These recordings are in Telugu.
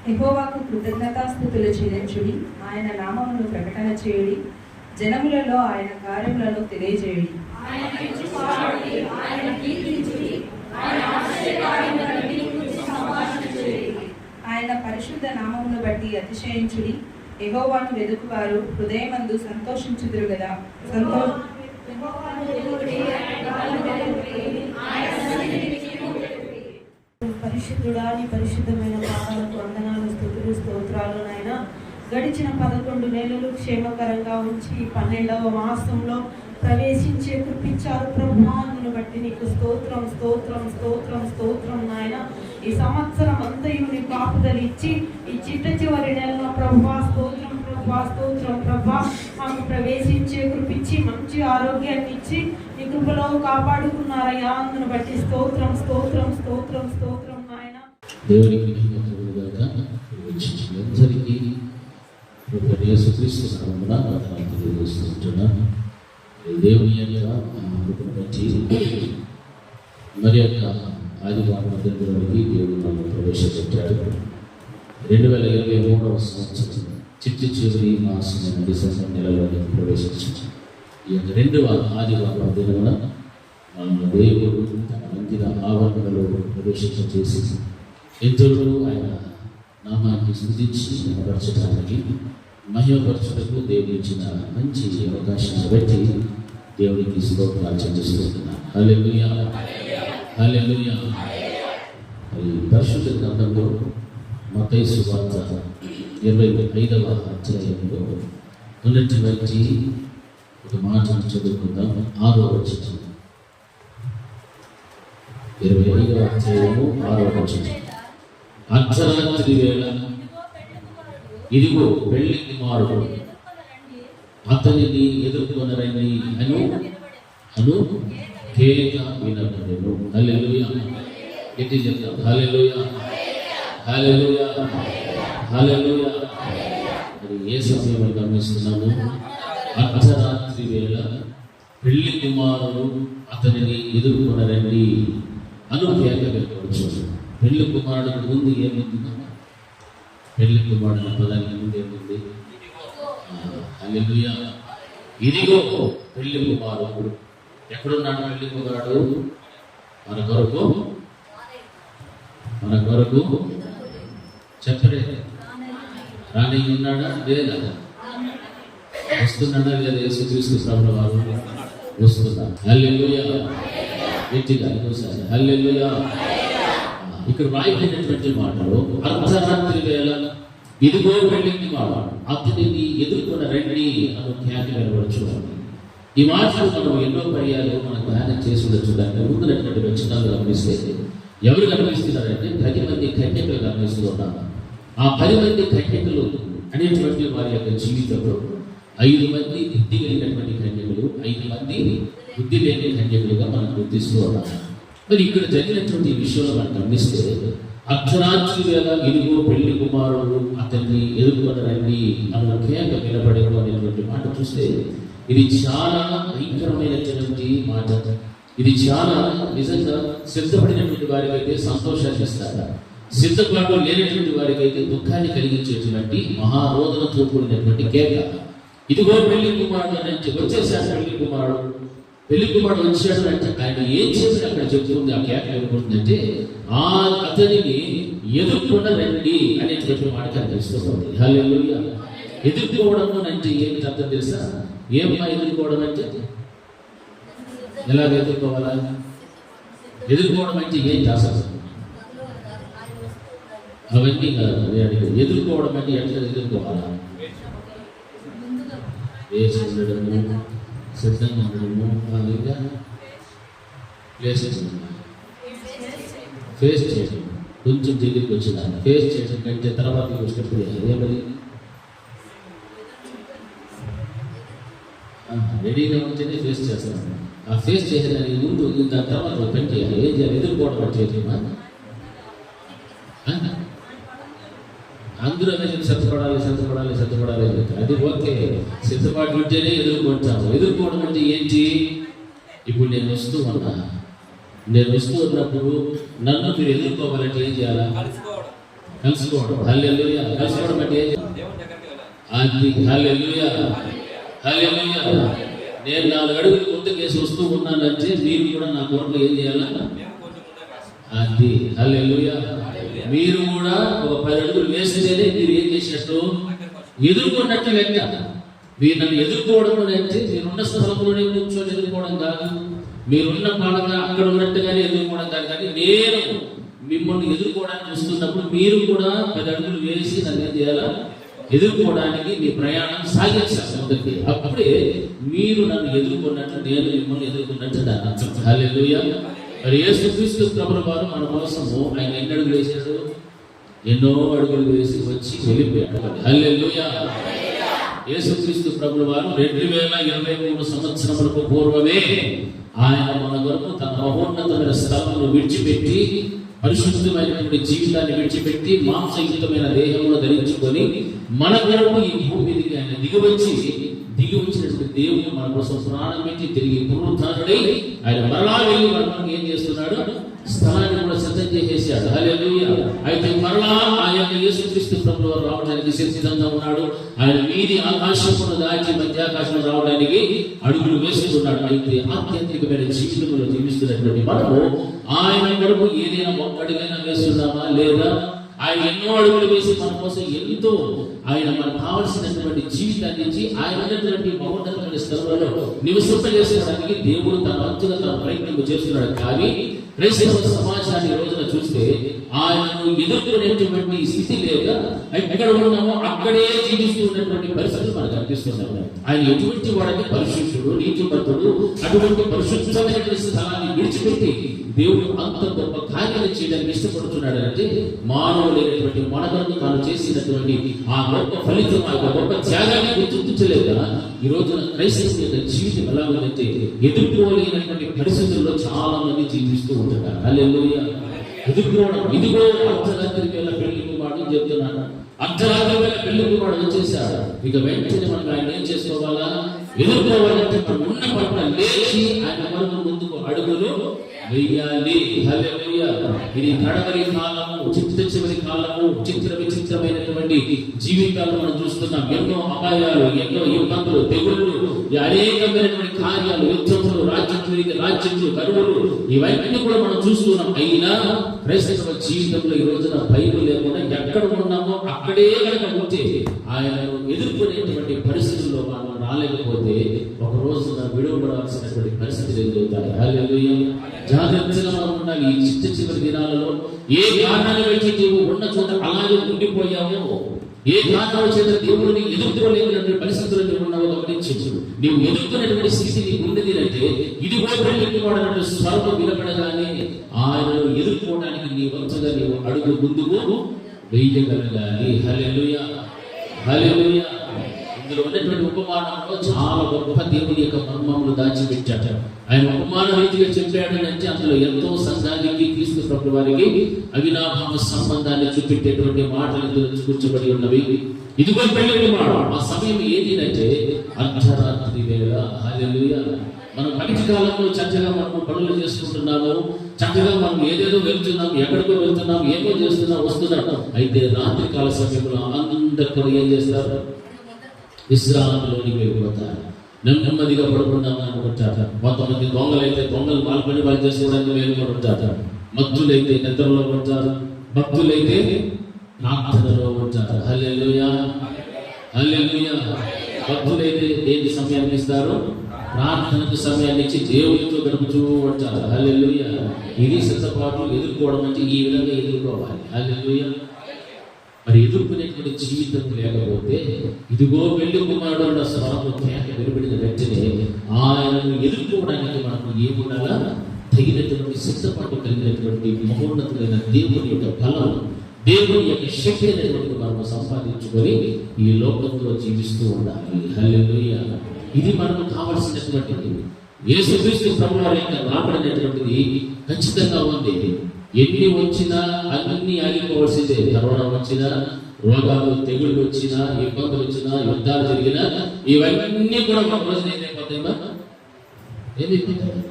యెహోవాకు కృతజ్ఞతాస్తుతులు చెల్లించుడి, ఆయన నామమును ప్రకటన చేయుడి, జనములలో ఆయన కార్యములను తెలియజేయుడి. ఆయన పరిశుద్ధ నామమును బట్టి అతిశయించుడి, యెహోవాను వెదుకువారు హృదయమందు సంతోషించుదురు గదా. పరిశుద్ధుడా, నీ పరిశుద్ధమైన పాదాలకు వందనాలు, స్తుతులు, స్తోత్రాలు నాయన. గడిచిన 11 నెలలు క్షేమకరంగా ఉంచి 12వ మాసంలో ప్రవేశించే కృపించారు ప్రభువును బట్టి నీకు స్తోత్రం స్తోత్రం స్తోత్రం స్తోత్రం నాయన. ఈ సంవత్సరం అంతయు నీ కాపుదలు ఇచ్చి ఈ చిట్ట చివరి నెలలో ప్రభువా స్తోత్రం ప్రభువా స్తోత్రం ప్రభువా మాకు ప్రవేశించే కృపించి మంచి ఆరోగ్యాన్ని ఇచ్చి నీ కృపలో కాపాడుకున్నారయ్యా. అందును బట్టి స్తోత్రం స్తోత్రం స్తోత్రం స్తోత్రం నాయన. దేవునికి అందరికీ యేసుక్రీస్తు నామమున వందనాలు తెలియజేస్తున్నాను. దేవుని యొక్క బట్టి మరి యొక్క ఆదివారం మధ్యలోకి దేవుడు నన్ను ప్రవేశపెట్టాడు. 2023వ సంవత్సరం చివరి మాసమైన డిసెంబర్ నెలలోకి ప్రవేశించాడు. ఈ యొక్క 2వ ఆదివారం దినమున దేవుడు తన మందిర ఆవరణలో ప్రవేశించ చేసి ఇద్దరు ఆయన నామాన్ని స్తుతించి కనపరచడానికి మహిమపరచుటకు దేవుడు ఇచ్చిన మంచి అవకాశాన్ని బట్టి దేవుడికి స్తోత్రాలు చెల్లిస్తున్నాను. హల్లెలూయా హల్లెలూయా. ఈ పరిశుద్ధ గ్రంథంలో మత్తయి సువార్త 25వ అధ్యాయంలో ఉన్నటువంటి ఒక మాటను చదువుకుందాం. 6వ వచనం, 25వ అధ్యాయము 6వ వచనం. అర్ధరాత్రి వేళ ఇదిగో పెళ్లి కుమారుడు అతనిని ఎదుర్కొనరండి అను కేక వినబడెను. హల్లెలూయా. ఎట్టి చెప్తాం హల్లెలూయా హల్లెలూయా హల్లెలూయా. మరి ఏ సమయంలో గమనిస్తున్నాము? అర్ధరాత్రి వేళ పెళ్లి కుమారుడు అతనిని ఎదుర్కొనరండి అను కేక వినవచ్చు. పెళ్లి కుమారుడికి ముందు ఏముంది? పెళ్లి కుమారుడు పదానికి ముందు ఏముంది? హల్లెలూయా. ఇదిగో పెళ్లి కుమారుడు. ఎక్కడున్నాడు పెళ్లి కుమారుడు? మన కొరకు చెప్పరే. రాని ఉన్నాడా లేదా? వస్తున్నాడా లేదా? యేసుక్రీస్తు ప్రభువు వారు వస్తున్నారు. హల్లెలూయా. గట్టిగా ఇంకోసారి హల్లెలూయా. ఇక్కడ రాయబడినటువంటి మాటలో అర్ధరాత్రి వేళ ఇదిగో పెళ్లి కుమారుడు అతనిని ఎదుర్కొన్న రండి అని ఖ్యాతి వెలువడచ్చు. ఈ మాటలు మనం ఎన్నో పర్యాలు మనం ధ్యానం చేసి ఉండొచ్చు. దాన్ని ముందున్నటువంటి వచనాలు గమనిస్తే ఎవరు కనిపిస్తున్నారంటే 10 మంది కన్యకలు గమనిస్తూ ఉన్నాము. ఆ 10 మంది కన్యకలు అనేటువంటి వారి యొక్క జీవితంలో 5 మంది బుద్ధి కలిగినటువంటి కన్యకలు, 5 మంది బుద్ధి లేని కన్యకలుగా మనం గుర్తిస్తూ ఉన్నాము. మరి ఇక్కడ జరిగినటువంటి విషయంలో మనం గమనిస్తే అర్ధరాత్రి వేళ ఇదిగో పెళ్లి కుమారుడు అతన్ని ఎదుర్కొనరండి అన్న కేక వినబడేది అనేటువంటి మాట చూస్తే ఇది చాలా భయంకరమైనటువంటి మాట. ఇది చాలా నిజంగా సిద్ధపడినటువంటి వారికి అయితే సంతోషాన్ని ఇస్తారా, సిద్ధపాటు లేనటువంటి వారికి అయితే దుఃఖాన్ని కలిగించేటువంటి మహారోదనతో కూడినటువంటి కేక. ఇదిగో పెళ్లి కుమారుడు అంటే వచ్చేసాడు. పెళ్లి కుమారుడు వచ్చాడు అంటే ఆయన ఏం చేసి అక్కడ చెప్తుంది, ఆ కేక ఏమనుకుంటుందంటే అతనిని ఎదుర్కొన్న రండి అనేటువంటి మాట కనిపిస్తుంది. హల్లెలూయా. ఎదుర్కోవడం అంటే ఏమిటి అర్థం తెలుసా? ఏమ్మా ఎదుర్కోవడం అంటే? ఎలా ఎదుర్కోవాలా? ఎదుర్కోవడం అంటే ఏంటి అసలు? అవన్నీ ఎదుర్కోవడం అంటే ఎట్లా ఎదుర్కోవాలా? వేసి ఉండడము, సిద్ధంగా ఉండడము, ఇంకా ఫేస్ చేయడం. కొంచెం దగ్గరికి వచ్చిన ఫేస్ చేయడం కంటే తర్వాత వచ్చినప్పుడు ఏమని రెడీగా ఉంటేనే ఫేస్ చేస్తాను. ఆ ఫేస్ చేసేదానికి ముందు దాని తర్వాత పని చేయాలి. ఏం చేయాలి? ఎదుర్కోవడం అంటే అందరూ అనేది సర్దుపడాలి అది ఓకే. సిద్ధపాటు ఉంటేనే ఎదుర్కొంటాము. ఎదుర్కోవడం అంటే ఏంటి? ఇప్పుడు నేను వస్తూ ఉన్నప్పుడు నన్ను మీరు ఎదుర్కోవాలంటే ఏం చేయాలా? కలుసుకోవడం. హల్లెలూయా. కలుసుకోవడం అంటే ఏం? అది హల్లెలూయా. హల్లెలూయా. నేను 4 అడుగులు ముందుకేసి వస్తూ ఉన్నానంటే మీరు కూడా నా కొరకు ఏం చేయాలా? అది హల్లెలూయా. మీరు కూడా ఒక 10 అడుగులు వేస్తేనే మీరు ఏం చేసినట్టు? ఎదుర్కొన్నట్టు లెక్క. మీరు నన్ను ఎదుర్కోవడం అంటే మీరున్న స్థలంలోనే కూర్చొని ఎదుర్కోవడం కాదు, మీరున్న పాడంగా అక్కడ ఉన్నట్టుగానే ఎదుర్కోవడం కాదు. కానీ నేను మిమ్మల్ని ఎదుర్కోవడానికి వస్తున్నప్పుడు మీరు కూడా 10 అడుగులు వేసి నన్ను ఏం చేయాలా? ఎదుర్కోవడానికి మీ ప్రయాణం సాగించాలి. అప్పుడే మీరు నన్ను ఎదుర్కొన్నట్టు, నేను మిమ్మల్ని ఎదుర్కొన్నట్టు అర్థం. హల్లెలూయా. మరి యేసుక్రీస్తు ప్రభువు వారు మన కోసము ఆయన ఎన్ని అడుగులు వేశాడు? ఎన్నో అడుగులు వేసి వచ్చి వెళ్ళిపోయాడు. హల్లెలూయా. యేసుక్రీస్తు ప్రభువు వారు 2023 సంవత్సరములకు పూర్వమే ఆయన మన కొరకు తన మహోన్నతమైన స్థలమును విడిచిపెట్టి, పరిశుద్ధమైనటువంటి జీవితాన్ని విడిచిపెట్టి, మాంసయుక్తమైన దేహమును ధరించుకొని మన కొరకు ఈ భూమి మీదకి ఆయన దిగి వచ్చినటువంటి దేవుడు మన కోసం ప్రాణం పెట్టి తిరిగి పునరుద్ధారుడై ఆయన మరలా వెళ్ళి మనకు ఏం చేస్తున్నాడు? స్థలాన్ని కూడా సిద్ధం చేసేసాడు. హల్లెలూయా. అయితే మరలా ఆయన యేసుక్రీస్తు ప్రభువు వారు రావడానికి సిద్ధంగా ఉన్నాడు. ఆయన మీది ఆకాశమును దాచి మధ్యాకాశం రావడానికి అడుగులు వేస్తున్నాడు. అయితే ఆధ్యాత్మికమైన జీవితంలో జీవిస్తున్నటువంటి మనము ఆయన కొరకు ఏదైనా ఒక్క అడుగైనా వేస్తున్నామా లేదా? ఆయన ఎన్నో అడుగులు వేసి మన కోసం ఎంతో ఆయన మనకు కావలసినటువంటి జీవితాన్ని ఇచ్చి ఆయన ఉన్నటువంటి మహోన్నతమైన స్థలంలో నివసింపజేసుకోవడానికి దేవుడు తన వంతుగా తన ప్రయత్నం చేస్తున్నాడు. కానీ క్రైస్తవ సమాజాన్ని ఈ రోజున చూస్తే ఆయనను ఎదుర్కొనేటువంటి స్థితి లేక ఎక్కడ ఉన్నామో అక్కడే జీవిస్తూ ఉన్నటువంటి పరిస్థితులు మనకు అనిపిస్తున్నాయి. ఆయన ఎటువంటి వాడికి పరిశుద్ధుడు, నీతిమంతుడు, అటువంటి పరిశుద్ధమైనటువంటి స్థలాన్ని విడిచిపెట్టి దేవుడు అంత గొప్ప కార్యాలు చేయడానికి ఇష్టపడుతున్నాడు అంటే మానవులైనటువంటి మన కొరకు తాను చేసినటువంటి ఆ గొప్ప ఫలితం, ఆ గొప్ప త్యాగాన్ని గుర్తించలేక ఈ రోజున క్రైస్తవ యొక్క జీవితం ఎలా ఉందంటే ఎదుర్కోలేనటువంటి పరిస్థితుల్లో చాలా మంది జీవిస్తూ ఉంటున్నారు. హల్లెలూయా. ఎదుర్కోవడం. ఇదిగో అర్ధరాత్రి వేళ పెళ్లి కుమారుడు చెప్తున్నాను. అర్ధరాత్రి వేళ పెళ్లి కుమారుడు వచ్చేసాడు. ఇక వెంటనే మనం ఆయన ఏం చేసుకోవాలా? ఎదుర్కోవాలంటే మనం ఉన్న పట్ల లేచి ఆయన కొరకు ముందుకు అడుగులు వెయ్యాలి. హల్లెలూయా. ఇది కడవరి కాలము, చివరి కాలము, విచిత్రమైనటువంటి జీవితాలు మనం చూస్తున్నాం. ఎన్నో అపాయాలు, ఎన్నో ఇబ్బందులు, తెగుళ్ళు, అనేకమైనటువంటి కార్యాలు, యుద్ధములు, రాజ్యములు, కరువులు, ఇవన్నీ కూడా మనం చూస్తున్నాం. అయినా క్రైస్తవ జీవితంలో ఈ రోజున బైబిల్ లేకుండా ఎక్కడ ఉన్నామో అక్కడే కనుక ఉంటే ఆయనను ఎదుర్కొనేటువంటి పరిస్థితుల్లో మనం రాలేకపోతే ఒక రోజున విడువబడాల్సినటువంటి పరిస్థితులు ఎదురవుతాయి. హల్లెలూయా. జాగ్రత్తగా మనం ఉండాలి. ఈ చివరి దినాలలో ఏ కారణాలు పెట్టి నీవు ఉన్న చోట అలాగే ఉండిపోయావో, ఏ కారణాల చేత దేవుడిని ఎదుర్కోలేనటువంటి పరిస్థితులు నీవు ఉన్నావో గమనించు. నీవు ఎదుర్కొనేటువంటి స్థితి నీకు ఉన్నది అంటే ఇదిగో పెళ్లికి వాడనటువంటి స్వరం వినపడగానే ఆయనను ఎదుర్కోవడానికి నీ వంతుగా నీవు అడుగు ముందుకు వేయగలగాలి. హల్లెలూయా. హల్లెలూయా. ఇందులో ఉన్నటువంటి ఉపమానంలో చాలా గొప్ప దేవుని యొక్క మర్మములు దాచిపెట్టాడు. ఆయన ఉపమాన రీతిగా చెప్పాడు అంటే అందులో ఎంతో సంఘానికి, క్రీస్తు ప్రభువు వారికి అవినాభావ సంబంధాన్ని చూపెట్టేటువంటి మాటలు ఇందులో కూర్చోబడి ఉన్నవి. ఇదిగో పెళ్లి కుమారుడు. ఆ సమయం ఏది అంటే అర్ధరాత్రి వేళ. హల్లెలూయా. మనం పగటి కాలంలో చక్కగా మనం పనులు చేసుకుంటున్నాము, చక్కగా మనం ఏదేదో వెళ్తున్నాం, ఎక్కడికో వెళ్తున్నాం, ఏమో చేస్తున్నాం, వస్తున్నాం. అయితే రాత్రి కాల సమయంలో అందరూ ఏం చేస్తారు? విశ్రాంతిలోనికి వెళ్ళిపోతారు. నెమ్మదిగా పడుకుందామని అనుకుంటారు. కొంతమంది దొంగలైతే దొంగలు వాళ్ళు చేసుకోవడానికి వెళ్ళిపోతుంటారు. మత్తులైతే నిద్రలో ఉంటారు, భక్తులైతే ప్రార్థనలో ఉంటారు. హల్లెలూయా. హల్లెలూయా. భక్తులైతే ఏంటి సమయాన్ని ఇస్తారు? ప్రార్థనకు సమయాన్ని ఇచ్చి దేవుడితో గడుపుతూ ఉంటారు. హల్లెలూయా. ఇది సిద్ధపాటు. ఎదుర్కోవడం అంటే ఈ విధంగా ఎదుర్కోవాలి. హల్లెలూయా. మరి ఎదుర్కొనేటువంటి జీవితం లేకపోతే ఇదిగో పెళ్లి కుమారుడు అన్న స్వరము కేక వెలువడిన వెంటనే ఆయనను ఎదుర్కోవడానికి మనకు ఏముండాలా? తగినటువంటి సిద్ధపాటు కలిగినటువంటి మహోన్నతమైన దేవుని యొక్క బలం, దేవుని యొక్క శక్తి అనేటువంటి మనం సంపాదించుకొని ఈ లోకంలో జీవిస్తూ ఉండాలి. హల్లెలూయా. ఇది మనకు కావలసినటువంటిది. యేసుక్రీస్తు ప్రభువు వారి యొక్క రాకడ అనేటువంటిది ఖచ్చితంగా ఉంది. ఎన్ని వచ్చినా అన్ని ఆగిపోవాల్సిందే. కరోనా వచ్చినా, రోగాలు, తెగుళ్ళు వచ్చినా, ఇబ్బందులు వచ్చినా, యుద్ధాలు జరిగినా ఇవన్నీ కూడా ఒక రోజున ఏమైపోతాయమ్మా? ఏమైపోతాయి?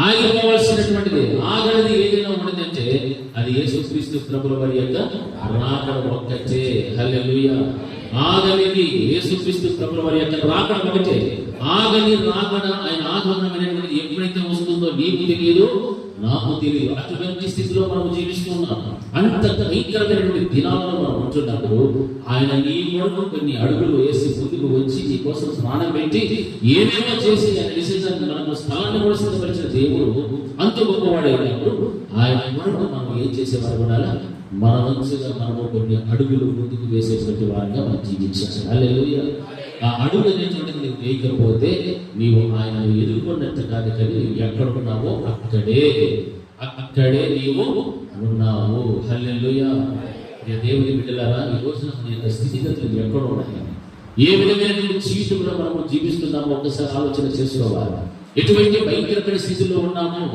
ఆగిపోవాల్సినటువంటిది. ఆగనిది ఏదైనా ఉన్నదంటే అది యేసుక్రీస్తు ప్రభుల వారి యొక్క రాకడ ఒక్కటే. హల్లెలూయా. ఆగనిది యేసుక్రీస్తు ప్రభుల వారి యొక్క రాకడ ఒకటే. ఆగని రాకడ, ఆయన ఆగమనమైనటువంటిది ఎప్పుడైతే వస్తుందో నీకు తెలియదు, నాకు తెలియదు. అటువంటి స్థితిలో మనం జీవిస్తూ ఉన్నాం. అంత భయంకరమైనటువంటి దినాలను మనం ఉంటున్నప్పుడు ఆయన నీ కొరకు కొన్ని అడుగులు వేసి ముందుకు వచ్చి నీ కోసం స్నానం పెట్టి ఏమేమో చేసి ఆయన విశేషాన్ని మనకు స్థలాన్ని కూడా సిద్ధపరిచిన దేవుడు అంత గొప్పవాడైనప్పుడు ఆయన కొరకు మనం ఏం చేసేవారు కూడా మన వంశగా మనము కొన్ని అడుగులు ముందుకు వేసేటువంటి వారిగా మనం జీవించాలి. హల్లెలూయా. ఆ అడుగు అనేటువంటిది నీవు వేయకపోతే నీవు ఆయన ఎదుర్కొన్నట్టు కాదు, కానీ ఎక్కడున్నావో అక్కడే నీవు ఉన్నావు. హల్లెలూయా. దేవుని బిడ్డలారా, ఈ రోజున మన యొక్క స్థితిగతులు ఎక్కడ ఉన్నాయి, ఏ విధమైనటువంటి జీవితంలో మనము జీవిస్తున్నామో ఒకసారి ఆలోచన చేసుకోవాలి. ఎటువంటి భయంకరమైన స్థితిలో ఉన్నామో,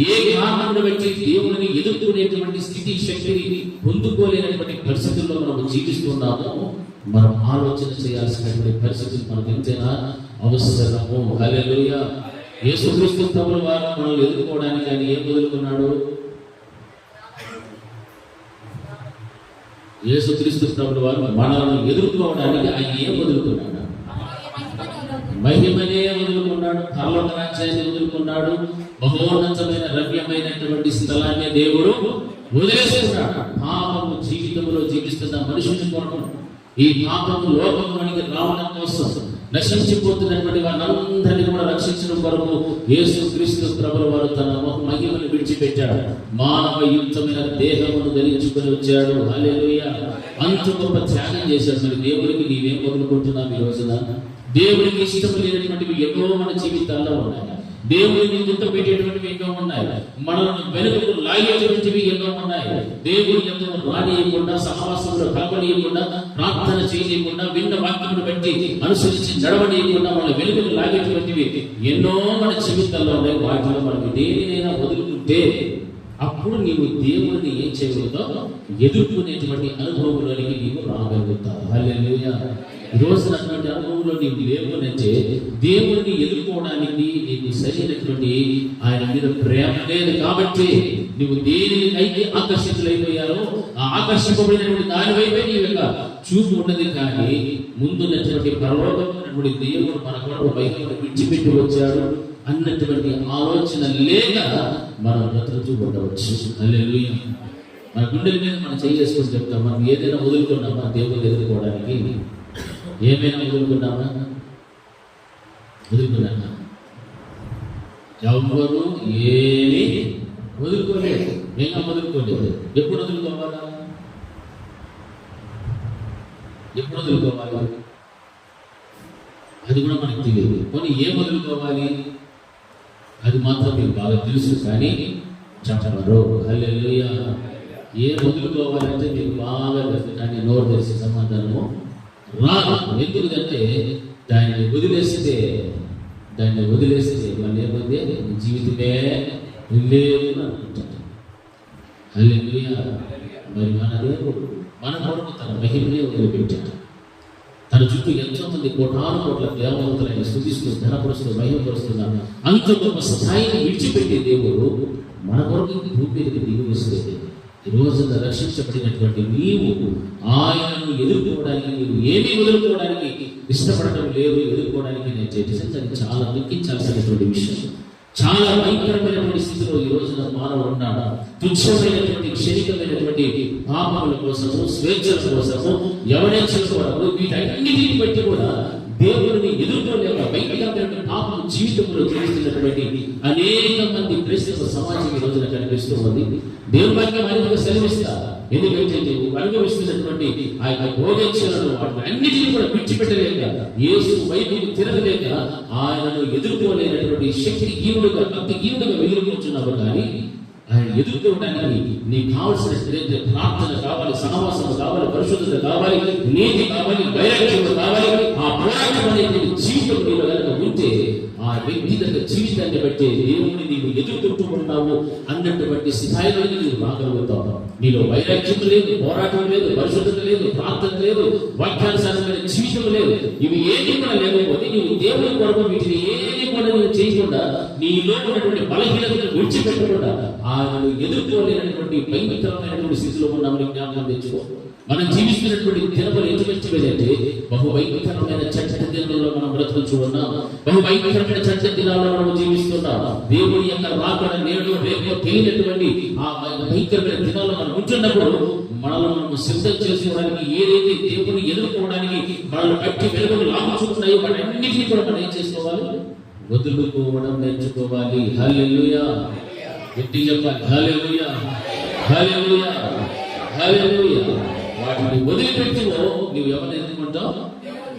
ఏ కారణాన్ని బట్టి దేవుని ఎదుర్కొనేటువంటి స్థితి శక్తిని పొందుకోలేనటువంటి పరిస్థితుల్లో మనము జీవిస్తున్నామో మనం ఆలోచన చేయాల్సినటువంటి పరిస్థితులు మనకు ఎంతైనా అవసరము. హల్లెలూయా. యేసుక్రీస్తు ప్రభుల వారు మనం ఎదుర్కోవడానికి ఆయన ఏం వదులుకున్నాడు? యేసుక్రీస్తు ప్రభుల వారు మనల్ని ఎదుర్కోవడానికి ఆయన ఏం వదులుకున్నాడు? మహిమనే వదులుకున్నాడు. పరలోక రాజ్యాన్ని వదులుకున్నాడు. మహోన్నతమైన రమ్యమైనటువంటి స్థలాన్ని దేవుడు వదిలేస్తున్నాడు. పాపము జీవితంలో జీవిస్తున్న మనుషుని కొరకు, ఈ పాపము లోకంలోనికి రావడం కోసం నశించిపోతున్నటువంటి వారందరినీ కూడా రక్షించడం కొరకు యేసుక్రీస్తు ప్రభుల వారు తన మహిమను విడిచిపెట్టాడు. మానవ యుక్తమైన దేహమును ధరించుకొని వచ్చాడు. హల్లెలూయా. అంత గొప్ప త్యాగం చేశాడు. మరి దేవుడికి నీవేం వదులుకుంటున్నావు ఈ రోజున? దేవుడికి ఇష్టం లేనటువంటివి ఎన్నో మన జీవితాల్లో ఉన్నాయి. దేవుడిని గుర్తుపెట్టేటువంటివి ఎన్నో ఉన్నాయి. మనల్ని వెనుకకు లాగేటువంటివి ఎన్నో ఉన్నాయి. దేవుడి ఎంతో రానియకుండా, సహవాసంలో కలపనీయకుండా, ప్రార్థన చేయకుండా, విన్న వాక్యమును బట్టి అనుసరించి నడవనీయకుండా మన వెనుకకు లాగేటువంటివి ఎన్నో మన జీవితాల్లో ఉన్నాయి. వాటిలో మనకి దేనినైనా వదులుకుంటే అప్పుడు నీవు దేవుడిని ఏం చేయగలుగుతావు? ఎదుర్కొనేటువంటి అనుభవంలోనికి నీవు రాగలుగుతావు. హల్లెలూయా. ఈరోజు అటువంటి అనుభవంలో నీవు లేవనంటే దేవుడిని ఎదుర్కోవడానికి నీకు సరైనటువంటి ఆయన మీద ప్రేమ లేదు. కాబట్టి నువ్వు దేనికైతే ఆకర్షితులైపోయారో ఆ ఆకర్షింపబడినటువంటి దాని వైపే నీ యొక్క చూపు ఉన్నది. కానీ ముందున్నటువంటి పరలోకమైనటువంటి దేవుడు మన కొరకు బయటకు విడిచిపెట్టి వచ్చాడు అన్నటువంటి ఆలోచన లేక మనం బ్రతుకుతూ ఉండవచ్చు. హల్లెలూయా. మన గుండెల మీద మనం చేసుకొని చెప్తాం, మనం ఏదైనా వదులుకున్నామా దేవుని ఎదుర్కోవడానికి? ఏమైనా వదులుకున్నామా? వదులుకున్నామా? ఎవరు ఏమీ వదులుకోలేదు. ఏమో వదులుకోలేదు. ఎప్పుడు వదులుకోవాలా? ఎప్పుడు వదులుకోవాలి? అది కూడా మనకు తెలియదు. కొన్ని ఏం వదులుకోవాలి అది మాత్రం మీకు బాగా తెలుసు, కానీ చెప్పరు. హల్లెలూయా. ఏం వదులుకోవాలంటే మీకు బాగా తెలుసు, కానీ నోరు తెలిసే సమాధానము రాదు. ఎందుకంటే దాన్ని వదిలేస్తే మళ్ళీ ఏమైంది? జీవితమే లేదు అనుకుంటాడు. హల్లెలూయా. మరి మన దేవుడు మన కొరకు తన మహిమనే వదిలిపెట్టాడు. తన చుట్టూ ఎంతో మంది కోట్ల దేవతలను స్తుతిస్తూ, ఘనపరుస్తూ, మహిమపరుస్తున్నారు. అంత గొప్ప స్థాయిని విడిచిపెట్టే దేవుడు మన కొరకు భూమి మీదకి దిగి వస్తే ఈ రోజున రక్షించబడినటువంటి నీవు ఆయనను ఎదుర్కోవడానికి నీవు ఏమీ వదులుకోవడానికి ఇష్టపడటం లేదు. ఎదుర్కోవడానికి నేను చేసేది అది చాలా దుఃఖించాల్సినటువంటి విషయం. చాలా భయంకరమైనటువంటి స్థితిలో ఈ రోజున మానవుడు ఉన్నాడు. తుచ్చమైనటువంటి క్షణికమైనటువంటి పాపముల కోసము, స్వేచ్ఛల కోసము, ఎవరైనా వరకు వీటన్నిటిని బట్టి కూడా దేవుడిని ఎదుర్కోలేక భయంకరమైనటువంటి పాపం జీవితంలో జీవిస్తున్నటువంటి అనేక మంది క్రైస్తవ సమాజం ఈ రోజున కనిపిస్తూ ఉంది. దేవుని వాక్యం అనేక సెలవిస్తా. ఎందుకంటే నువ్వు అనుభవిస్తున్నటువంటి ఆ యొక్క భోగేచ్ఛలను అన్నిటినీ కూడా విడిచిపెట్టలేక, యేసు వైపుకు తిరగలేక, ఆయనను ఎదుర్కోలేనటువంటి శక్తి హీనుడుగా, భక్తి హీనుడుగా మిగిలిపోతున్నావు. కానీ ఆయన ఎదుర్కోవడానికి నీకు కావాల్సిన ప్రార్థన కావాలి, సహవాసం కావాలి, పరిశుద్ధత కావాలి, నీతి కావాలి, వైరాగ్యం కావాలి. ఆ పోరాటం అనేది జీవితం నీలో కనుక ఉంటే ఆ వ్యక్తిగత జీవితాన్ని బట్టి దేవుని నీవు ఎదుర్కొంటూ ఉన్నావు అన్నటువంటి స్థాయిలో నీవు రాగలుగుతావు. నీలో వైరాగ్యం లేదు, పోరాటం లేదు, పరిశుద్ధత లేదు, ప్రార్థన లేదు, వాక్యానుసారమైన జీవితం లేదు. ఇవి ఏది కూడా లేకపోతే నీవు దేవుని కొరకు వీటిని ఏది కూడా పనులు చేయకుండా నీలో ఉన్నటువంటి బలహీనతను విడిచిపెట్టకుండా ఆయనను ఎదుర్కోలేనటువంటి భయంకరమైనటువంటి స్థితిలో ఉన్నామని జ్ఞాపకం తెచ్చుకో. మనం జీవిస్తున్నటువంటి దినములు ఎటువంటి బహు భయంకరమైన చెడ్డ దినాల్లో మనం బ్రతుకుతూ ఉన్నాం. బహు భయంకరమైన చెడ్డ దినాల్లో మనం జీవిస్తున్నాం. దేవుని యొక్క రాకడ నేడు రేపు తెలియనటువంటి ఆ భయంకరమైన దినాల్లో మనం ఉంటున్నప్పుడు మనల్ని మనం సిద్ధం చేసుకోవడానికి, ఏదైతే దేవుని ఎదుర్కోవడానికి మనల్ని బట్టి వెలుగులు లాగుచున్నాయో వాటన్నిటినీ కూడా మనం ఏం చేసుకోవాలి? వదులుకోవడం నేర్చుకోవాలి. హల్లెలూయా. గట్టి చెప్పాలి. హల్లెలూయా, హల్లెలూయా, హల్లెలూయా. వాటిని వదిలిపెట్టుకో. నువ్వు ఎవరిని ఎదుర్కొంటావు?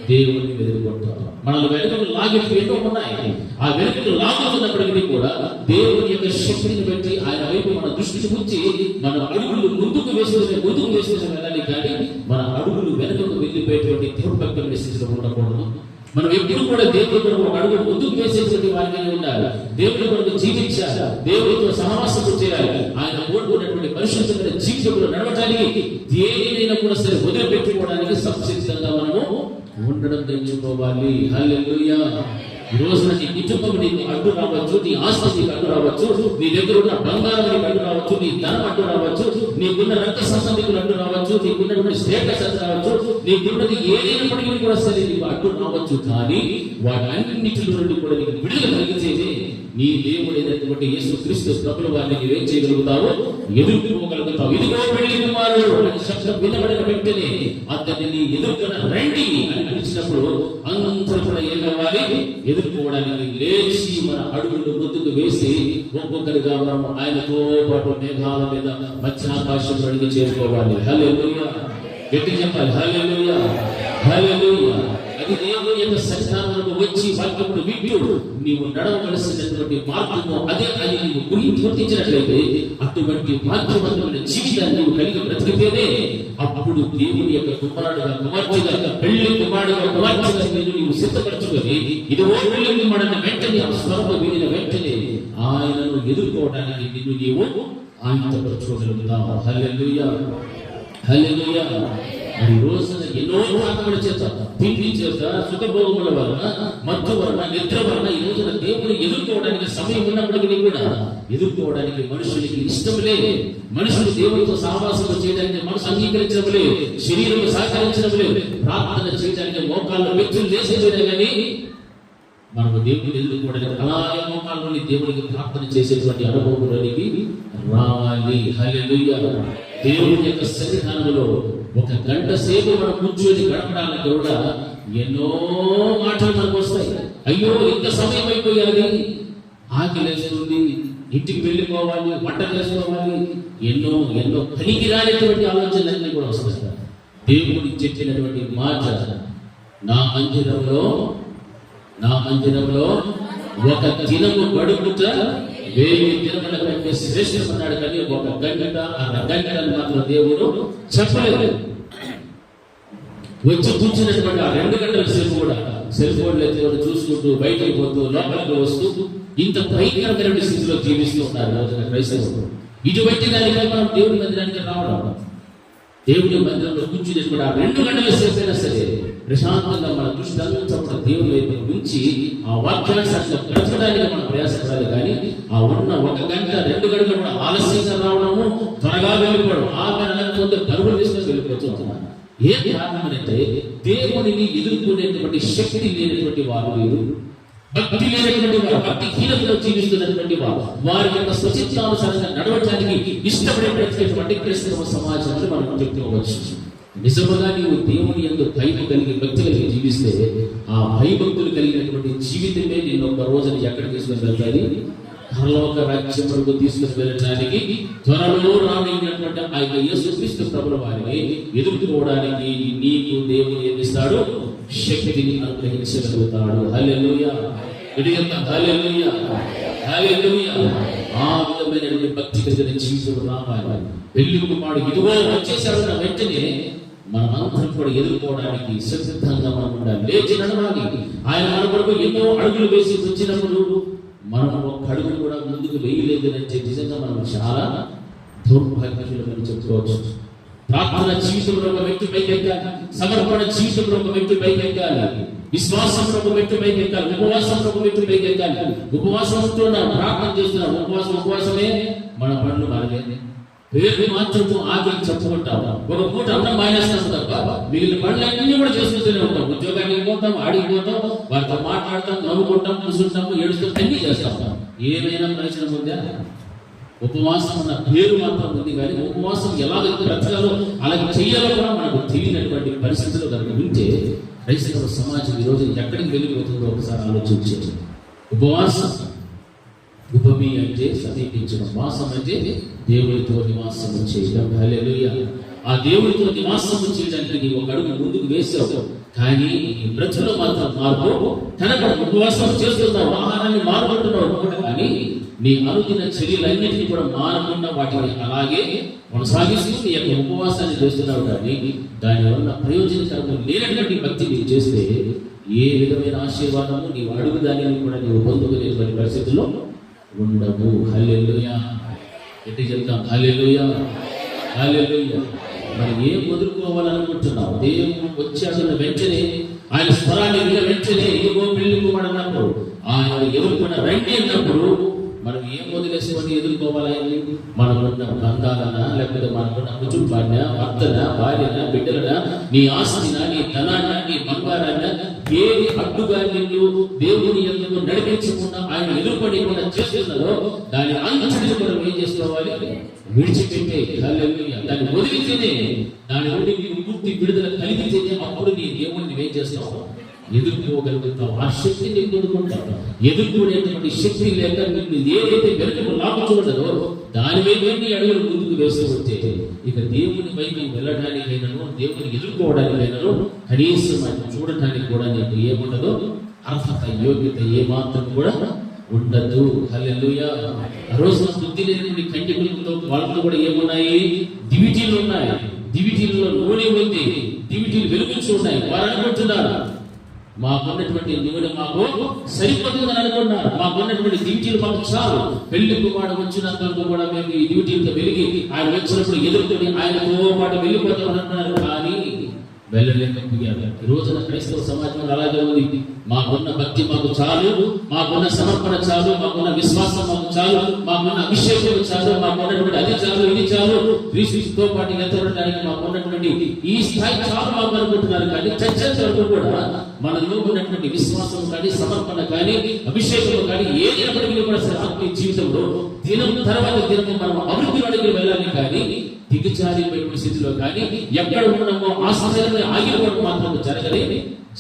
దేవుని ఎదుర్కొంటావు. మనల్ని వెనుకలు లాగేవి ఎన్నో ఉన్నాయి. ఆ వెనుకలు లాగుతున్నప్పటికీ కూడా దేవుని యొక్క శక్తిని బట్టి ఆయన వైపు మన దృష్టి ఉంచి మన అడుగులు ముందుకు వేసుకుని వెళ్ళాలి. కానీ మన అడుగులు వెనుకకు వెళ్ళిపోయేటువంటి దుర్భక్తమైన స్థితిలో ఉండకూడదు. మనం ఎప్పుడు కూడా దేవుడి కొరకు ఒక అడుగు ముందుకు వేసేటువంటి వారిగా ఉండాలి. దేవుడి కొరకు జీవించాలి, దేవుడితో సహవాసము చేయాలి. ఆయన కోరుకున్నటువంటి పరిశుద్ధమైన జీవితంలో నడవటానికి దేనినైనా కూడా సరే వదిలిపెట్టుకోవడానికి సంసిద్ధంగా మనము ఉండడం తెలుసుకోవాలి. హల్లెలూయా. ఈ రోజున నీ కుటుంబం నీకు అడ్డు రావచ్చు, నీ ఆస్తి నీకు అడ్డు రావచ్చు, నీ దగ్గర ఉన్న బంగారం నీకు అడ్డు రావచ్చు, నీ ధనం అడ్డు రావచ్చు, నీకున్న రక్త సంబంధికులు అడ్డు రావచ్చు, నీకున్నటువంటి స్టేటస్ అడ్డు రావచ్చు, నీకున్నది ఏదైనప్పటికీ కూడా సరే నీకు అడ్డు రావచ్చు. కానీ వాటన్నిటిలో నుండి కూడా నీకు విడుదల కలిగించేది నీ దేవుడైనటువంటి యేసుక్రీస్తు ప్రభువు. వారిని నీవేం చేయగలుగుతావో? ఎదుర్కోగలుగుతావు. ఇదిగో పెళ్లి కుమారుడు అనే శబ్దం వినబడిన వెంటనే అతన్ని ఎదుర్కొన్న రండి అని పిలిచినప్పుడు అందరూ కూడా ఏం కావాలి? ఎదుర్కోవడానికి లేచి మన అడుగులు ముందుకు వేసి ఒక్కొక్కరిగా మనం ఆయనతో పాటు మేఘాల మీద మధ్యాకాశంలో అడిగి చేరుకోవాలి. హల్లెలూయా. గట్టి చెప్పాలి. హల్లెలూయా, హల్లెలూయా. అది దేవుని యొక్క సన్నిధానంలో వచ్చి వాక్యమును వింటూ నీవు నడవవలసినటువంటి మార్గము అదే అని నీవు గుర్తించినట్లయితే అటువంటి మార్గవంతమైన జీవితాన్ని నీవు కలిగి బ్రతికితేనే అప్పుడు దేవుని యొక్క కుమారుడుగా కుమార్తెగా పెళ్లి కుమారుడుగా కుమార్తెగా నీవు సిద్ధపరచుకొని ఇదిగో పెళ్లి కుమారుడిని వెంటనే ఆ స్వరము వినిన వెంటనే ఆయనను ఎదుర్కోవడానికి నిన్ను నీవు ఆయుధపరచుకోగలుగుతావు. హల్లెలూయా, హల్లెలూయా. మరి రోజున ఎన్నో కారణముల చేత, తిండి చేత, సుఖభోగముల వలన, మత్తు వలన, నిద్ర వలన ఈ రోజున దేవుని ఎదుర్కోవడానికి సమయం ఉన్నప్పటికీ కూడా ఎదుర్కోవడానికి మనుషులకి ఇష్టం లేదు. మనుషులు దేవునితో సహవాసం చేయడానికి మనసు అంగీకరించడం లేదు, శరీరం సహకరించడం లేదు, ప్రార్థన చేయడానికి మోకాళ్ళ వ్యక్తులు చేసేదే కానీ మనము దేవుని ఎదుర్కోవడానికి అలాగే మోకాళ్ళని దేవునికి ప్రార్థన చేసేటువంటి అనుభవంలోనికి రావాలి. హల్లెలూయా. దేవుని యొక్క సన్నిధానంలో ఒక గంట సేపు మనం కూర్చొని గడపడానికి కూడా ఎన్నో మాటలు మనకు వస్తాయి. అయ్యో ఇంత సమయం అయిపోయాలి, ఆకలేస్తుంది, ఇంటికి వెళ్ళిపోవాలి, వంట చేసుకోవాలి, ఎన్నో ఎన్నో పనికి రానిటువంటి ఆలోచనలన్నీ కూడా వస్తాయి. దేవుడు చెప్పినటువంటి మాట, నా మందిరంలో ఒక దినము గడుపుట 1000 దినముల కంటే శ్రేష్టమన్నాడు. కానీ ఒక గంట అరగంటని మాత్రం దేవుడు చెప్పలేదు. వచ్చి కూర్చున్నటువంటి ఆ 2 గంటల సేపు కూడా సెల్ ఫోన్లు అయితే చూసుకుంటూ బయటకు పోతూ లోపలికి వస్తూ ఇంత భయంకరమైన స్థితిలో జీవిస్తూ ఉన్నారు రోజున క్రైస్తవులు. ఇటువంటి దానిపై మనం దేవుడి మందిరానికి రావడం, దేవుడి మందిరంలో కూర్చునేటువంటి ఆ 2 గంటల సేపు అయినా సరే ప్రశాంతంగా మన దృష్టి అంతా కూడా దేవుని వైపు ఉంచి ఆ వాక్యాన్ని బ్రతకడానికి మనం ప్రయాసపడాలి. కానీ ఆ ఉన్న 1 గంట 2 గంటలు కూడా ఆలస్యంగా రావడము, త్వరగా వెళ్ళిపోవడం, కొంత పరుగులు తీసుకొని వెళ్ళిపోతున్నాం. ఏం కారణం అంటే దేవుడిని ఎదుర్కొనేటువంటి శక్తి లేనటువంటి వారు, భక్తి లేనటువంటి వారు, భక్తిహీనతలో జీవిస్తున్నటువంటి వారు, వారి యొక్క స్వచిత్తానుసారంగా నడవడానికి ఇష్టపడేటువంటి క్రైస్తవ సమాజంలో మనం చెప్పుకోవచ్చు. నిజముగా నీవు దేవుని యందు భయం కలిగి భక్తి కలిగి జీవిస్తే ఆ భయభక్తులు కలిగినటువంటి జీవితమే నిన్ను ఒక రోజున ఎక్కడ తీసుకుని వెళ్తాయి? పరలోక రాజ్యం వరకు తీసుకుని వెళ్ళడానికి త్వరలో రానైనటువంటి ఆ యొక్క యేసుక్రీస్తు ప్రభువు వారిని ఎదుర్కోవడానికి నీకు దేవుడు ఏమిస్తాడు? శక్తిని అనుగ్రహించగలుగుతాడు. హల్లెలూయా, హల్లెలూయా, హల్లెలూయా. ఆ విధమైనటువంటి భక్తి కలిగిన జీవితం రావాలి. పెళ్లి కుమారుడు ఇదిగో వచ్చేసాడు వెంటనే మనమందరం కూడా ఎదుర్కోవడానికి సిద్ధంగా మనం ఉండాలి. లేచి నడవాలి. ఆయన మన కొరకు ఎన్నో అడుగులు వేసి వచ్చినప్పుడు మనం ఒక అడుగు కూడా ముందుకు వేయలేదు అంటే నిజంగా మనం చాలా దౌర్భాగ్యులమని చెప్పుకోవచ్చు. ప్రార్థన జీవితంలో ఒక వ్యక్తి పైకి ఎక్కాలి, సమర్పణ జీవితంలో ఒక వ్యక్తి పైకి ఎక్కాలి, విశ్వాసంలో ఒక వ్యక్తి పైకి ఎక్కాలి, ఉపవాసంలో ఒక వ్యక్తి పైకి ఎక్కాలి. ఉపవాసంతో ప్రార్థన చేస్తున్నాం, ఉపవాసమే మన పనులు మనమే. పేరు మాత్రము ఆకలి చెప్పుకుంటాం, ఒక పూట అన్నం మానేస్తాం తప్ప మిగిలిన పనులన్నీ కూడా చేసుకుంటూనే ఉంటాం. ఉద్యోగానికి పోతాం, ఆడికి పోతాం, వారితో మాట్లాడతాం, నవ్వుకుంటాం, కూర్చుంటాము, ఏడుస్తాం, అన్ని చేస్తాం. ఏమైనా ప్రయోజనం ఉందా? ఉపవాసం అన్న పేరు మాత్రం ఉంది కానీ ఉపవాసం ఎలాగైతే బ్రతకాలో అలాగే చెయ్యాలో కూడా మనకు తెలియనటువంటి పరిస్థితులు కనుక ఉంటే క్రైస్తవ సమాజం ఈరోజు ఎక్కడికి వెళ్ళిపోతుందో ఒకసారి ఆలోచించండి. ఉపవాసం, ఉపమి అంటే సమీపించడం, వాసం అంటే దేవుడితో నివాసం చేయడం. హల్లెలూయా. ఆ దేవుడితో నివాసం చేయడానికి నీవు ఒక అడుగు ముందుకు వేసావు, కానీ ఈ బ్రతుకులో మాత్రం మార్పు కనపడ. ఉపవాసం చేస్తున్నావు, ఆహారాన్ని మారుకుంటున్నావు, కానీ నీ అనుదిన చర్యలన్నింటినీ కూడా మారకుండా వాటిని అలాగే కొనసాగిస్తూ నీ యొక్క ఉపవాసాన్ని చేస్తున్నావు. కానీ దానివల్ల ప్రయోజనకరము లేనటువంటి భక్తి నీవు చేస్తే ఏ విధమైన ఆశీర్వాదము నీవు అడుగు దానిని కూడా నీవు పొందుకునేటువంటి పరిస్థితుల్లో ఉండవు. హల్లెలూయా. ఎట్టి చెప్తాం, హల్లెలూయా, హల్లెలూయా. మరి ఏం వదులుకోవాలనుకుంటున్నావు? దేవుడు వచ్చాడన్న వెంటనే, ఆయన స్వరాన్ని విన్న వెంటనే ఇదిగో పెళ్లి కుమారుడు, ఆయన ఎవరు కూడా రండి అన్నప్పుడు మనం ఏం వదిలేసేవని ఎదుర్కోవాలి? మనకున్న బంధాలనా, లేకపోతే మనకున్న కుటుంబాన్న, భర్తన, భార్యన, బిడ్డలన, నీ ఆస్తిన, నీ ధనాన్న, నీ బంగారాన్న, ఏది అడ్డుగా నిన్ను దేవుని ఎందుకు నడిపించకుండా ఆయన ఎదుర్పడకుండా చేస్తున్నదో దాని అంతటిని మనం ఏం చేసుకోవాలి? విడిచిపెట్టే. హల్లెలూయా. దాన్ని వదిలితేనే, దాని నుండి నీకు ముక్తి విడుదల కలిగితేనే అప్పుడు నీ దేవుడిని ఏం చేస్తావు? ఎదుర్కోగలుగుతావు. ఆ శక్తిని ఎదుర్కొంటావు. ఎదుర్కొనేటువంటి శక్తి లేక నిన్ను ఏదైతే వెనుకకు లాగుతుండదో దాని మీద నీ అడుగులు ముందుకు వేస్తూ వచ్చే ఇక దేవుని వైపు వెళ్ళడానికైనాను, దేవుని ఎదుర్కోవడానికైనాను, కనీసం ఆయన చూడటానికి కూడా నీకు ఏముండదో అర్హత, యోగ్యత ఏమాత్రం కూడా ఉండదు. హల్లెలూయా. ఆ రోజు బుద్ధి లేని కంటికులతో వాళ్ళతో కూడా ఏమున్నాయి? దివిటీలు ఉన్నాయి. దివిటీల్లో నూనె ఉంది, దివిటీలు వెలుగుతూ ఉన్నాయి. వారు అనుకుంటున్నారు మాకున్నటువంటి నూనె మాకు సరిపోతుందని అనుకున్నారు, మాకున్నటువంటి డ్యూటీలు మాకు చాలు, పెళ్లి కుమారుడు వచ్చినందుకు కూడా మేము ఈ డ్యూటీలతో వెలిగి ఆయన వచ్చినప్పుడు ఎదుర్కొని ఆయనతో పాటు వెళ్ళిపోతామన్నారు. కానీ వెళ్ళలేకపోయారు. ఈ రోజున క్రైస్తవ సమాజంలో అలాగే ఉంది. మాకున్న భక్తి మాకు చాలు, మాకున్న సమర్పణ చాలు, మాకున్న విశ్వాసం మాకు చాలు, మాకున్న అభిషేకం చాలు, మాకున్నటువంటి అది చాలు, ఇది చాలు, క్రీస్తుతో పాటు ఎత్తడానికి మాకున్నటువంటి ఈ స్థాయి చాలు మాకు అనుకుంటున్నారు. కానీ చర్చ వరకు కూడా మనలో ఉన్నటువంటి విశ్వాసం కానీ, సమర్పణ కానీ, అభిషేకం కానీ ఏదైనప్పటికీ కూడా ఆత్మీయ జీవితంలో దినం తర్వాత దినం మనం అభివృద్ధి అడిగి వెళ్ళాలి. కానీ దిగజారిపోయిన స్థితిలో కానీ ఎక్కడ ఉన్నామో ఆ స్థాయిలో ఆగిపోవడం మాత్రం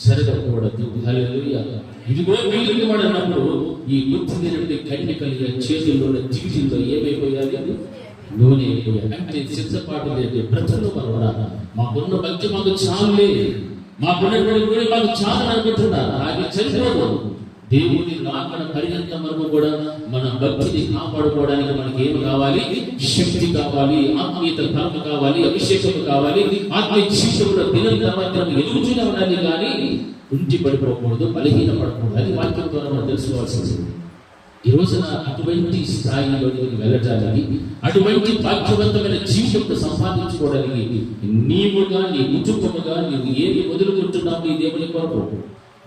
జరగకూడదు. హల్లెలూయా. ఇదిగో వీళ్ళకి వాడు అన్నప్పుడు ఈ గుర్తించినటువంటి కన్యకల చేతుల్లో, జీవితంలో ఏమైపోయాలి? నూనె అయిపోయాలి. అంటే సిద్ధపాటు లేదు. బ్రతుకులో మనం మాకున్న భక్తి మాకు చాలులే, మాకున్నటువంటి నూనె మాకు చాలు అనుకుంటున్నారు. అది చనిపోదు. దేవుని రాకడ పర్యంతం వరకు కూడా మన భక్తిని కాపాడుకోవడానికి మనకి ఏమి కావాలి? శక్తి కావాలి, ఆత్మీయత బలం కావాలి, అభిషేకం కావాలి. ఆత్మీయ జీవితంలో దినం తర్వాత ఎదుగుతూనే ఉండాలి. కానీ ఉంచి పడిపోకూడదు, బలహీన పడకూడదు. అది వాక్యం ద్వారా మనం తెలుసుకోవాల్సింది. ఈ రోజున అటువంటి స్థాయిలోకి వెళ్ళటానికి, అటువంటి భాగ్యవంతమైన జీవితం సంపాదించుకోవడానికి నీవుగా, నీ కుటుంబముగా నీవు ఏమి వదులుకుంటున్నావు నీ దేవుని కొరకు?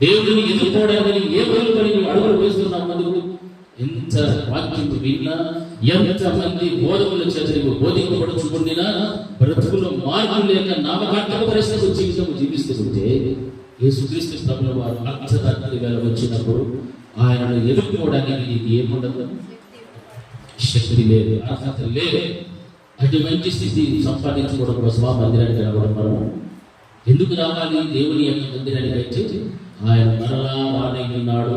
దేవుడిని ఎదుర్కోవడానికి ఏ వదులుకొని నీవు అడుగులు వేస్తున్నావు? అందుకు ఎంత వాక్యం విన్నా, ఎంతమంది బోధకుల చేత నీవు బోధింపబడుచుకున్నా బ్రతుకులో మార్పు లేక నామకార్థక పరిస్థితి జీవితం జీవిస్తుంటే యేసుక్రీస్తు ప్రభువుల వారు అర్ధరాత్రి వేళ వచ్చినప్పుడు ఆయనను ఎదుర్కోవడానికి నీకు ఏముండదు? శక్తి లేదు, అర్హత లేదు. అటువంటి స్థితి సంపాదించుకోవడం కోసం ఆ మందిరానికి రావడం మనం ఎందుకు రావాలి? దేవుని యొక్క మందిరానికి అయితే ఆయన మరలా రానయ్యున్నాడు.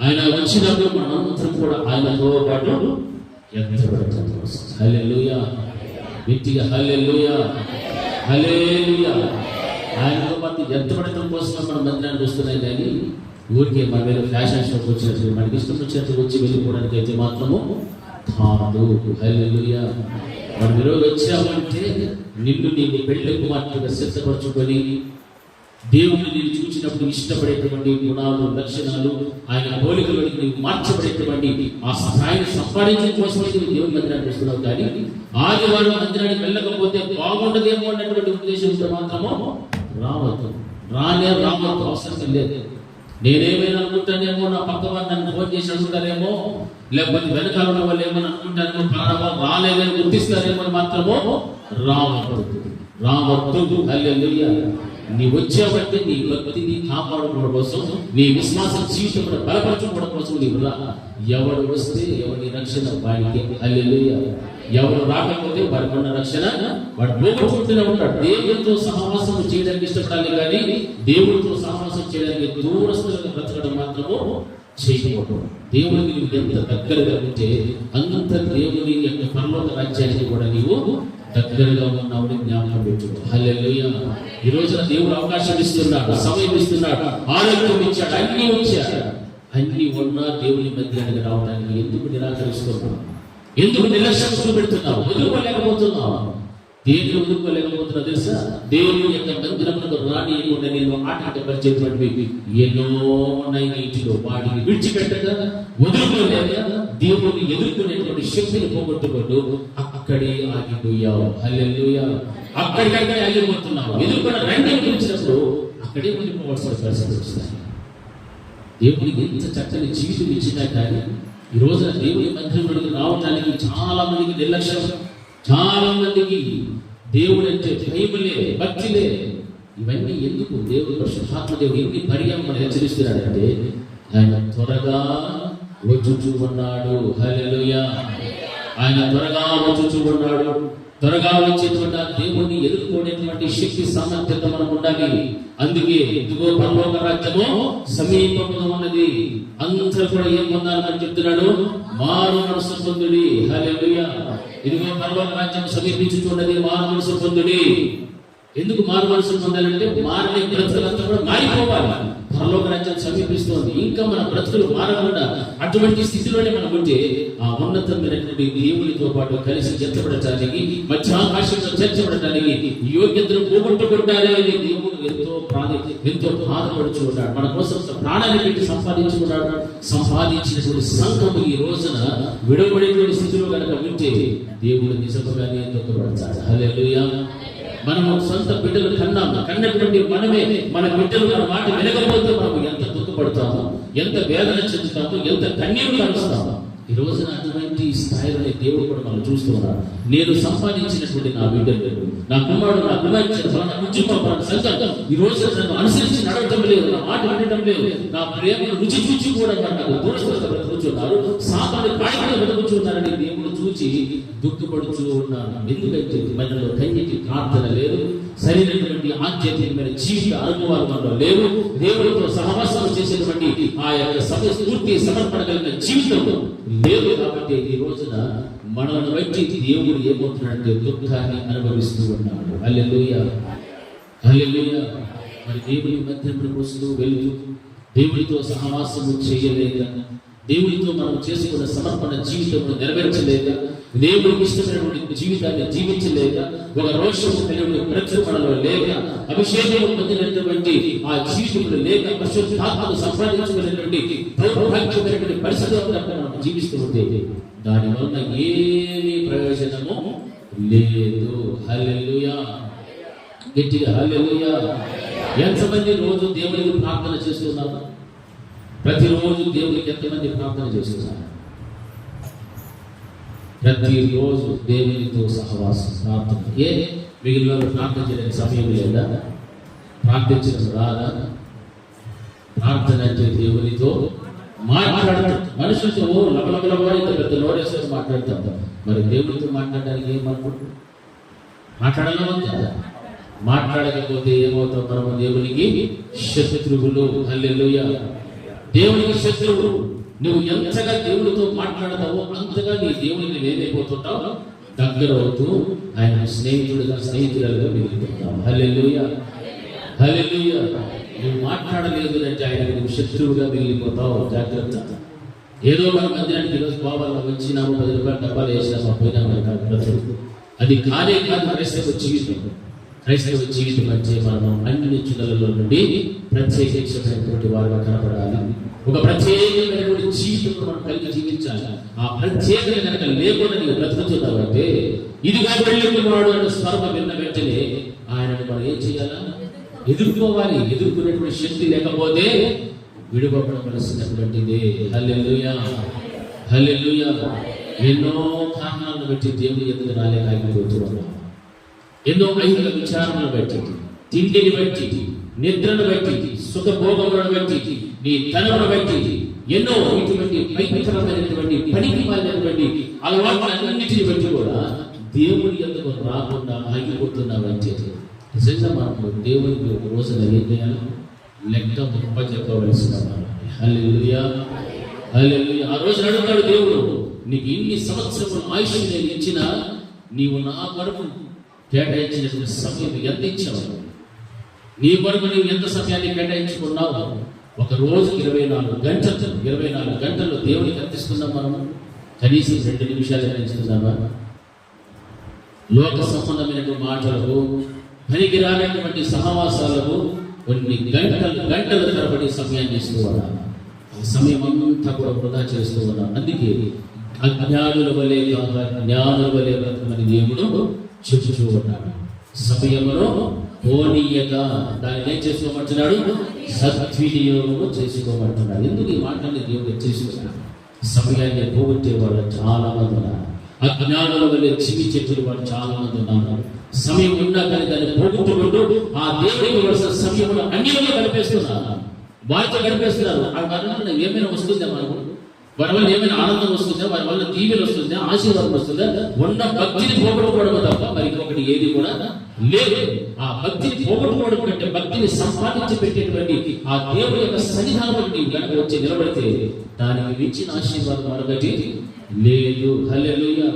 ఆయన వచ్చినప్పుడు మనందరం కూడా ఆయనతో పాటు ఎత్తబడటం కోసం. హల్లెలూయా. గట్టిగా హల్లెలూయా, హల్లెలూయా. ఆయనతో పాటు ఎత్తబడటం కోసం మన మందిరానికి వస్తున్నాయి. కానీ ఊరికే మన మీద ఫ్యాషన్ షోకి వచ్చినట్టు, మనకి ఇష్టం వచ్చినట్టు వచ్చి వెళ్ళిపోవడానికి అయితే మాత్రము కాదు. హల్లెలూయా. మనం ఈరోజు వచ్చామంటే నిన్ను నీవు పెళ్లి కుమార్తెగా సిద్ధపరచుకొని దేవుని నేను చూసినప్పుడు ఇష్టపడేటువంటి గుణాలు, లక్షణాలు, ఆయన పోలికలకు నీవు మార్చబడేటువంటి ఆ స్థాయిని సంపాదించడం కోసమే నువ్వు దేవుని మందిరాన్ని వస్తున్నావు. కానీ ఆదివారం మందిరానికి వెళ్ళకపోతే బాగుండదేమో అన్నటువంటి ఉద్దేశంతో మాత్రమో రావద్దు. రావద్దు, అవసరం లేదు. నేనేమైనా అనుకుంటానేమో, నా పక్క వారు నన్ను ఫోన్ చేసి అనుకుంటారేమో, లేకపోతే వెనకాల ఉన్న వాళ్ళు ఏమని అనుకుంటారేమో, పలానా రాలేదని గుర్తిస్తారేమో అని మాత్రమో రావద్దు. హల్లెలూయా. నీ వచ్చేబట్టి నీ భక్తిని కాపాడుకోవడం కోసం, నీ విశ్వాస జీవితం బలపరచుకోవడం కోసం నీవు రా. ఎవడు వస్తే ఎవరి రక్షణ వాడికి. హల్లెలూయా. ఎవరు రాకపోతే వారికి ఉన్న రక్షణ వాడు పోగొట్టుకుంటూనే ఉంటాడు. దేవుడితో సహవాసం చేయడానికి ఇష్టపడాలి, కానీ దేవుడితో సహవాసం చేయడానికి దూరస్తులుగా బ్రతకడం మాత్రము చేయకూడదు. దేవుడికి నువ్వు ఎంత దగ్గరగా ఉంటే అంత దేవుని యొక్క పరలోక రాజ్యానికి కూడా నీవు దగ్గరగా ఉన్నావు. జ్ఞాపకం పెట్టు. హల్లెలూయా. ఈ రోజున దేవుడు అవకాశం ఇస్తున్నాడు, సమయం ఇస్తున్నాడు, ఆరోగ్యం ఇచ్చాడు, అన్ని ఇచ్చాడు. అన్ని ఉన్నా దేవుని మందిరానికి రావడానికి ఎందుకు నిరాకరిస్తున్నావు? ఎందుకు నిర్లక్ష్యం చూపెడుతున్నావు? వదులుకోలేకపోతున్నావు. దేనిని వదులుకోలేకపోతున్నావు తెలుసా? దేవుని యొక్క మందిరములకు రానియకుండా నేను ఆటంకపరిచేటువంటి ఎన్నో ఉన్నాయి ఇంటిలో. వాటిని విడిచిపెట్టగా, వదులుకోలేక దేవుని ఎదుర్కొనేటువంటి శక్తిని పోగొట్టుకుంటూ అక్కడే ఆగిపోయావు. హల్లెలూయా. అక్కడికక్కడే ఆగిపోతున్నావు. ఎదుర్కొన్న రండి పిలిచినప్పుడు అక్కడే ఉండిపోవాల్సిన పరిస్థితి వస్తుంది. దేవునికి ఎంత చక్కని జీవితం ఇచ్చినా కానీ ఈ రోజున దేవుని మందిరంలోకి రావడానికి చాలా మందికి నిర్లక్ష్యం, చాలా మందికి దేవుడు అంటే భయములే, భక్తిలే. ఇవన్నీ ఎందుకు? దేవుడు పరిశుద్ధాత్మ దేవుడు ఎన్ని పర్యాయం మనం హెచ్చరిస్తున్నాడంటే ఆయన త్వరగా వచ్చుచూ ఉన్నాడు. హల్లెలూయా. ఆయన త్వరగా వచ్చుచూ ఉన్నాడు. త్వరగా వచ్చేటువంటి దేవుణ్ణి ఎదుర్కొనేటువంటి శక్తి సామర్థ్యత మనకు ఉండాలి. అందుకే ఇదిగో పరలోక రాజ్యము సమీపంలో ఉన్నది. అందరూ కూడా ఏం పొందాలని చెప్తున్నాడు? మారు మనసు పొందుడి. హల్లెలూయా. ఇదిగో పరలోక రాజ్యం సమీపించుతున్నది, మారు మనసు పొందుడి. ఎందుకు మారు మనసు పొందాలంటే మారని బ్రతుకులంతా కూడా మారిపోవాలి. పరలోక రాజ్యం సమీపిస్తోంది. ఇంకా మన బ్రతుకులు మారకుండా అటువంటి స్థితిలోనే మనం ఉంటే ఆ ఉన్నతమైనటువంటి దేవునితో పాటు కలిసి చేర్చబడటానికి, మధ్య ఆకాశంలో చేర్చబడటానికి యోగ్యతను పోగొట్టుకుంటారే అని దేవుడు ఎంతో బాధపడుచు ఉన్నాడు. మన కోసం ప్రాణాన్ని పెట్టి సంపాదించుకున్నాడు. సంపాదించినటువంటి సంఘము ఈ రోజున విడవబడేటువంటి స్థితిలో కనుక ఉంటే దేవుడు నిజంగానే దుఃఖపడతాడు. హల్లెలూయా. మనము సొంత బిడ్డలు కన్నటువంటి మనమే మన బిడ్డలు మన మాట వినకపోతే మనము ఎంత దుఃఖపడతాము, ఎంత వేదన చెందుతాము, ఎంత కన్నీరు కలుస్తాము. ఈ రోజున అటువంటి స్థాయిలోనే దేవుడు కూడా మనం చూస్తూ ఉన్నాడు. నేను సంపాదించినటువంటి నా బిడ్డలు, నా కుమారుడు, నా కుమార్తె సంఘం ఈ రోజు నన్ను అనుసరించి నడవటం లేదు, నా మాట వినటం లేదు, నా ప్రేమను రుచి చూచి కూడా నాకు దూరస్థులుగా బ్రతుకుతున్నారు, సాతాను కాడిగా బ్రతుకుతున్నారని దేవుడు చూచి దుఃఖపడుతూ ఉన్నాను. ఎందుకంటే మనలో కన్యకి ప్రార్థన లేదు, సరైనటువంటి ఆధ్యాత్మికమైన జీవిత అనుభవాలు మనలో లేవు, దేవుడితో సహవాసం చేసేటువంటి ఆ యొక్క స్ఫూర్తి సమర్పణ కలిగిన జీవితం లేదు. కాబట్టి ఈ రోజున మనల్ని బట్టి దేవుడు ఏమవుతున్నాడంటే దుఃఖాన్ని అనుభవిస్తూ ఉన్నాడు. హల్లెలూయా. హల్లెలూయా. మరి దేవుని మధ్యలోకి వస్తూ వెళ్తూ దేవుడితో సహవాసము చేయలేక, దేవుడితో మనం చేసుకున్న సమర్పణ జీవితంలో నెరవేర్చలేక, దేవుడికి ఇష్టమైనటువంటి జీవితాన్ని జీవించలేక, ఒక రోషము కలిగిన ప్రచురణలో లేక, అభిషేకం పొందినటువంటి ఆ జీవితంలో లేక, పరిశుద్ధాత్మను సంపాదించుకునేటువంటి దౌర్భాగ్యమైనటువంటి పరిస్థితుల్లో మనం జీవిస్తూ ఉంటే దానివల్ల ఏమీ ప్రయోజనము లేదు. హల్లెలూయా. గట్టిగా హల్లెలూయా. ఎంతమంది రోజు దేవుడికి ప్రార్థన చేస్తున్నారు? ప్రతిరోజు దేవుడికి ఎంతమంది ప్రార్థన చేస్తున్నారు? ప్రతిరోజు దేవునితో సహవాసం, ప్రార్థన. మిగిలిన ప్రార్థన చేయడానికి సమయం లేదా? ప్రార్థించడం రాదా? ప్రార్థన అంటే దేవునితో మాట్లాడతాం. మనుషులతో లబలబలబా ఇంత పెద్ద నోరేసుకొని మాట్లాడతాం. మరి దేవుడితో మాట్లాడడానికి ఏమనుకుంటున్నాం? మాట్లాడాలా కదా? మాట్లాడకపోతే ఏమవుతాం? మనము దేవునికి శత్రువులు. హల్లెలూయా. దేవునికి శత్రువు. నువ్వు ఎంతగా దేవుడితో మాట్లాడతావో అంతగా నీ దేవుడిని ఏమైపోతుంటావు? దగ్గర అవుతూ ఆయన స్నేహితులుగా మిగిలిపోతావు. హల్లెలూయా. హల్లెలూయా. నువ్వు మాట్లాడలేదు అంటే ఆయన నువ్వు శత్రువుగా మిగిలిపోతావు. జాగ్రత్త. ఏదో మన మందిరానికి ఈరోజు బాబాలో వచ్చినాము, 10 రూపాయలు డబ్బాలు వేసినాము, పోయినాము. అది కానే కాదు క్రైస్తవ జీవితం. క్రైస్తవ జీవితం అంటే మనం అన్ని చులలలో నుండి ప్రత్యేకించినటువంటి వారుగా కనపడాలి. ఒక ప్రత్యేకమైనటువంటి జీవితం మనం కలిగి జీవించాలి. ఆ ప్రత్యేకత కనుక లేకుండా నీవు బ్రతుకుతున్నావంటే, ఇదిగా వెళ్ళుకున్నాడు అంటే స్వరం విన్న వెంటనే ఆయనను మనం ఏం చేయాలా? ఎదుర్కోవాలి. ఎదుర్కొనేటువంటి శక్తి లేకపోతే విడువబడవలసినటువంటిదే. హల్లెలూయా, హల్లెలూయా. ఎన్నో కారణాలను బట్టి దేవుని ఎదురు రాలేకపోతున్నాం. ఎన్నో ఐహిక విచారణలు బట్టి, తిండిని బట్టి, నిద్రను బట్టి, సుఖభోగములను బట్టి, నీ తనమును బట్టి, ఎన్నో ఇటువంటి భయంకరమైనటువంటి పనికి మారినటువంటి అలవాట్లన్నిటిని బట్టి కూడా దేవుని ఎందుకు రాకుండా ఆగిపోతున్నామంటే, నిజంగా మనకు దేవునికి ఒక రోజున ఏం చేయాలి? లెక్క చెప్పవలసిన వారు. హల్లెలూయా, హల్లెలూయా. ఆ రోజు అడుగుతాడు దేవుడు, నీకు ఇన్ని సంవత్సరములు ఆయుష్ నేను ఇచ్చినా నీవు నా కొరకు కేటాయించినటువంటి సమయం ఎంత ఇచ్చావు? నీ కొరకు నీవు ఎంత సమయాన్ని కేటాయించుకున్నావు? ఒక రోజుకి 24 గంటలు, 24 గంటలు దేవునికి అర్పిస్తున్నాం. మనము కనీసం 2 నిమిషాలు అర్పిస్తున్నామా? లోక సంబంధమైనటువంటి మాటలకు, పనికి రానటువంటి సహవాసాలకు కొన్ని గంటల తరబడి సమయాన్ని ఇస్తూ ఉన్నాం. ఆ సమయం అంతా కూడా వృధా చేస్తూ ఉన్నాం. అందుకే అజ్ఞానుల వలె జ్ఞానుల వలె బ్రతకమని దేవుడు చెబుతూ ఉన్నాడు. సమయమును పోనీయక దాన్ని ఏం చేసుకోమంటున్నాడు? సద్వినియోగము చేసుకోమంటున్నాడు. ఎందుకు ఈ మాటల్ని దేవుడు చేసుకున్నాడు? సమయాన్ని పోగొట్టే వాళ్ళు చాలా మంది ఉన్నారు. అజ్ఞానుల వల్ల జీవించేటువంటి వాళ్ళు చాలా మంది ఉన్నారు. సమయం ఉన్నా కానీ దాన్ని పోగొట్టుకుంటూ ఆ దేవుడికి వలసిన సమయంలో అన్నిలో కనిపిస్తున్నారు, వారితో కనిపిస్తున్నారు. ఆ వల్ల ఏమైనా వస్తుందా? మనకు వారి వల్ల ఏమైనా ఆనందం వస్తుందా? వారి వల్ల దీవెన వస్తుందా? ఆశీర్వాదం వస్తుందా? ఉన్న భక్తిని పోగొట్టుకోవడం తప్ప మరి ఇంకొకటి ఏది కూడా లేదు. ఆ భక్తిని పోగొట్టుకోవడం కంటే భక్తిని సంపాదించి పెట్టేటువంటి ఆ దేవుడి యొక్క సన్నిధానం కనుక వచ్చి నిలబడితే దానికి మించిన ఆశీర్వాదం మరొకటి లేదు. హల్లెలూయా.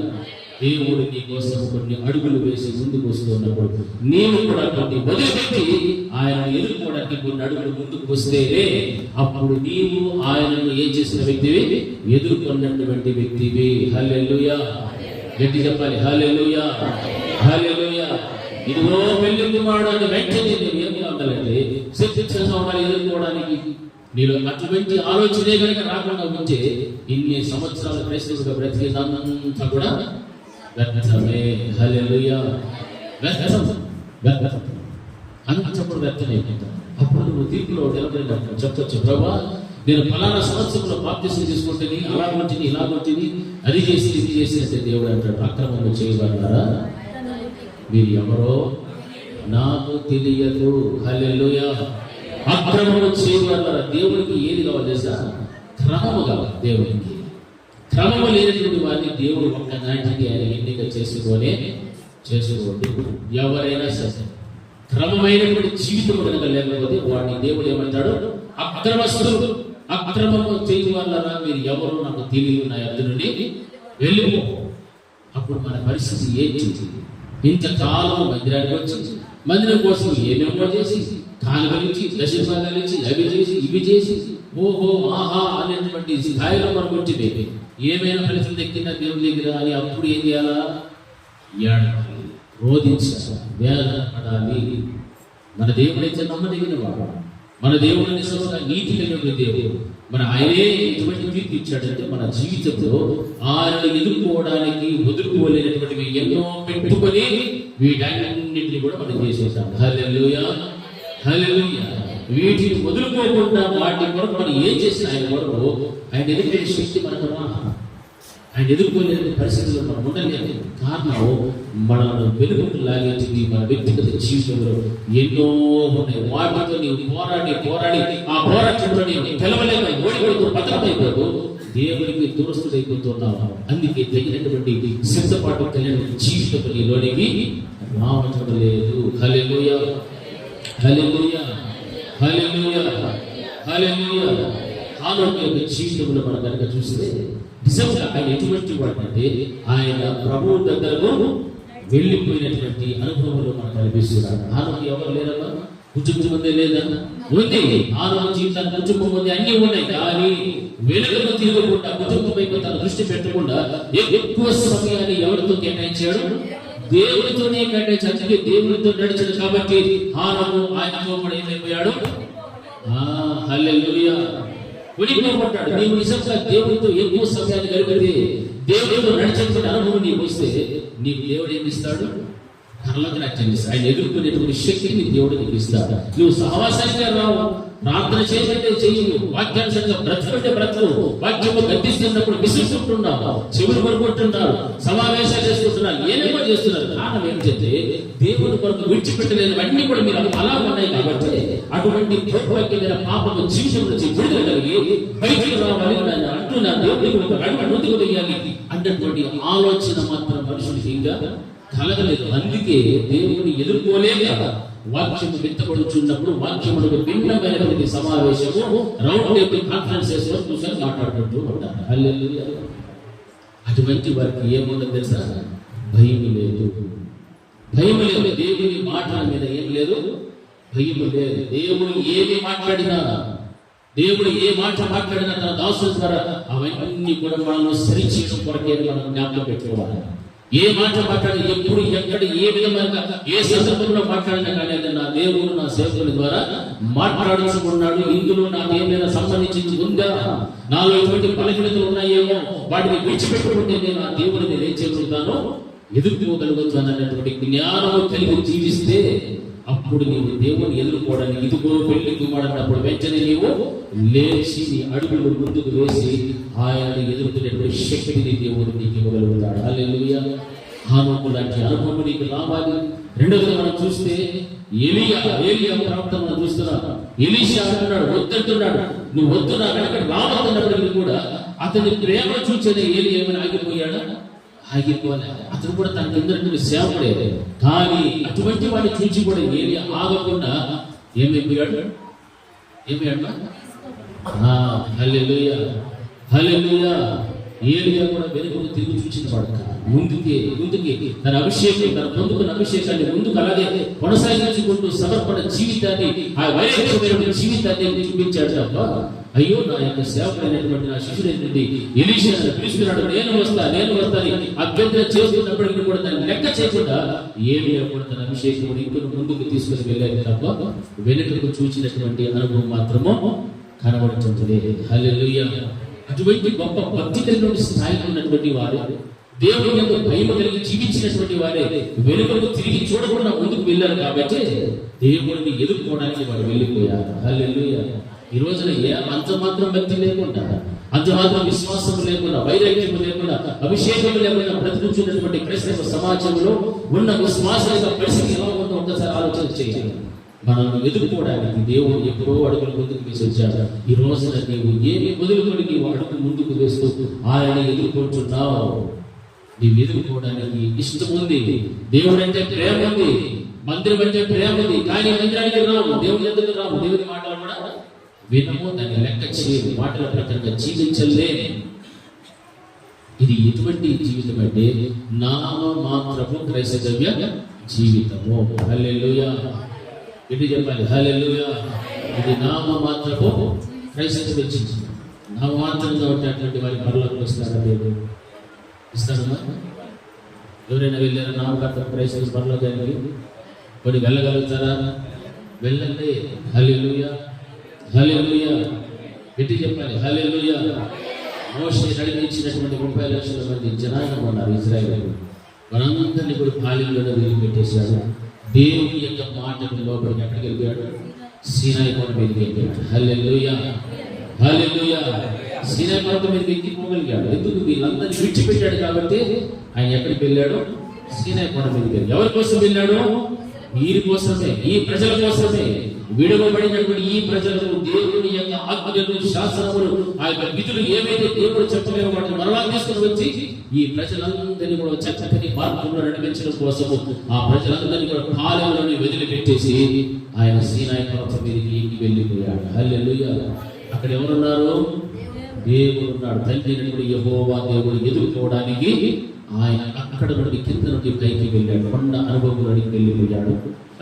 దేవుడు నీ కోసం కొన్ని అడుగులు వేసి ముందుకు వస్తున్నప్పుడు నీవు కూడా కొన్ని వదిలిపెట్టి ఆయన ఎదుర్కోవడానికి కొన్ని అడుగులు ముందుకు వస్తేనే అప్పుడు నీవు ఆయనను ఏం చేసిన వ్యక్తివి? ఎదుర్కొన్నటువంటి వ్యక్తివి. హల్లెలూయా. గట్టి చెప్పాలి. హల్లెలూయా, హల్లెలూయా. ఇదిగో పెళ్లి కుమారుడు అని వెంటనే నేను ఏం కావాలంటే శక్తిగా ఉండాలి ఎదుర్కోవడానికి. నీలో అటువంటి ఆలోచనే కనుక రాకుండా ఉంటే ఇన్ని సంవత్సరాల క్రైస్తవుగా బ్రతికినంతా కూడా వ్యర్థమే. హల్లెలూయా. వ్యర్థం, వ్యర్థం, అంతప్పుడు వ్యర్థమైపోతాం. అప్పుడు నువ్వు తీర్పులో నిలబడినప్పుడు చెప్పొచ్చు, ప్రభా నేను ఫలానా సంవత్సరంలో బాప్తిసం తీసుకుంటే అలా ఉంటుంది, ఇలా ఉంటుంది, అది చేసి ఇది చేసి అంటే దేవుడు అంటాడు, అక్రమంలో చేయబడ్డారా? మీరు ఎవరో నాకు తెలియదు. హల్లెలూయా. అక్రమము చేయబడ్డారా? దేవుడికి ఏది కావాలి తెలుసా? క్రమము కావాలి. దేవుడికి క్రమము లేనటువంటి వారిని దేవుడు ఒక్కనాటికి ఆయన ఎన్నిక చేసుకోండి. ఎవరైనా సరే క్రమమైనటువంటి జీవితం కనుక లేకపోతే వాడిని దేవుడు ఏమంటాడు? అక్రమస్తులు. అక్రమము చేయవాళ్ళరా మీరు ఎవరు నాకు తెలియదు, నా ఎద్దు నుండి వెళ్ళిపో. అప్పుడు మన పరిస్థితి ఏంటి? ఇంతకాలం మందిరానికి వచ్చి మందిరం కోసం ఏమేమో చేసి కాలువలించి దశభాగాలించి అవి చేసి ఇవి చేసి ఓహో ఆహా అనేటువంటి స్థాయిలో మనం ఉంటుంది. ఏమైనా ఫలితం దక్కిన దేవుడి దగ్గర అని అప్పుడు ఏం చేయాలా? ఏడవాలి, రోధించాలి, వేదన పడాలి. మన దేవుడైతే నమ్మదగిన వాడు, మన దేవుడు నిజంగా నీతి కలిగిన దేవుడు. మన ఆయనే ఎటువంటి తీర్పు ఇచ్చాడంటే మన జీవితంలో ఆయన ఎదుర్కోవడానికి వదులుకోలేనటువంటివి ఎన్నో పెట్టుకొని వీటన్నింటినీ కూడా మనం చేసేసాం. హల్లెలూయా, హల్లెలూయా. వీటిని వదులుకోకుండా వాటి కొరకు మనం ఏం చేసిన ఆయన కొరకు ఆయన ఎదుర్కొనే శక్తి మనకు ఆయన ఎదుర్కోలేని పరిస్థితుల్లో మనం ఉండలేదు. కారణం మనల్ని వెలుగుకు లాగేటివి మన వ్యక్తిగత జీవితంలో ఎన్నో ఉన్నాయి. వాటితో నీవు పోరాడి ఆ పోరాటంలో నీవు తెలవలేక ఓడిపోతూ పతనమైపోతూ దేవుడికి దూరస్తుడైపోతున్నావు. అందుకే తగినటువంటి సిద్ధపాటు కలిగిన జీవితం నీలోనికి రావటం లేదు. హల్లెలూయా, హల్లెలూయా, హల్లెలూయా, హల్లెలూయా. హానోకు యొక్క జీవితంలో మనం కనుక చూస్తే నిజంగా ఆయన ఎటువంటి వాడు అంటే ఆయన ప్రభువు దగ్గరకు వెళ్ళిపోయినటువంటి అనుభవంలో మనకు కనిపిస్తున్నాడు. హానోకు ఎవరు లేరమ్మా? కుటుంబం ఉందే లేదా? ఉంది. హానోకు జీవితానికి కుటుంబం ఉంది, అన్ని ఉన్నాయి. కానీ వెలుగును తిరగకుండా కుటుంబం వైపు తన దృష్టి పెట్టకుండా ఎక్కువ సమయాన్ని ఎవరితో కేటాయించాడు? దేవునితోనే కంటే చచ్చిపోయి దేవునితో నడిచాడు కాబట్టి హానోకు ఆయనతో కూడా ఏమైపోయాడు? హల్లెలూయా. ఉనికిపోబడ్డాడు. నీవు నిజంగా దేవునితో ఎక్కువ సమయాన్ని గడిపితే, దేవునితో నడిచేటువంటి అనుభవం నీకు వస్తే నీకు దేవుడు ఏమి ఇస్తాడు? కర్లకు నచ్చనిస్తాడు. ఆయన ఎదుర్కొనేటువంటి శక్తిని దేవుడు నీకు ఇస్తాడు. నువ్వు సహవాసంగా రావు, ప్రార్థన చేయమంటే చెయ్యి, వాక్యానుసంగా బ్రతుకుంటే బ్రతుకు, వాక్యము గద్దిస్తున్నప్పుడు విసుకుంటున్నావు, చెవులు పడుకుంటున్నారు, సమావేశాలు చేసుకుంటున్నారు, ఏమేమో చేస్తున్నారు. కారణం ఏంటంటే దేవుని కొరకు విడిచిపెట్టలేనివన్నీ కూడా మీరు అలా ఉన్నాయి కాబట్టి అటువంటి దౌర్భాగ్యమైన పాపము జీవితం నుంచి విడుదల కలిగి బయటికి రావాలి అంటున్నా. దేవుడికి ఒక అడుగు ముందుకు వేయాలి అన్నటువంటి ఆలోచన మాత్రం మనుషులకి ఇంకా కలగలేదు. అందుకే దేవుని ఎదుర్కోలేక వాక్యము విత్తబడుచున్నప్పుడు వాక్యములకు భిన్నమైనటువంటి సమావేశము, రౌండ్ టేబుల్ కాన్ఫరెన్సెస్ లో కూర్చొని మాట్లాడుకుంటూ ఉంటారు. హల్లెలూయా. అటువంటి వారికి ఏముందో తెలుసా? భయం లేదు, భయం లేదు. దేవుని మాటల మీద ఏం లేదు, భయం లేదు. దేవుడు ఏది మాట్లాడినా, దేవుడు ఏ మాట మాట్లాడినా తన దాసుల ద్వారా అవన్నీ కూడా మనం సరిచేయడం కొరకే మనం జ్ఞాపకం పెట్టుకోవాలి. ఏ మాట మాట్లాడి, ఎప్పుడు, ఎక్కడ, ఏ విధంగా, ఏ సందర్భంలో మాట్లాడినా కానీ నా దేవుడు నా సేవకుల ద్వారా మాట్లాడుతున్నాడు. ఇందులో నాకేమైనా సంబంధించి ఉందా, నాలో ఎటువంటి బలహీనతలు ఉన్నాయేమో వాటిని విడిచిపెట్టుకుంటే నేను ఆ దేవుడిని నేను ఏం చేయగలుగుతానో ఎదుర్కోగలుగుతాను అన్నటువంటి జ్ఞానము కలిగి జీవిస్తే అప్పుడు నీవు దేవుని ఎదుర్కోవడానికి, ఇదిగో పెళ్లి కుమారుడు వెంటనే నీవు లేచి నీ అడుగులు ముందుకు వేసి ఆయనను ఎదుర్కొనేటువంటి శక్తిని దేవుడు నీకు ఇవ్వగలుగుతాడు. హల్లెలూయా. హానోకు లాంటి అనుభవం నీకు రావాలి. రెండవది మనం చూస్తే ఎలీయా ప్రవక్త మనం చూస్తున్నాం. ఎలీషా అంటున్నాడు, వద్దంటున్నాడు, నువ్వు వద్దు నా వెనక రావద్దన్నప్పటికీ కూడా అతని ప్రేమ చూసేది ఏలియా ఏమైనా ఆగిపోయాడా? ఆగిపోలే. అతను కూడా తన కింద సేవకుడే. కానీ అటువంటి వాడిని చూసి కూడా ఏలియా ఆగకుండా ఏమైపోయాడు? హల్లెలూయా, హల్లెలూయా. ఏలియా కూడా వెనుకకు తిరిగి చూసిన వాడు. ముందుకే తన అభిషేకం, తన పొందుకున్న అభిషేకాన్ని ముందుకు అలాగే కొనసాగించుకుంటూ సమర్పణ జీవితాన్ని, ఆ వైరాగ్యమైన జీవితాన్ని చూపించాడు తప్ప అయ్యో నా యొక్క సేవకుడైనటువంటి నా శిష్యుడైనటువంటి ఎలీషా పిలుస్తున్నాడు, నేను వస్తాను అభ్యంతరం చేస్తున్నప్పటికీ కూడా దాన్ని లెక్క చేయకుండా ఏలియా కూడా తన అభిషేకం ఇంకొక ముందుకు తీసుకుని వెళ్ళాలి తప్ప వెనుకకు చూసినటువంటి అనుభవం మాత్రము కనబడుతుంటుంది. హల్లెలూయా. అటువంటి గొప్ప భక్తి కలిగిన స్థాయిలో ఉన్నటువంటి వారు, దేవుని యొక్క భయం కలిగి జీవించినటువంటి వారే వెనుకకు తిరిగి చూడకుండా ముందుకు వెళ్ళారు కాబట్టి దేవుడిని ఎదుర్కోవడానికి వారు వెళ్ళిపోయారు. హల్లెలూయా. ఈ రోజున అంత మాత్రం భక్తి లేకుండా, అంత మాత్రం విశ్వాసం లేకుండా, వైరాగ్యం లేకుండా, అభిషేకం లేకుండా బ్రతుకుతున్నటువంటి క్రైస్తవ సమాజంలో ఉన్న విశ్వాసాల పరిస్థితి ఎలా ఉందో ఒకసారి ఆలోచన చేయాలి. మనం ఎదుర్కోవడానికి దేవుడు ఎప్పుడో అడుగులు ముందుకు వేసొచ్చాడు. ఈ రోజున నీవు ఏమి వదులుకొని నీవు అడుగు ముందుకు వేస్తూ ఆయన ఎదుర్కొంటున్నావు. నీవు ఎదుర్కోవడానికి ఇష్టం ఉంది, దేవుడు అంటే ప్రేమ ఉంది, మందిరం అంటే ప్రేమ ఉంది. కానీ మందిరానికి రాము, దేవుని ఎదురు రాము, దేవుని మాటలు కూడా వినము, దాన్ని లెక్క చేయము, మాటల ప్రకారంగా జీవించలే. ఇది ఎటువంటి జీవితం అంటే నామమాత్రపు క్రైస్తవ్య జీవితము. హల్లెలూయా. ఇది చెప్పాలి. హల్లెలూయా. ఇది నామమాత్రపు క్రైస్తవ్య జీవితం. నామమాత్రంగా ఉండేటువంటి వారి పరలోకం ఇస్తారా? దేవుడు ఇస్తాడమ్మా. ఎవరైనా వెళ్ళారా నామమాత్రపు క్రైస్తవ పరలోకానికి? కొన్ని వెళ్ళగలుగుతారా? వెళ్ళండి. హల్లెలూయా, హల్లెలూయా. ఎట్టి చెప్పాలి. హల్లెలూయా. మోషే నడిపించినటువంటి 30 లక్షల మంది జనాంగం ఉన్నారు ఇశ్రాయేలు. వారందరినీ కూడా పాలెంలోనే వదిలిపెట్టేశాడు. దేవుని యొక్క మాటకు లోపలికి ఎక్కడికి వెళ్ళిపోయాడు? సీనాయి కొండ మీదకి వెళ్ళిపోయాడు. హల్లెలూయా, హల్లెలూయా. సీనాయి కొండ మీదకి ఎక్కిపోగలిగాడు. ఎందుకు? వీళ్ళందరినీ విడిచిపెట్టాడు కాబట్టి. ఆయన ఎక్కడికి వెళ్ళాడు? సీనాయి కొండ మీదకి వెళ్ళాడు. ఎవరి కోసం వెళ్ళాడు? వీరి కోసమే, ఈ ప్రజల కోసమే. విడవబడినటువంటి ఈ ప్రజలకు దేవుని యొక్క ఆజ్ఞలు, శాసనములు, ఆ యొక్క విధులు ఏవైతే దేవుడు చెప్పలేమో వాటిని మరలా తీసుకుని వచ్చి ఈ ప్రజలందరినీ కూడా చక్కని మార్గంలో నడిపించడం కోసము ఆ ప్రజలందరినీ కూడా పాలెంలోని వదిలిపెట్టేసి ఆయన సీనాయి పర్వతం మీదకి వెళ్ళిపోయాడు. హల్లెలూయా. అక్కడ ఎవరున్నారు? దేవుడు ఉన్నాడు. తండ్రి నుండి యెహోవా దేవుడు ఎదుర్కోవడానికి ఆయన అక్కడ నుండి కింద నుండి పైకి వెళ్ళాడు. కొండ అనుభవంలోనికి వెళ్ళిపోయాడు.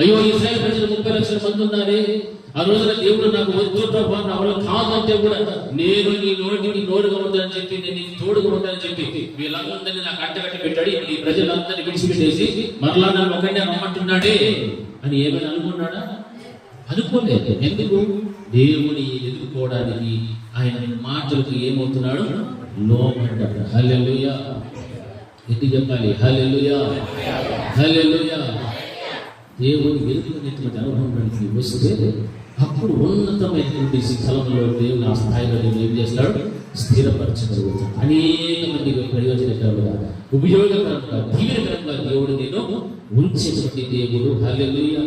అయ్యో ఇశ్రాయేలు ప్రజలు 30 లక్షల మంది ఉన్నారే, ఆ రోజున దేవుడు నాకు వద్దు ప్రభా నా వల్ల కాదంటే కూడా నేను నీ నోటికి నోరుగా ఉందని చెప్పి, నేను నీకు తోడుగా ఉంటానని చెప్పి వీళ్ళందరినీ నాకు అంటగట్టి పెట్టాడు. ఈ ప్రజలందరినీ విడిచిపెట్టేసి మరలా నన్ను ఒకటే రమ్మంటున్నాడే అని ఏమైనా అనుకున్నాడా? అనుకోలేదు. ఎందుకు? దేవుని ఎదుర్కోవడానికి ఆయన మాటలకు ఏమవుతున్నాడు? లోబడ్డాడు. హల్లెలూయా. ఎట్టి చెప్పాలి? హల్లెలూయా, హల్లెలూయా. దేవుని ఎదుర్కొనేటువంటి అనుభవానికి వస్తే అప్పుడు ఉన్నతమైనటువంటి స్థలంలో దేవుని ఆ స్థాయిలో ఏం చేస్తాడు? స్థిరపరచగలుగుతాడు. అనేక మందికి ప్రయోజనకరంగా, ఉపయోగకరంగా, దీవెనకరంగా దేవుడు నేను ఉంచేటువంటి దేవుడు. హల్లెలూయా.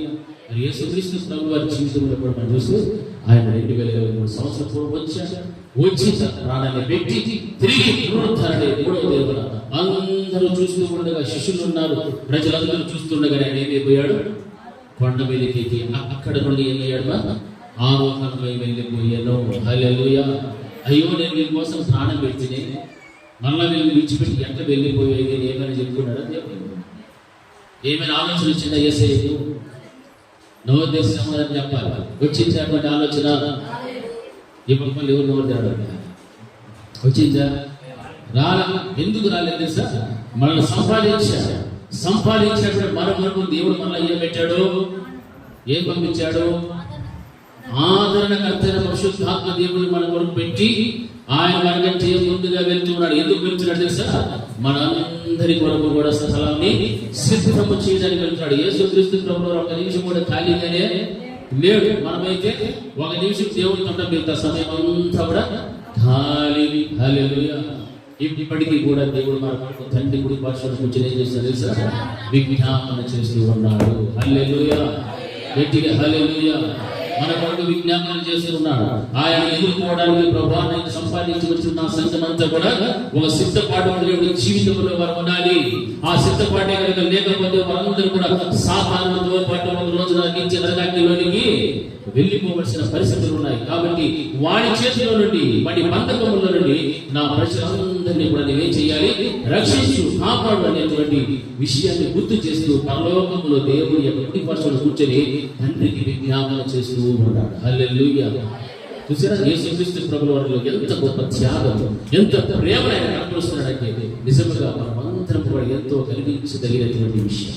మరి యేసుక్రీస్తు ప్రభు వారి జీవితంలో కూడా మనం చూస్తే ఆయన 2023 సంవత్సరం పూర్వం వచ్చి ప్రాణాన్ని పెట్టి తిరిగి పునరుద్ధరణే 3వ దేవుడు. అందరూ చూస్తూ ఉండగా, శిష్యులు ఉన్నారు, ప్రజలందరూ చూస్తుండగా ఆయన ఏమైపోయాడు? కొండ మీదకి ఎక్కి అక్కడ నుండి ఏమయ్యాడు? ఆరోహణమై వెళ్ళిపోయాను. హల్లెలూయా. అయ్యో నేను వీరి కోసం ప్రాణం పెడితేనే మళ్ళా వీళ్ళు విడిచిపెట్టి ఎట్లా వెళ్ళిపోయేది ఏమైనా చెప్పుకున్నాడా? ఏమైనా ఆలోచన వచ్చిందా? యేసయ్యకు నోరు సమాధానం చెప్పాలి. వచ్చిందటువంటి ఆలోచన ఇప్పుడు ఎవరు నోరు తేడా వచ్చిందా? రాలా. ఎందుకు రాలేదు తెలుసా? మనల్ని సంపాదించాడు. మరొకరు దేవుడు మనల్ని ఏం పెట్టాడు? ఏం పంపించాడు? ఆదరణకర్తైన పరిశుద్ధాత్మ దేవుడు మన కొరకు పెట్టి ఆయన మనకంటే ముందుగా వెళ్తున్నాడు. ఎందుకు వెళ్తున్నాడు తెలుసా? మనందరి కొరకు కూడా స్థలాన్ని సిద్ధము చేయడానికి వెళ్తున్నాడు. యేసుక్రీస్తు ప్రభువు ఒక నిమిషం కూడా ఖాళీగానే లేడు. మనమైతే ఒక నిమిషం దేవుడితో మిగతా సమయం అంతా కూడా ఖాళీ. హల్లెలూయా. ఇప్పటికీ కూడా దేవుడు మన తండ్రి గుడి భాషలో కూర్చొని ఏం చేస్తాడు తెలుసా? విజ్ఞాపన చేస్తూ ఉన్నాడు. హల్లెలూయా. గట్టిగా హల్లెలూయా. మన కొరకు విజ్ఞాపన చేస్తున్నాడు. ఆయన ఎదుర్కోవడానికి ప్రభువా నేను సంపాదించి వచ్చిన సంఘం అంతా కూడా ఒక సిద్ధపాటు జీవితంలో వారు ఉండాలి. ఆ సిద్ధపాటే కనుక లేకపోతే వారందరూ కూడా సాతానుతో పాటు ఒక రోజు నరికించే నరకాగ్నిలోనికి వెళ్ళిపోవలసిన పరిస్థితులు ఉన్నాయి. కాబట్టి వాడి చేతిలో నుండి, వాడి బంధకముల నుండి నా ప్రజలందరినీ కూడా నేనేం చేయాలి? రక్షించు, కాపాడు అనేటువంటి విషయాన్ని గుర్తు చేస్తూ పరలోకములో దేవుడి యొక్క భాషలో కూర్చొని తండ్రికి విజ్ఞాపన చేస్తూ ఉన్నాడు. హల్లెలూయా. చూసారా యేసుక్రీస్తు ప్రభువు వారిలో ఎంత గొప్ప త్యాగం, ఎంత ప్రేమ ఆయన కనపరుస్తున్నాడంటే నిజంగా మనమందరం కూడా ఎంతో కలిగించదగినటువంటి విషయం.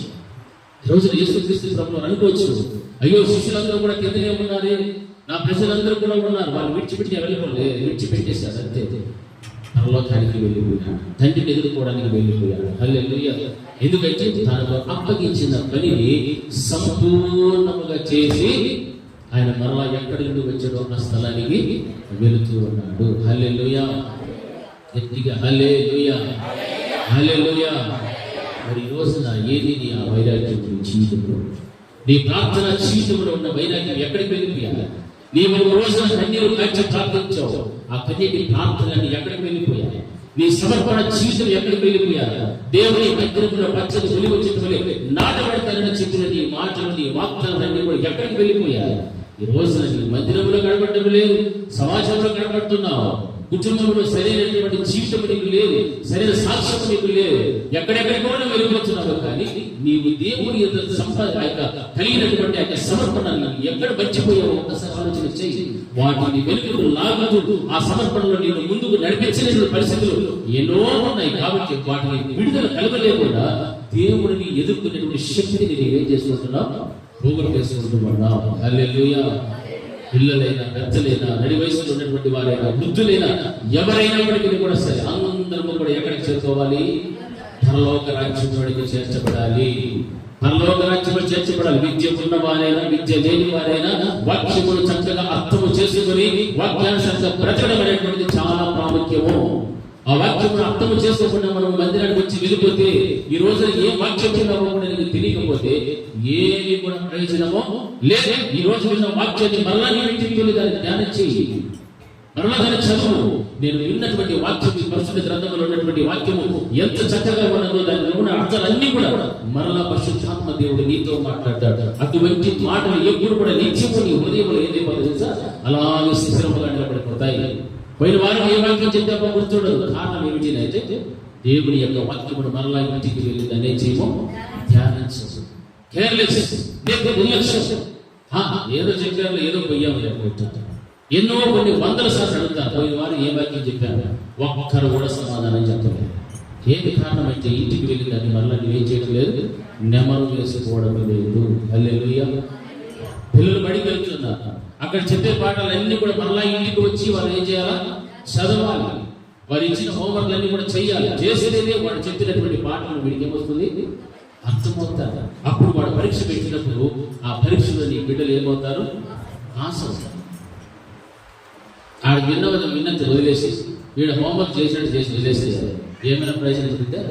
ఈరోజు యేసుక్రీస్తు ప్రభువు అనుకోవచ్చు, అయ్యో శిష్యులందరూ కూడా కిందనే ఉన్నారే, నా ప్రజలందరూ కూడా ఉన్నారు, వాళ్ళు విడిచిపెట్టేశారు. అంతే, పరలోకానికి వెళ్ళిపోయాడు, తండ్రిని ఎదుర్కోవడానికి వెళ్ళిపోయాడు. హల్లెలూయా. ఎందుకంటే తనకు అప్పగించిన పనిని సంపూర్ణముగా చేసి ఆయన మరలా ఎక్కడి నుండి వచ్చాడో ఆ స్థలానికి వెళుతూ ఉన్నాడు. హల్లెలూయా. గట్టిగా హల్లెలూయా, హల్లెలూయా. మరి ఈ రోజున ఏది నీ ఆ వైరాగ్యం జీవితంలో, నీ ప్రార్థన జీవితంలో ఉన్న వైరాగ్యం ఎక్కడికి వెళ్ళిపోయాలి? నీవు రోజున కన్నీరు కాచి ప్రార్థించావు, ఆ కన్నీటి ప్రార్థనని ఎక్కడికి వెళ్ళిపోయాలి? నీ సమర్పణ జీవితం ఎక్కడికి వెళ్ళిపోయాలి? దేవుని మందిరంలో పచ్చని వెలుగు వచ్చేటప్పుడు నాటబడతానని చెప్పిన నీ మాటలు, నీ వాగ్దానాలన్నీ కూడా ఎక్కడికి వెళ్ళిపోయాలి? ఈ రోజున నీ మందిరంలో కనబడటం లేదు, సమాజంలో కనబడుతున్నావు, కుటుంబంలో సరైనటువంటి జీవితం నీకు లేదు, సరైన సాక్ష్యం నీకు లేదు, ఎక్కడెక్కడికో వెళ్ళిపోతున్నావు. కానీ నీవు దేవుని కలిగినటువంటి ఆ సమర్పణను ఎక్కడ మర్చిపోయావో ఒకసారి ఆలోచన చేయి. వాటిని వెలుగుకు లాగుతూ ఆ సమర్పణలో నేను ముందుకు నడిపించలేని పరిస్థితులు ఎన్నో ఉన్నాయి. కాబట్టి వాటిని విడుదల కలగలేకుండా దేవుడిని ఎదుర్కొనేటువంటి శక్తిని నేను ఏం చేసుకుంటున్నావు? పోగులు చేసుకుంటున్నావు. హల్లెలూయా. పిల్లలైనా, పెద్దలైనా, నడి వయసులో ఉన్నటువంటి వారైనా, వృద్ధులైనా, ఎవరైనప్పటికీ కూడా సరే అందరూ కూడా ఎక్కడికి చేరుకోవాలి? పరలోక రాజ్యంలోనికి చేర్చబడాలి. పరలోక రాజ్యంలో చేర్చబడాలి. విద్య ఉన్న వారైనా, విద్య లేని వారైనా వాక్యమును చక్కగా అర్థము చేసుకుని వాక్యానుసారంగా బ్రతకడం అనేటువంటిది చాలా ప్రాముఖ్యము. ఆ వాక్యమును అర్థము చేసుకోకుండా మనం మందిరానికి వచ్చి వెళ్ళిపోతే, ఈ రోజు ఏ వాక్యం విన్నామో కూడా నీకు తెలియకపోతే ఏమి కూడా ప్రయోజనమో లేదు. ఈ రోజు విన్న వాక్యాన్ని మరలా నీ ఇంటికి దాన్ని ధ్యానం చేయి, మరలా దాన్ని చదువు. నేను విన్నటువంటి వాక్యం, పరిశుద్ధ గ్రంథంలో ఉన్నటువంటి వాక్యము ఎంత చక్కగా ఉన్నదో దాని ఉన్న అర్థాలన్నీ కూడా మరలా పరిశుద్ధాత్మ దేవుడు నీతో మాట్లాడతాడు. అటువంటి మాటలు ఎప్పుడు కూడా నిత్యము నీ హృదయంలో ఏదైపోతుందో తెలుసా? అలాగే స్థిరముగా నిలబడిపోతాయి. పోయిన వారం ఏ వాక్యం చెప్పామో గుర్తుండదు. కారణం ఏమిటి అయితే దేవుని యొక్క వాక్యమును మరలా ఇంటికి వెళ్ళి దాన్ని చేయము, ధ్యానించు. కేర్లెస్, నిర్లక్ష్యం. ఏదో చెప్పారు, ఏదో పోయాము లేకపోతే ఎన్నో కొన్ని వందల సార్లు అడుగుతారు. పోయిన వారు ఏ వాక్యం చెప్పారు, ఒక్కరు కూడా సమాధానం చెప్పలేదు. ఏది కారణం అయితే ఇంటికి వెళ్ళి దాన్ని మరలా ఏం చేయడం లేదు, నెమరు వేసుకోవడం లేదు. హల్లెలూయా. పిల్లలు బడికి వెళ్తున్నారు, అక్కడ చెప్పే పాఠాలన్నీ కూడా మరలా ఇంటికి వచ్చి వాళ్ళు ఏం చేయాలా, చదవాలి. వారు ఇచ్చిన హోంవర్క్లన్నీ కూడా చెయ్యాలి. చేసేదే వాడు చెప్పినటువంటి పాఠాలు వీడికి ఏమవుతుంది, అర్థమవుతారు. అప్పుడు వాడు పరీక్ష పెట్టినప్పుడు ఆ పరీక్షలో నీ బిడ్డలు ఏమవుతారు, పాస్ అవుతారు. ఆడ విన్నది వదిలేసి వీడు హోంవర్క్ చేసినట్టు చేసి వదిలేస్తే ఏమైనా ప్రయోజనం చెప్తే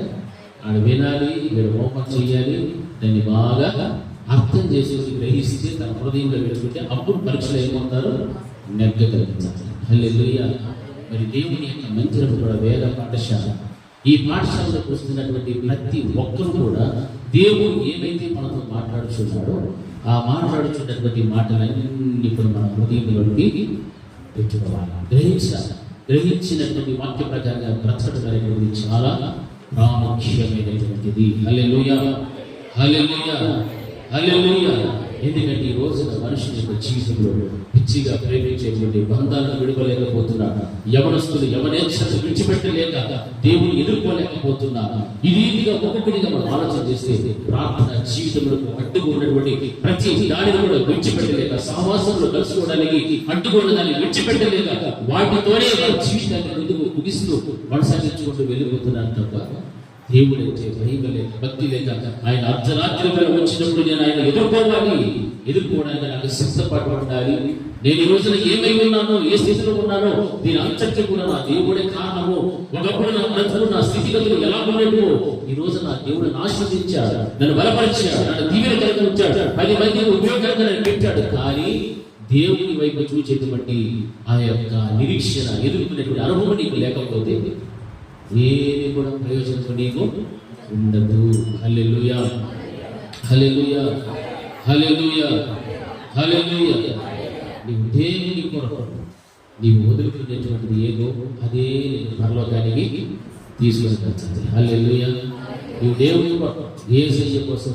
ఆడ వినాలి, వీడు హోంవర్క్ చేయాలి, దాన్ని బాగా అర్థం చేసి గ్రహిస్తే తన హృదయంలో పెట్టుకుంటే అప్పుడు పరీక్షలు ఏమవుతారు, నెగ్గగలుగుతారు. హల్లెలూయా. మరి దేవుని యొక్క మందిరం కూడా వేద పాఠశాల. ఈ పాఠశాలకు వస్తున్నటువంటి ప్రతి ఒక్కరు కూడా దేవుడు ఏమైతే మనతో మాట్లాడుచున్నాడో ఆ మాట్లాడుచున్నటువంటి మాటలన్నీ కూడా మన హృదయంలోకి పెట్టుకోవాలి, గ్రహించాలి. గ్రహించినటువంటి వాక్య ప్రకారంగా బ్రతకడం అనేటువంటిది చాలా ప్రాముఖ్యమైనటువంటిది. హల్లెలూయా, హల్లెలూయా, హల్లెలూయా. ఎందుకంటే ఈ రోజున మనుషుల యొక్క జీవితంలో పిచ్చిగా ప్రేమించేటువంటి బంధాలను విడుకోలేకపోతున్నారు. యవనస్తులు యవనేచ్ఛను విడిచిపెట్టలేక దేవుని ఎదుర్కోలేకపోతున్నారు. ఈ రీతిగా ఒక్కొక్కటిగా మనం ఆలోచన చేస్తే ప్రార్థన జీవితంలో అడ్డుగా ఉన్నటువంటి ప్రతి దానిని కూడా విడిచిపెట్టలేక, సహవాసంలో కలుసుకోవడానికి అడ్డుకున్న దాన్ని విడిచిపెట్టలేక వాటితోనే వారి జీవితాన్ని ముందుకు ముగిస్తూ కొనసాగించుకుంటూ వెళ్ళిపోతున్నారు తప్ప దేవుడు అంటే భయం లేక, భక్తి లేక, ఆయన అర్ధరాత్రి వచ్చినప్పుడు నేను ఆయన ఎదుర్కోవడానికి నాకు సిద్ధపాటు ఉండాలి. నేను ఈ రోజున ఏమై ఉన్నానో, ఏ స్థితిలో ఉన్నానో దీని అంతటికీ కూడా నా దేవుడే కారణము. ఒకప్పుడు నా బ్రతుకు, నా స్థితిగతులు ఎలా ఉండేవో ఈ రోజు నా దేవుడు ఆశీర్వదించాడు, నన్ను బలపరిచాడు, నన్ను దీవెనకరంగా ఉంచాడు, 10 మందికి ఉపయోగకరంగా నన్ను పెట్టాడు. కానీ దేవుని వైపు చూచేటువంటి ఆ యొక్క నిరీక్షణ, ఎదుర్కొనేటువంటి అనుభవం నీకు లేకపోతే ఏది కూడా ప్రయోజనం నీకు ఉండదు. హల్లెలూయా, హల్లెలూయా, హల్లెలూయా, హల్లెలూయా. నీవు దేవుని కొరకు నీవు వదులుకునేటువంటిది ఏదో అదే పరలోకానికి తీసుకొని వచ్చాలి. హల్లెలూయా. నీవు దేవుని కొరకు యేసయ్య కోసం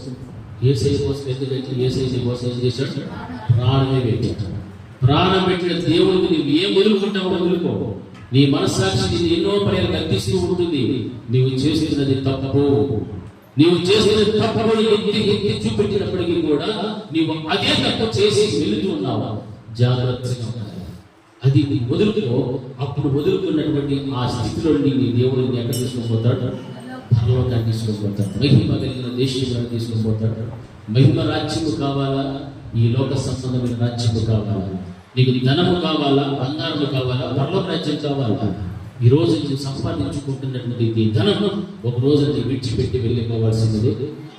ఎందుకంటే యేసయ్య కోసం ఏం చేశాడు, ప్రాణమే పెట్టాడు. ప్రాణం పెట్టిన దేవుడికి నీవు ఏం వదులుకుంటావో వదులుకో. నీ మనస్సాక్షి ఎన్నో పర్యాలు గర్తిస్తూ ఉంటుంది. నీవు చేస్తున్నది తప్పు, నీవు చేస్తున్నది తప్పని ఎత్తి చూపెట్టినప్పటికీ కూడా నీవు అదే తప్పు చేసి వెళుతూ ఉన్నావా, జాగ్రత్తగా ఉండాలి. అది నీ వదులుకో. అప్పుడు వదులుకున్నటువంటి ఆ స్థితిలో నీ దేవుడిని ఎక్కడ తీసుకొని పోతాడు, పరలోకాన్ని తీసుకొని పోతాడు. మహిమ కలిగిన దేశంలో తీసుకొని పోతాడు. మహిమ రాజ్యము కావాలా, ఈ లోక సంబంధమైన రాజ్యము కావాలా, నీకు ధనము కావాలా, బంగారము కావాలా, పరలోక రాజ్యం కావాలా, ఈ రోజు నువ్వు సంపాదించుకుంటున్నటువంటి ధనము ఒక రోజు నీవు విడిచిపెట్టి వెళ్ళిపోవాల్సిందే.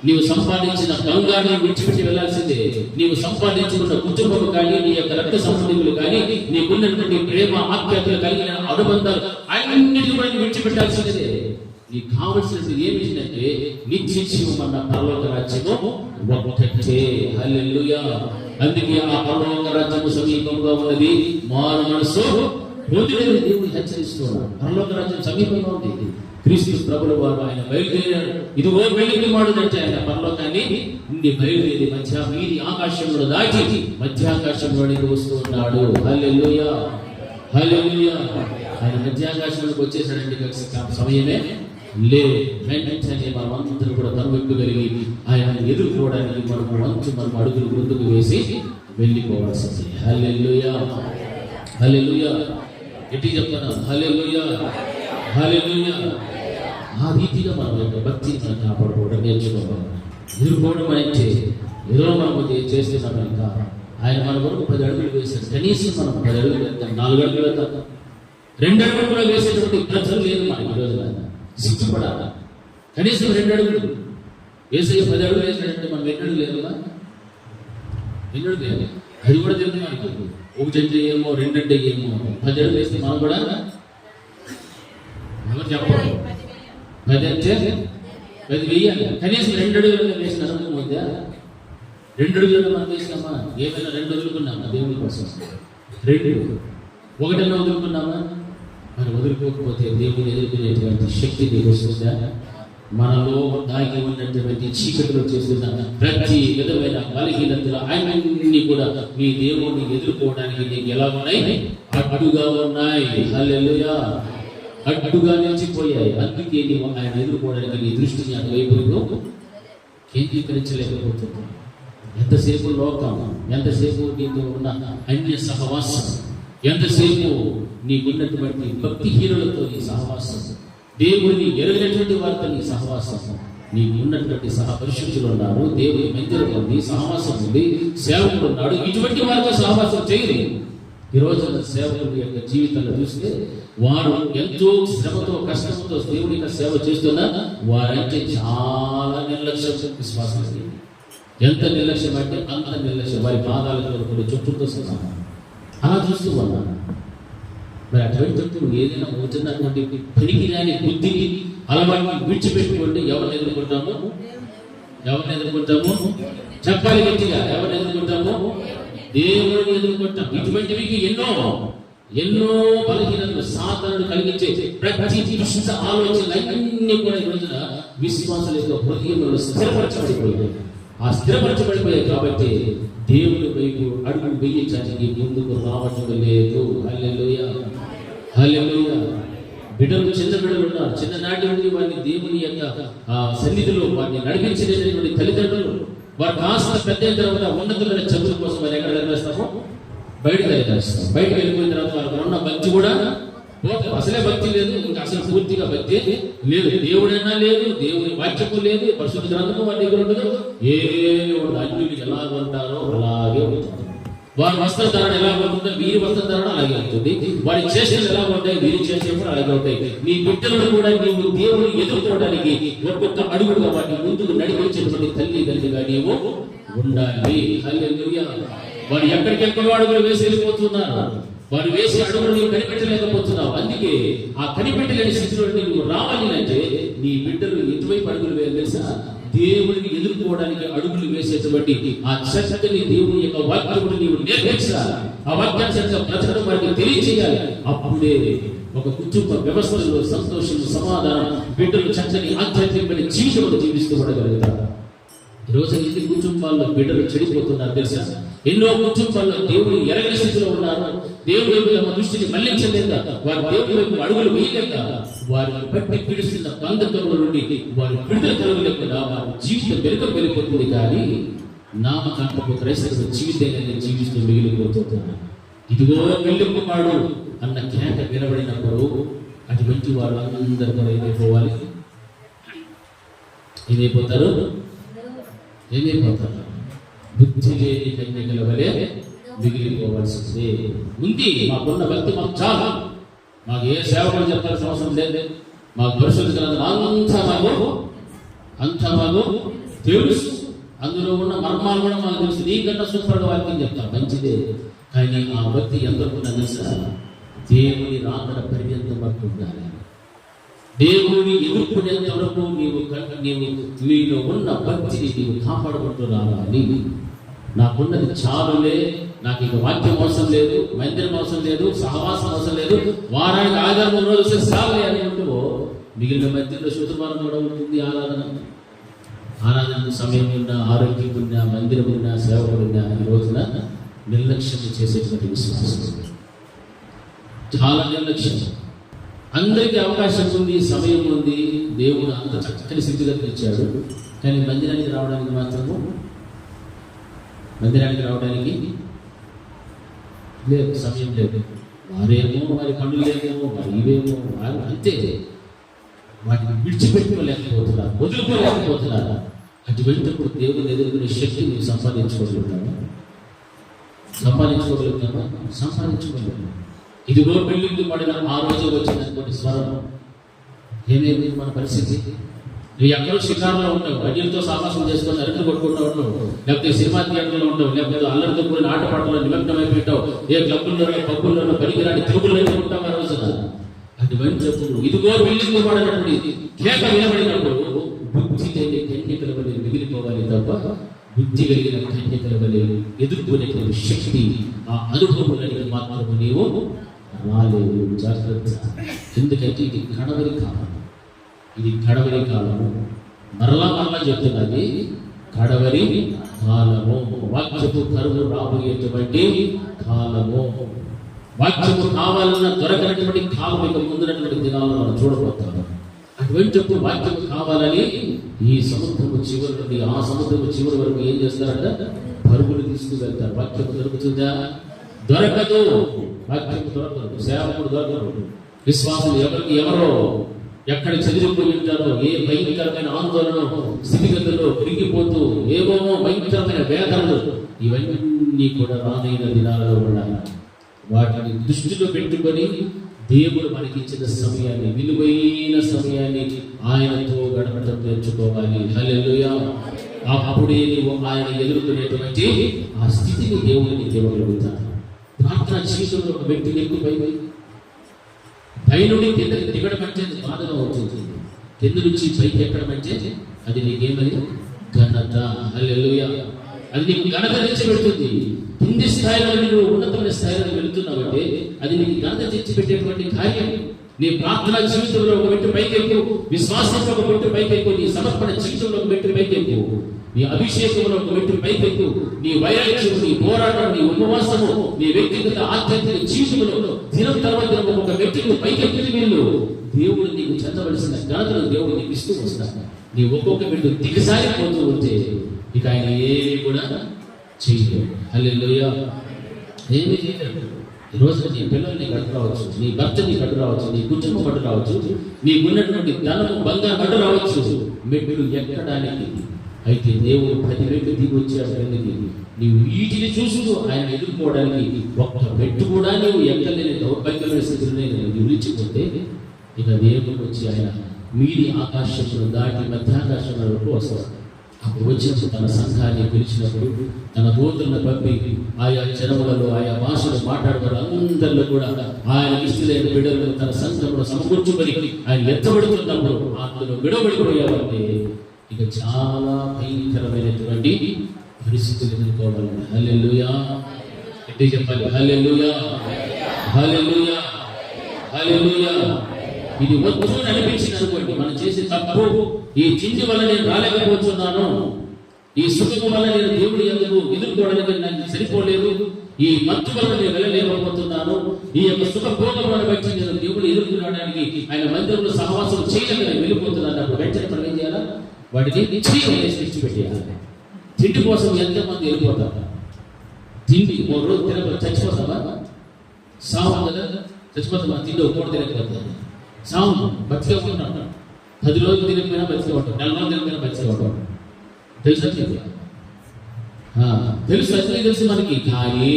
నీవు సంపాదించిన బంగారాన్ని విడిచిపెట్టి వెళ్ళాల్సిందే. నీవు సంపాదించుకున్న కుటుంబము కానీ, నీ యొక్క రక్త సంబంధికులు కానీ, నీకున్నటువంటి ప్రేమ ఆప్యాయతలు కలిగిన అనుబంధాలు అన్నిటిని కూడా విడిచిపెట్టాల్సిందే. నీకు కావలసినది ఏమిటంటే నిత్య జీవమన్న పరలోక రాజ్యము ఒక్కటే. హల్లెలూయా. అందుకే ఆ పరలోక రాజ్యము సమీపంగా ఉన్నది, మారు మనసు పొందినది దేవుని హెచ్చరిస్తున్నాడు. పరలోక రాజ్యం సమీపంగా ఉంది. క్రీస్తు ప్రభుల వారు ఆయన బయలుదేరాడు. ఇదిగో వెలుగు మాడుదంటే ఆయన పరలోకాన్ని నుండి బయలుదేరి వీధి ఆకాశంలో దాటి మధ్యాకాశంలోనికి వస్తూ ఉన్నాడు. హల్లెలూయా, హల్లెలూయా. ఆయన మధ్యాకాశంలోకి వచ్చేసాడంటే సమయమే లేదు. వెంటనే మనం అందరూ కూడా తనువెక్కగలిగి ఆయన ఎదుర్కోవడానికి మనం అడుగులు ముందుకు వేసి వెళ్ళిపోవాల్సింది. హల్లెలూయా, హల్లెలూయా. ఎట్టి చెప్తాను, హల్లెలూయా, హల్లెలూయా. ఆ రీతిగా మనం యొక్క భక్తిని మనం కాపాడుకోవడం నేర్చుకోవాలి. ఎదుర్కోవడం అంటే ఏదో మనం చేస్తున్నాం ఇంకా. ఆయన మన వరకు 10 అడుగులు వేశాడు. కనీసం మనం 10 అడుగులు వెళ్తాం, 4 అడుగులు వెళ్తాం, 2 అడుగులు కూడా వేసేటువంటి ప్రజలు లేదు మనకి. ఈ రోజు సిగ్గుపడాలి. కనీసం 2 అడుగులు వేసే 10 అడుగులు వేసాడంటే మనం 2 అడుగులు లేదు, 2 అడుగులు లేదు. అది కూడా తెలుసు మనకి. 1 అంటే ఏమో, 2 అంటే ఏమో. 10 అడుగులు వేస్తే మనం కూడా ఎవరు చెప్పాలి. 10 అంటే 10 వేయాలి. కనీసం 2 అడుగులు వేసిన అనుభవం ఉందా? 2 అడుగులు మనం వేసినామా? ఏమైనా 2 వదులుకున్నామా దేవుని కోసం? 2 1 వదులుకున్నామా? మనం వదులుకోకపోతే దేవుని ఎదుర్కొనేటువంటి శక్తి నీకు వస్తుందా? మనలో దాగి ఉన్నటువంటి చీకటిలో చేస్తున్న ప్రతి విధమైన బలహీనతలు అన్ని కూడా నీ దేవుణ్ణి ఎదుర్కోవడానికి నీకు ఎలా ఉన్నాయి? అడ్డుగా ఉన్నాయి. హల్లెలూయా. అడ్డుగా నిలిచిపోయాయి. అందుకే నీవు ఆయన ఎదుర్కోవడానికి నీ దృష్టిని అటువైపు కేంద్రీకరించలేకపోతున్నావు. ఎంతసేపు లోకం, ఎంతసేపు నీతో ఉన్న అన్య సహవాసం, ఎంతసేపు నీకున్నటువంటి భక్తిహీనులతో నీ సహవాసం, దేవుడిని ఎరగినటువంటి వారితో నీ సహవాసం, నీకు ఉన్నటువంటి పరిశుద్ధులు ఉన్నారు, దేవుని మందిరం ఉంది, సహవాసం ఉంది, సేవకుడు ఉన్నాడు. ఇటువంటి వారితో సహవాసం చేయరు. ఈ రోజు సేవకుడి యొక్క జీవితాన్ని చూస్తే వారు ఎంతో శ్రమతో కష్టంతో దేవుడి యొక్క సేవ చేస్తున్నా వారంటే చాలా నిర్లక్ష్యం. విశ్వాసం ఎంత నిర్లక్ష్యం అంటే అంత నిర్లక్ష్యం. వారి పాదాలతో కూడా చుట్టూతో సమానం అలా చూస్తూ ఉన్నాను. మరి అటువంటి నువ్వు ఏదైనా అవుతున్నటువంటి పనికి రాని బుద్ధిని అలవాటు విడిచిపెట్టుకుంటే ఎవరిని ఎదుర్కొంటాము? ఎవరిని ఎదుర్కొంటాము? చెప్పాలి గట్టిగా. ఎవరిని ఎదుర్కొంటాము? దేవుడిని ఎదుర్కొంటాం. ఇటువంటివి ఎన్నో బలహీనతలు సాతానుడు కలిగించే ప్రతి దుష్ట ఆలోచనలన్నీ కూడా ఈ రోజున విశ్వాసాల యొక్క హృదయంలో స్థిరపరచబడిపోయాయి. ఆ స్థిరపరచబడిపోయాయి కాబట్టి దేవుడి వైపు అడుగు వేయించడానికి ముందుకు రావటం లేదు. హల్లెలూయా, హల్లెలూయా. బిడ్డలు, చిన్న బిడ్డలు ఉన్నారు. చిన్ననాటి నుండి వారిని దేవుని యొక్క సన్నిధిలో వారిని నడిపించినటువంటి తల్లిదండ్రులు వారు కాస్త పెద్ద అయిన తర్వాత ఉన్నతమైన చదువుల కోసం వారు ఎక్కడ వెళ్ళేస్తామో బయటకు వెళ్ళేస్తాం. బయటకు వెళ్ళిపోయిన తర్వాత వారికి ఉన్న భక్తి కూడా అసలే భక్తి లేదు, ఇంకా అసలు పూర్తిగా భక్తి లేదు. దేవుడైనా లేదు, దేవుని వాక్యము లేదు, పరిశుద్ధ గ్రంథము వారి దగ్గర ఉండదు. అన్యులు ఎలా ఉంటారో అలాగే ఉంటుంది. వారి వస్త్రధారణ ఎలా ఉంటుందో వీరి వస్త్రధారణ అలాగే ఉంటుంది. వారి చేష్టలు ఎలా ఉంటాయి, వీరి చేష్టలు కూడా అలాగే ఉంటాయి. నీ బిడ్డలను కూడా నీవు దేవుని ఎదుర్కోవడానికి ఒక్కొక్క అడుగుగా వాటిని ముందుకు నడిపించేటువంటి తల్లిదండ్రులుగా నీవు ఉండాలి. హల్లెలూయా. వారు ఎక్కడికెక్కడో అడుగులు వేసి వెళ్ళిపోతున్నారు. వారు వేసి అడుగులు నీవు కనిపెట్టలేకపోతున్నావు. అందుకే ఆ కనిపెట్టలేని స్థితిలో నువ్వు రావాలి అంటే నీ బిడ్డలు ఎటువైపు అడుగులు వేయాలి తెలుసా? దేవుడిని ఎదుర్కోవడానికి అడుగులు వేసేటువంటి ఆ చక్కని దేవుని యొక్క వాక్యమును నీవు నేర్పించాలి. ఆ వాక్యాన్ని ప్రజలను వారికి తెలియజేయాలి. అప్పుడే ఒక కుటుంబ వ్యవస్థలో సంతోషం, సమాధానం, బిడ్డలు చక్కని ఆధ్యాత్మికమైన జీవితంలో జీవిస్తూ ఉండగలుగుతారు. ఈరోజు ఎన్ని కుటుంబాల్లో బిడ్డలు చెడిపోతున్నారు తెలుసా? ఎన్నో కుటుంబాల్లో దేవుని ఎరగని స్థితిలో ఉన్నారు. దేవుడి వైపు తమ దృష్టిని మళ్లించలేక, వారి దేవుడి వైపు అడుగులు వేయలేక, వారిని పట్టి పీడిస్తున్న బంధకముల నుండి వారి విడుదల కలగలేకుండా వారి జీవితం వెనుక వెళ్ళిపోతుంది. కానీ నామకాంతపు క్రైస్తవ జీవితాన్ని జీవిస్తూ మిగిలిపోతున్నారు. ఇదిగో వెళ్ళిపోవాడు అన్న కేక వినబడినప్పుడు అటువంటి వారు అందరూ కూడా ఏమైపోతారు? బుద్ధి లేని కన్యకల వలె మిగిలిపోవాల్సిందే. ఉంది మాకున్న భక్తి మాకు చాలా, మాకు ఏ సేవకులు చెప్పాల్సిన అవసరం లేదు. మాకు పరిశుద్ధ గ్రంథం అంతా మాకు తెలుసు. అందులో ఉన్న మర్మాలు కూడా మాకు తెలుసు. నీకన్నా సూపర్గా వాక్యం చెప్తాం, మంచిదే. కానీ ఆ భక్తి ఎంతకు తెలుసా? దేవుని రాకడ పర్యంతం వరకు ఉండాలి. దేవుని ఎదుర్కొనేంత వరకు నీలో ఉన్న భక్తిని నీవు కాపాడుకుంటూ రావాలి. నాకున్నది చాలులే, నాకు ఇక వాక్యం అవసరం లేదు, మందిరం అవసరం లేదు, సహవాసం అవసరం లేదు, వారానికి ఆధారం రోజు సాలే అని ఉంటువో మిగిలిన మధ్యలో శుక్రవారం కూడా ఉంటుంది. ఆరాధన సమయం ఉన్నా, ఆరోగ్యం ఉన్నా, మందిరం ఉన్నా, సేవకుడు ఉన్నా, ఈ రోజున నిర్లక్ష్యం చేసేటువంటి విశ్వాసం చాలా నిర్లక్ష్యం. అందరికీ అవకాశం ఉంది, సమయం ఉంది, దేవుడు అంత చక్కని స్థితిగతులు ఇచ్చాడు. కానీ మందిరానికి రావడానికి లేదు, సమయం లేదు. వారేమో వారి పనులు లేదేమో, వారి ఇవేమో, వారు అంతే. వాటిని విడిచిపెట్టుకోలేకపోతున్నారు, వదులుకోలేకపోతున్నారు. అటువంటిప్పుడు దేవుని ఎదుర్కొనే శక్తి నువ్వు సంపాదించుకోగలుగుతావా? సంపాదించుకోగలుగుతావా? ఇదిగో పెళ్లికి పడిన ఆ రోజు వచ్చినటువంటి స్వరం ఏమేమి మన పరిస్థితి? నువ్వు ఎక్కడో శిఖారంలో ఉంటావు, అన్యులతో సావాసం చేసుకొని అరటి కొట్టుకుంటూ ఉంటావు, లేకపోతే సినిమా థియేటర్లో ఉంటావు, లేకపోతే అల్లరితో కూడిన ఆటపాటలో నిమగ్నమైపోతావు, ఏ క్లబ్బుల్లోనో పబ్బుల్లోనో పనికిరాని తిరుగుల్లో ఉంటావు. ఆ రోజున అటువంటి ఇదిగో పెళ్లికి పడినటువంటి కేక వినబడినప్పుడు బుద్ధి లేని కన్యకల వలె మిగిలిపోవాలి తప్ప బుద్ధి కలిగిన కన్యకల వలె ఎదుర్కొనేటువంటి శక్తి, ఆ అనుభవం మాత్రము నీవు రాలేదు. జాగ్రత్త. ఎందుకంటే ఇది కడవరి కాలం. ఇది కడవరి కాలము. మరలా చెప్తున్నది కడవరి కాలము. వాక్యపు కరువు రాబోయేటువంటి కాలము. వాక్యము కావాలన్నా దొరకనటువంటి కాలం ఇక ముందున్నటువంటి దినాలను మనం చూడబోతాము. అటువంటి వాక్యం కావాలని ఈ సముద్రము చివరి నుండి ఆ సముద్రము చివరి వరకు ఏం చేస్తారంట? పరుగులు తీసుకువెళ్తారు. వాక్యం దొరుకుతుందా? దొరకదు. వాక్యం దొరకదు. సేవకుడు దొరకదు. విశ్వాసులు ఎవరో ఎక్కడ చెదిరిపోయి ఉంటారో, ఏ భయంకరమైన ఆందోళన స్థితిగతుల్లో పెరిగిపోతూ ఏవో భయంకరమైన వేదనలు, ఇవన్నీ కూడా రానైన దినాలలో ఉన్నాయి. వాటిని దృష్టిలో పెట్టుకొని దేవుడు మనకిచ్చిన సమయాన్ని, విలువైన సమయాన్ని ఆయనతో గడపడం నేర్చుకోవాలి. హల్లెలూయా. అప్పుడే నీవు ఆయన ఎదుర్కొనేటువంటి ఆ స్థితిని దేవుడిని ఇవ్వగలుగుతాను. ప్రార్థన జీవితంలో ఒక వ్యక్తిని ఎక్కువ పైనుండి కిందకి దిగడం అంటే బాధగా అవుతుంది. కింద నుంచి పైకి ఎక్కడం అంటే అది నీకేమని? ఘనత. హల్లెలూయా. అది నీకు ఘనత తెచ్చిపెడుతుంది. కింది స్థాయిలో నువ్వు ఉన్నతమైన స్థాయిలో వెళుతున్నావంటే అది నీకు ఘనత తెచ్చిపెట్టేటువంటి కార్యం. నీ ప్రార్థన జీవితంలో ఒక మెట్టు పైకెక్కు, విశ్వాసంలో ఒక మెట్టు పైకెక్కు, నీ సమర్పణ జీవితంలో ఒక మెట్టు పైకెక్కు, నీ అభిషేకంలో ఒక మెట్టు పైకెక్కు, నీ వైరాగ్యం, నీ పోరాటం, నీ ఉపవాసము, నీ వ్యక్తిగత ఆధ్యాత్మిక జీవితంలో దినం తర్వాత దినం ఒక మెట్టుకు పైకెక్కి వీళ్ళు దేవుడు నీకు చెందవలసిన ఘనతను దేవుడు నీకు ఇస్తూ వస్తాడు. నీ ఒక్కొక్క మెట్టు దిగజారిపోతూ ఉంటే ఇక ఆయన ఏమి కూడా చేయలేడు. హల్లెలూయా. ఏమి చేయలేడు. ఈరోజు నీ పిల్లల్ని కట్టు రావచ్చు, నీ భర్తని కట్టు రావచ్చు, నీ కుటుంబం కట్టు రావచ్చు, నీకున్నటువంటి ధనము బంగారం కట్టు రావచ్చు, మెట్లు ఎక్కడానికి. అయితే దేవుడు 10 మెట్లు దిగి వచ్చేసరికి నీవు వీటిని చూస్తూ ఆయన ఎదుర్కోవడానికి ఒక్క మెట్టు కూడా నీవు ఎక్కలేని దౌర్భాగ్యమైన స్థితిలో నేను విడిచిపోతే ఇక దేవుడు వచ్చి ఆయన మీది ఆకాశమును దాటి మధ్యాకాశం వరకు వస్తాడు. అప్పుడు వచ్చినప్పుడు తన సంఘాన్ని పిలిచినప్పుడు తన దూతలను పంపి ఆయా జనములలో ఆయా భాషలు మాట్లాడతారు. అందరిలో కూడా ఆయన ఇష్టమైన బిడ్డలు తన సంఘంలో సమకూర్చుకొని ఆయన ఎత్తబడుతున్నప్పుడు అందులో విడవడిపోయామంటే ఇక చాలా భయంకరమైనటువంటి పరిస్థితులు ఎదుర్కోవాలి. హల్లెలూయా. ఎట్టి చెప్పాలి. హల్లెలూయా. హల్లెలూయా. హల్లెలూయా. ఇది వద్దు అని అనిపించింది అనుకోండి, మనం చేసే తప్పు, ఈ తిండి వల్ల నేను రాలేకపోతున్నాను, ఈ సుఖము వల్ల నేను దేవుడి ఎందుకు ఎదుర్కోవడానికి నాకు సరిపోలేదు, ఈ మత్తు వల్ల నేను వెళ్ళలేకపోతున్నాను, ఈ యొక్క సుఖ భోగములను బట్టి నేను దేవుడు ఎదుర్కొనడానికి ఆయన మందిరంలో సహవాసం చేయలేదని వెళ్ళిపోతున్నాను. అప్పుడు వెంటనే మనం ఏం చేయాలా? వాటిని విడిచిపెట్టేయాలి. తిండి కోసం ఎంతమంది వెళ్ళిపోతారు? తిండి ఓ రోజు తినక చచ్చిపోతావా? సావు కదా, చచ్చిపోతావా? తిండి ఒక పూట తినకపోతాను సావు బతికే ఉంటాడు. 10 రోజులు తినకపోయినా బతికే ఉంటాడు, 4 రోజులు తినకపోయినా బతికే ఉంటాడు. తెలుసా? తెలుసు, అసలు తెలుసు మనకి. కానీ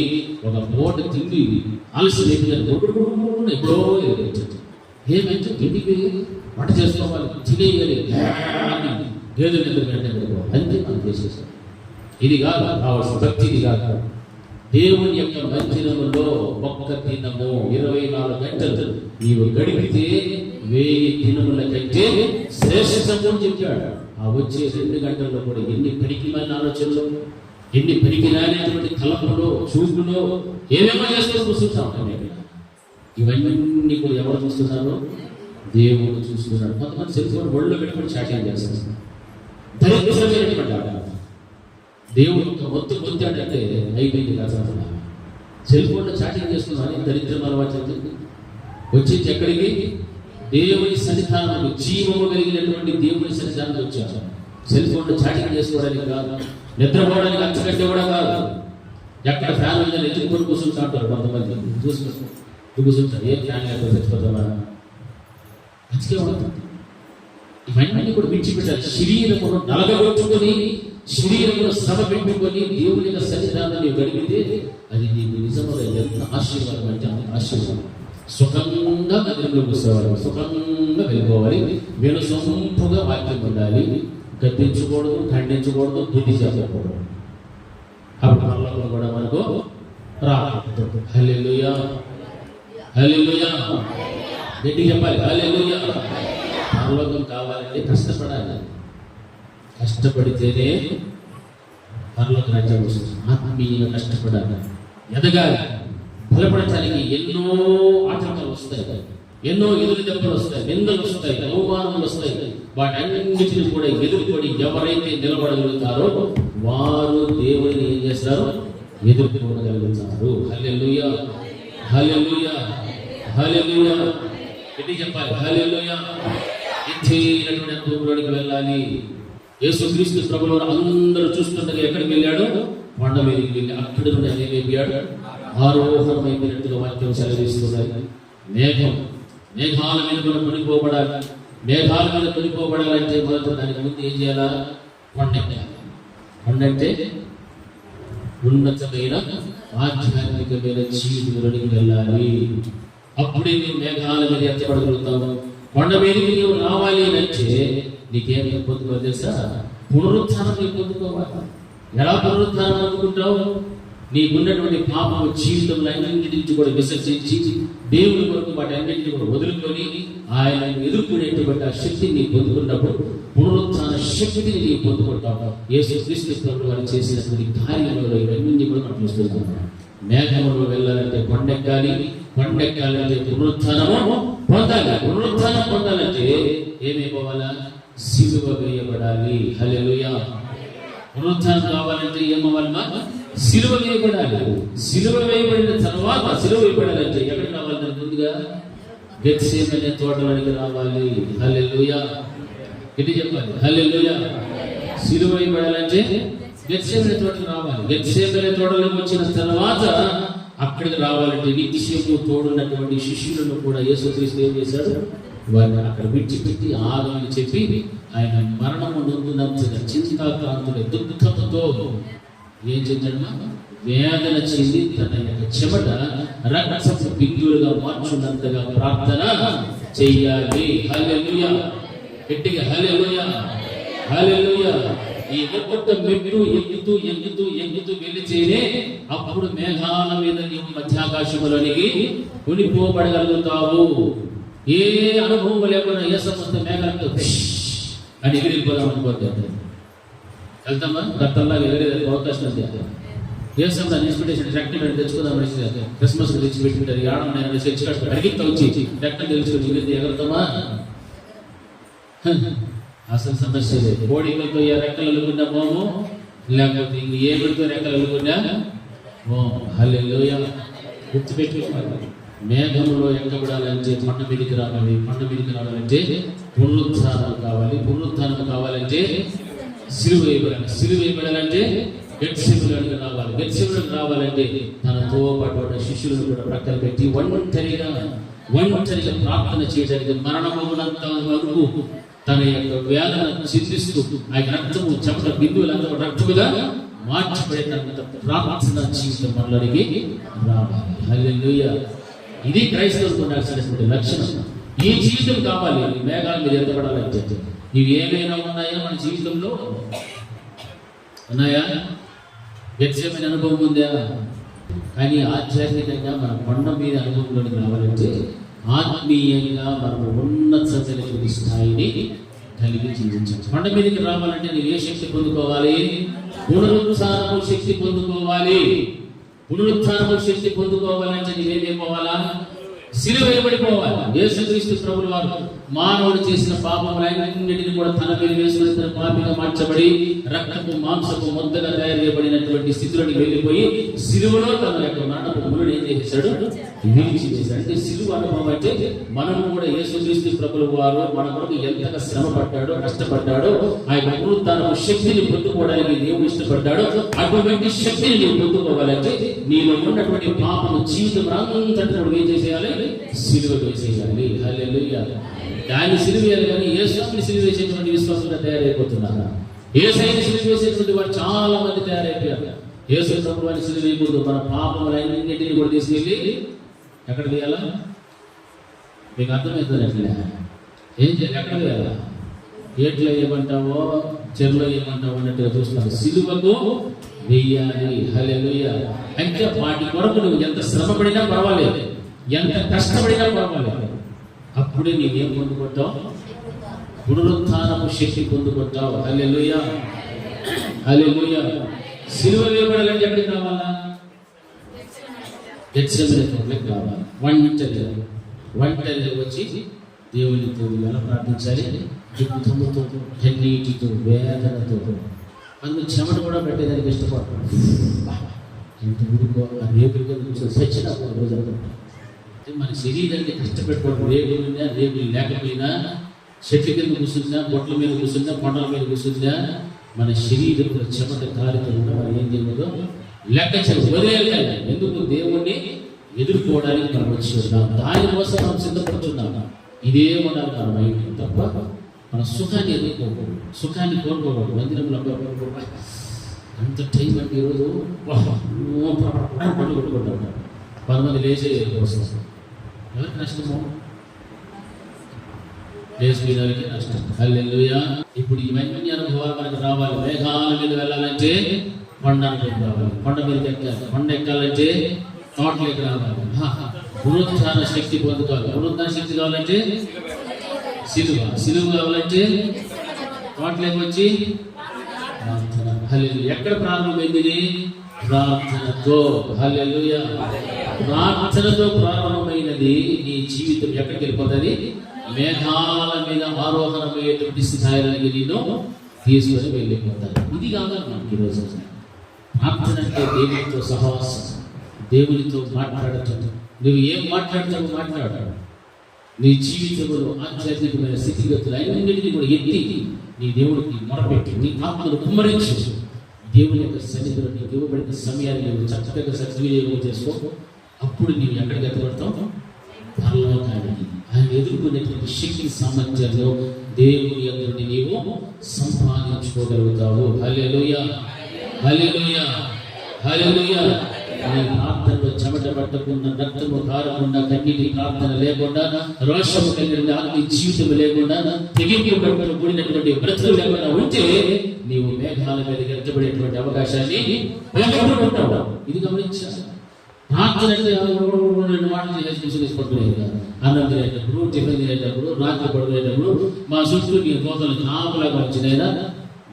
ఒక పూట తిండి ఆలస్యం ఎప్పుడో ఏమైతే తిండికి వంట చేసుకోవాలి, తినేయాలి, గేదెలు నిద్ర పెట్టాలి, అంతే మనం చేసేసాం. ఇది కాదు కావాల్సిన భక్తి. ఇది కాదు దేవుని యొక్క మందిరములో ఒక్క దినము 24 గంటలు నీవు గడిపితే 1000 దినముల కంటే శ్రేష్టము అని చెప్పాడు. ఆ వచ్చే 2 గంటల్లో కూడా ఎన్ని పనికిమాలిన ఆలోచనలు, ఎన్ని పనికిరానటువంటి తలపులో, చూపులో ఏమేమో చేసుకొని కూర్చుంటాం. ఇవన్నీ కూడా ఎవరు చూస్తున్నారు? దేవుడు చూస్తున్నాడు. కొంతమంది సెల్ఫోన్ ఒళ్ళో పెట్టుకొని చాటింగ్ చేస్తారు. దరిద్రమైనటువంటి దేవుడు మొత్తం పొందాడంటే అయిపోయింది కదా. సెల్ఫోన్లో చాటింగ్ చేస్తున్నాను, దరిద్రం అలవాటు వచ్చి ఎక్కడికి? దేవుని సన్నిధానంలో, జీవము కలిగినటువంటి దేవుని సన్నిధానంలో వచ్చారు. సెల్ఫోన్లో చాటింగ్ చేసుకోవడానికి కాదు, నిద్రపోవడానికి అంచకట్టే కూడా కాదు. ఎక్కడ ఫ్యాన్ మీద ఎత్తుకొని కూర్చుంటా ఉంటారు కొంతమంది. చూసుకుంటారు కూర్చుంటారు, ఏ ఫ్యాన్ లేకపోతే చచ్చిపోతామా? మంచిగా ఉంటుంది. ఇవన్నీ కూడా విడిచిపెట్టాలి. శరీరమును నలగొట్టుకొని, శరీరమును శ్రమ పెట్టుకొని దేవుని యొక్క సన్నిధానాన్ని గడిపితే అది నీకు నిజంగా ఎంత ఆశీర్వాదం అంటే అంత ఆశీర్వాదం. సుఖంగా మందిరంలో కూర్చోవాలి, సుఖంగా వెళ్ళిపోవాలి, వినసొంపుగా వాక్యం ఉండాలి, గద్దించకూడదు, ఖండించకూడదు, బుద్ధి చెప్పకూడదు. అప్పుడు పరలోకం కూడా మనకు రాదు. హల్లెలూయా. హల్లెలూయా. గట్టిగా చెప్పాలి. హల్లెలూయా. పరలోకం కావాలంటే కష్టపడాలి. కష్టపడితేనే పరలోక రాజ్యం వస్తుంది. ఆత్మీయంగా కష్టపడాలి, ఎదగాలి, బలపడటానికి ఎన్నో ఆటంకాలు వస్తాయి, ఎన్నో ఎదురు దెబ్బలు వస్తాయి, నిందలు వస్తాయి, అవమానాలు వస్తాయి. వాటన్నిటిని కూడా ఎదుర్కొని ఎవరైతే నిలబడగలుగుతారో వారు దేవుడిని ఏం చేస్తారు? ఎదుర్కోగలుగుతారు. హల్లెలూయా, హల్లెలూయా, హల్లెలూయా. ఎట్టి చెప్పాలి? హల్లెలూయా. ఎత్తైనటువంటి అనుభవంలోనికి వెళ్ళాలి. యేసుక్రీస్తు ప్రభువు అందరూ చూస్తుండగా ఎక్కడికి వెళ్ళాడు? కొండ మీదకి వెళ్ళి అక్కడ నుండి ఆయన ఏమయ్యాడు? ఆరోహణమైపోయినట్టుగా వాక్యం సెలవిస్తున్నది. మేఘాల మీద కూడా కొనిపోబడాలి. మేఘాల మీద కొనిపోబడాలంటే మొదట దానికి ముందు ఏం చేయాలా? కొండ ఎక్కాలి. కొండ అంటే ఉన్నతమైన ఆధ్యాత్మికమైన జీవితంలోనికి వెళ్ళాలి. అప్పుడే నువ్వు మేఘాల మీద ఎత్తపడగలుగుతావు. కొండ మీదకి నువ్వు రావాలి అంటే నీకేం పొందుకోవాలి తెలుసా? పునరుత్థానం నీకు పొందుకోవాలి. ఎలా పునరుత్థానం అనుకుంటావు? నీకున్నటువంటి పాపం జీవితంలో అన్నింటి నుంచి కూడా విసర్జించి దేవుని కొరకు వాటి అన్నింటినీ కూడా వదులుకొని ఆయన ఎదుర్కొనేటువంటి ఆ శక్తిని నీకు పొందుకున్నప్పుడు పునరుత్థాన శక్తిని నీకు పొందుకుంటావు. యేసుక్రీస్తు ప్రభువు వారు చేసినటువంటి కార్యములలో ఇవన్నీ కూడా మనం చూస్తున్నాం. మేఘములో వెళ్ళాలంటే కొండెక్కాలి, కొండెక్కాలంటే పునరుత్థానము పొందాలి. పునరుత్థానం పొందాలంటే ఏమైపోవాలా? సిలువ వేయబడాలి. హల్లెలూయా. పునరుత్థానం కావాలంటే ఏమవ్వాలమ్మా? సిలువ వేయబడాలి. సిలువ వేయబడిన తర్వాత సిలువ వేయబడాలంటే ఎక్కడికి రావాలి? ముందుగా గెత్సేమనే తోటలోనికి రావాలి. హల్లెలూయా. ఇది చెప్పాలి. హల్లెలూయా. సిలువ వేయబడాలంటే గెత్సేమనే తోటకు రావాలి. గెత్సేమనే తోటలోకి వచ్చిన తర్వాత అక్కడికి రావాలంటే నిత్యము తోడున్నటువంటి శిష్యులను కూడా యేసుక్రీస్తు ఏం చేశాడు? వారిని అక్కడ విడిచిపెట్టి ఆగమని చెప్పి ఆయన మరణము నొందునంత చింతాక్రాంతుల దుఃఖంతో ఏం చేద్దామా? వేదన చెంది తన యొక్క చెమట రక్తపు బిందువులుగా మార్చున్నంతగా ప్రార్థన చెయ్యాలి. హల్లెలూయా. గట్టిగా హల్లెలూయా, హల్లెలూయా. ఈ ఒక్కొక్క మెట్టు ఎక్కుతూ ఎక్కుతూ ఎక్కుతూ వెళితేనే అప్పుడు మేఘాల మీద నీవు మధ్యాకాశములోనికి కొనిపోబడగలుగుతావు. ఏ అనుభవం లేకుండా ఏ సమస్త మేఘాలతో అని ఎగిరిపోదాం అనుకోవద్దు. వెళ్తామా? గతంలాగా ఎగిరేది అవకాశం ఉంది. ఏ సమయం ఇన్స్పిరేషన్ రెక్టర్ తెచ్చుకుందాం. క్రిస్మస్ తెచ్చిపెట్టింటారు. ఆడమని చర్చి అడిగితే వచ్చి రెక్టర్ తెలుసుకొని ఎగురుతామా? అసలు సమస్య లేదు. కోడికలతో ఏ రెక్కలు అల్లుకున్నా మోము, లేకపోతే ఇంక ఏ బిడ్డతో రెక్కలు అల్లుకున్నా మోము. హల్లెలూయా. గుర్తుపెట్టుకోవాలి. మేఘములో ఎక్కబడాలంటే కొండ మీదకి రావాలి. కొండ మీదకి రావాలంటే పునరుత్థానం కావాలి. పునరుత్థానం కావాలంటే సిలువ వేయబడాలి. సిలువ వేయబడాలంటే గెత్సేమనేకి రావాలి. గెత్సేమనేకి రావాలంటే తనతో పాటు శిష్యులను కూడా ప్రక్కన పెట్టి ఒంటరిగా ప్రార్థన చేయడానికి మరణమునంత వరకు తన యొక్క వేదన చిందిస్తూ ఆ రక్తము చెమట బిందువులంతా రక్తముగా మార్చిపడేటంత ప్రార్థన జీవితం మనలోనికి రావాలి. హల్లెలూయా. ఇది క్రైస్తవులకు ఉండాల్సినటువంటి లక్షణం. ఈ జీవితం కావాలి. మేఘాల మీద ఎత్తపడాలంటే ఇవి ఏమైనా ఉన్నాయా మన జీవితంలో? ఉన్నాయా? గెత్సేమనే అనుభవం ఉందా? కానీ ఆధ్యాత్మికంగా మన కొండ మీద అనుభవంలోకి రావాలంటే ఆత్మీయంగా మనం ఉన్నతమైనటువంటి స్థాయిని కలిగి జీవించాలి. కొండ మీదకి రావాలంటే నేను ఏ శక్తి పొందుకోవాలి? పునరుత్థానము శక్తి పొందుకోవాలి. పునరుత్థానము శక్తి పొందుకోవాలంటే నీవేమైపోవాలా? సిలువ వేయబడిపోవాలి. యేసుక్రీస్తు ప్రభువు వారు మానవుడు చేసిన పాపములన్నింటినీ కూడా తన మీద వేసుకుని తన పాపిగా మార్చబడి రక్తపు మాంసపు ముద్దగా తయారు చేయబడినటువంటి స్థితిలోకి వెళ్ళిపోయి సిలువలో తన యొక్క మరణపు ములను ఏం చేశాడు? విడిచివేశాడు. అంటే సిలువ అనుభవం అంటే మనము కూడా యేసుక్రీస్తు ప్రభువు వారు మన కొరకు ఎంతగా శ్రమ పడ్డాడో, కష్టపడ్డాడో, ఆ యొక్క పునరుత్థానపు శక్తిని పొందుకోవడానికి దేవుడు ఇష్టపడ్డాడో అటువంటి శక్తిని నీవు పొందుకోవాలంటే నీలో ఉన్నటువంటి పాపము జీవితం అంతటా ఏం చేసేయాలి? సిలువ వేసేయాలి. హల్లెలూయా. దాన్ని సిలువ వేయాలి. కానీ యేసుని సిలువ వేసేటువంటి విశ్వాసంగా తయారైపోతున్నారు. యేసుని సిలువ వేసేటువంటి వారు చాలా మంది తయారైపోయారు. యేసు ప్రభువు వారిని సిలువ వేయకూడదు. మన పాపములన్నింటినీ కూడా తీసుకెళ్ళి ఎక్కడ వేయాలా? మీకు అర్థమవుతుంది. అట్లా ఏం చేయాలి? ఎక్కడ వేయాలా? ఏట్లో ఏమంటావో చెరువులో ఏమంటావో అన్నట్టుగా చూస్తున్నారు. సిలువకు వెయ్యాలి. హల్లెలూయా. అంటే వాటి కొరకు నువ్వు ఎంత శ్రమ పడినా పర్వాలేదు, ఎంత కష్టపడినా పర్వాలేదు. అప్పుడే నీవేం పొందుకుంటావు? పునరుత్థానము శక్తి పొందుకుంటావు. హల్లెలూయా, హల్లెలూయా. సిలువ వేయబడాలంటే ఎక్కడికి రావాలా? గెత్సేమనే తోటలోకి రావాలి. ఒంటరిగా వచ్చి దేవునితో ఎలా ప్రార్థించాలి? దుఃఖముతో, కన్నీటితో, వేదనతో. అందుకు చెమట కూడా పెట్టేదానికి ఇష్టపడతాం. ఎంత ఊరుకో ఆ రేపులుగా సచ్చిన రోజు మన శరీరాన్ని కష్టపెట్టుకోవడం. రేపులు లేకపోయినా, చెట్ల కింద కూర్చున్నా, బొట్ల మీద కూర్చున్నా, కొండల మీద కూర్చున్నా, మన శరీరంలో చెమట కారితో కూడా మనం ఏం చేయకూడదు, లెక్క వదిలేయాలి. ఎందుకు? దేవుణ్ణి ఎదుర్కోవడానికి మనం వచ్చి ఉన్నాం. దానికోసం మనం సిద్ధపడుతున్నాం. ఇదే ఉండాలి మన మైండ్ తప్ప మన సుఖాన్ని ఎదుర్కోకూడదు, సుఖాన్ని కోరుకోకూడదు. మందిరంలో అంత టైం అంటే ఈరోజు పళ్ళు కొట్టుకుంటాం. 10 మంది లేచే కోసం ఎవరికి నష్టము? లేచిపోయినకి నష్టం. హల్లెలూయా. ఇప్పుడు ఇవన్నీ అనుభవాలు మనకు రావాలి. మేఘాల మీద వెళ్ళాలంటే కొండ రావాలి, కొండ మీదకి ఎక్కాలి. కొండ ఎక్కాలంటే తోటలోకి రావాలి. పునరుత్థాన శక్తి పొందుకోవాలి. పునరుత్థాన శక్తి కావాలంటే సిలువ కావాలంటే తోటలోకి వచ్చి ప్రార్థన. హల్లెలూయా. ఎక్కడ ప్రారంభమైంది? ప్రార్థనతో. హల్లెలూయా. ప్రార్థనతో ప్రారంభమైనది నీ జీవితం ఎక్కడికి వెళ్ళిపోతుంది? మేఘాల మీద ఆరోహణమయ్యేటువంటి స్థాయిలోకి నేను తీసుకొని వెళ్ళిపోతాను. ఇది కావాలి మనకి ఈరోజు. ప్రార్థన అంటే దేవునితో సహవాసం, దేవునితో మాట్లాడటం. నువ్వు ఏం మాట్లాడతావు మాట్లాడాడు. నీ జీవితంలో ఆధ్యాత్మికమైన స్థితిగతులు అన్నింటినీ కూడా ఎత్తి నీ దేవుడికి మొరపెట్టి నీ ఆత్మను కుమ్మరించు. దేవుని యొక్క సన్నిధిలో నీకు ఇవ్వబడిన సమయాన్ని నువ్వు చక్కగా సద్వినియోగం చేసుకో. అప్పుడు నీవు ఎక్కడికి ఎత్తబడతావు? పరలోకానికి. ఆయన ఎదుర్కొనేటువంటి శక్తి సామర్థ్యంలో దేవుని అందరిని నీవు సంపాదించుకోగలుగుతావు. హల్లెలూయా, హల్లెలూయా, హల్లెలూయా. నీ ప్రార్థనలో చెమట పట్టకుండా, రక్తము కారకుండా, కన్నీటి ప్రార్థన లేకుండా, రోషము కలిగిన ఆత్మీయ జీవితం లేకుండా, తెగింపు కూడినటువంటి బ్రతుకు లేకుండా ఉంటే నీవు మేఘాల మీద ఎత్తబడేటువంటి అవకాశాన్ని పోగొట్టుకుంటావు. ఇది గమనించాలి. ప్రార్థన అంటే 2 మాటలు చేసుకుంటున్నాయి. అన్నం తినేటప్పుడు, టిఫిన్ తినేటప్పుడు, రాత్రి పడుకునేటప్పుడు మా చుట్టూ నీ కోతలు కాపులాగా వచ్చినాయినా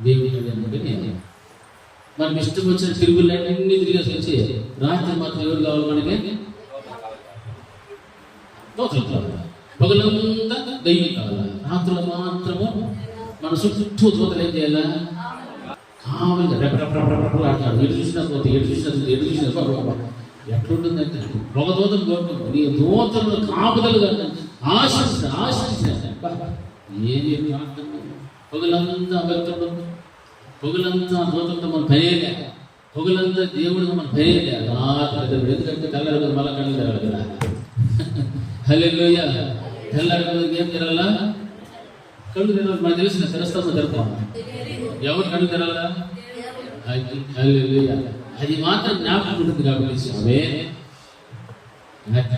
దేవుని మనకి ఇష్టం వచ్చిన తిరుగులన్నీ తిరిగేసి వచ్చి రాత్రి మాత్రం ఎవరు కావాలి మనకి? కోతలు కావాలి. పగలంతా దయ్యం కావాలి. రాత్రులు మాత్రము మన చుట్టూ కోతలు ఏం చేయాలా? కావాలి ఆడతాడు. ఎటు చూసినా కోత, ఎటు చూసినా ఎట్లుంటుందంటే ఒక దూతం కోరుకుంటాం. నీ దూతలను కాపుదలుగా ఆశించిన ఏమి ప్రార్థన. పొగలంతా భక్తుడు, పొగలంతా దూతంతో మన పనేలే, పొగలంతా దేవుడిగా మన పనేలే. రాత్రి ఎందుకంటే తెల్లారి మళ్ళా కళ్ళు తెరాలి కదా. హల్లెలూయా. తెల్లారి ఏం తెరాలా? కళ్ళు తెరాలి. మనకు తెలిసిన తెరస్తామో తెరపా. ఎవరు కళ్ళు తెరాలా? హల్లెలూయా. అది మాత్రం జ్ఞాపకం ఉంటుంది కాబట్టి ఆమె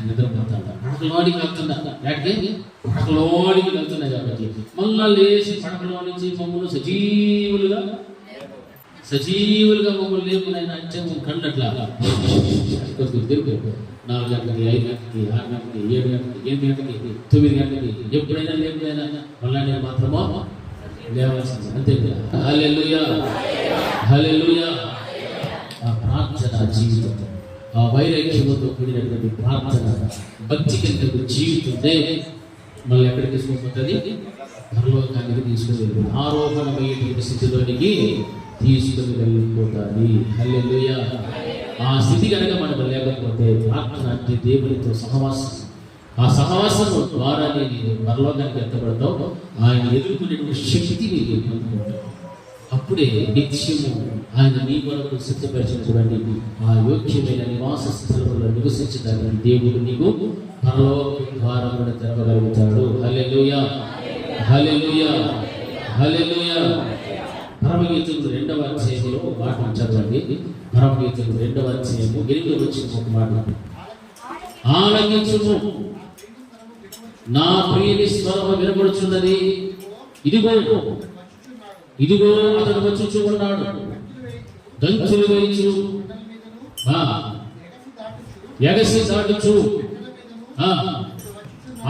నిద్రపోతాడు. పడకలోనికి వెళ్తున్నా, పడకలోనికి వెళ్తున్నాయి కాబట్టి మళ్ళా లేచి పడకలో నుంచి మమ్మల్ని సజీవులుగా మమ్మల్ని లేకునైనా అంటే కన్నట్లా తిరుగు 4 గంటలకి, 5 గంటలకి, 6 గంటలకి, 7 గంటలకి, 8 గంటలకి, 9 గంటలకి, ఎప్పుడైనా లేకపోయినా మళ్ళా నేను మాత్రమో లేవాల్సింది. అంతే కదా. హల్లెలూయా, హల్లెలూయా. ఆ ప్రార్థన జీవితం, ఆ వైరాగ్యముతో కూడినటువంటి ప్రార్థన, భక్తి కలిగిన జీవితంతో మళ్ళీ ఎక్కడికి తీసుకుపోతుంది? పరలోకానికి తీసుకుని వెళ్ళిపోతుంది. ఆరోహణమయ్యేటువంటి స్థితిలోనికి తీసుకుని వెళ్ళిపోతుంది. హల్లెలూయా. ఆ స్థితి కనుక మనకు లేకపోతే ప్రార్థన అంటే దేవునితో సహవాసం. ఆ సహవాసం ద్వారా నేను పరలోకానికి ఎత్తబడతావు. ఆయన ఎదుర్కొనేటువంటి శక్తి నీకు పొందుకుంటావు. అప్పుడే నిత్యము ఆయన నీ కొరకు సిద్ధపరిచినటువంటి ఆ యోగ్యమైన నివాస స్థలంలో నివసించడానికి దేవుడు నీకు పరలోక ద్వారమును తెరవగలుగుతాడు. హల్లెలూయా, హల్లెలూయా, హల్లెలూయా. పరమగీతులు 2వ అధ్యాయంలో ఒక మాట చదవండి. పరమగీతులు 2వ అధ్యాయము 8వ వచనం ఒక మాట. ఆలకించుము, నా ప్రియుని స్వరము వినబడుచున్నది. ఇదిగో అతడు వచ్చుచూ ఉన్నాడు, దంచులు వేయించు, ఎగసి దాటుచు,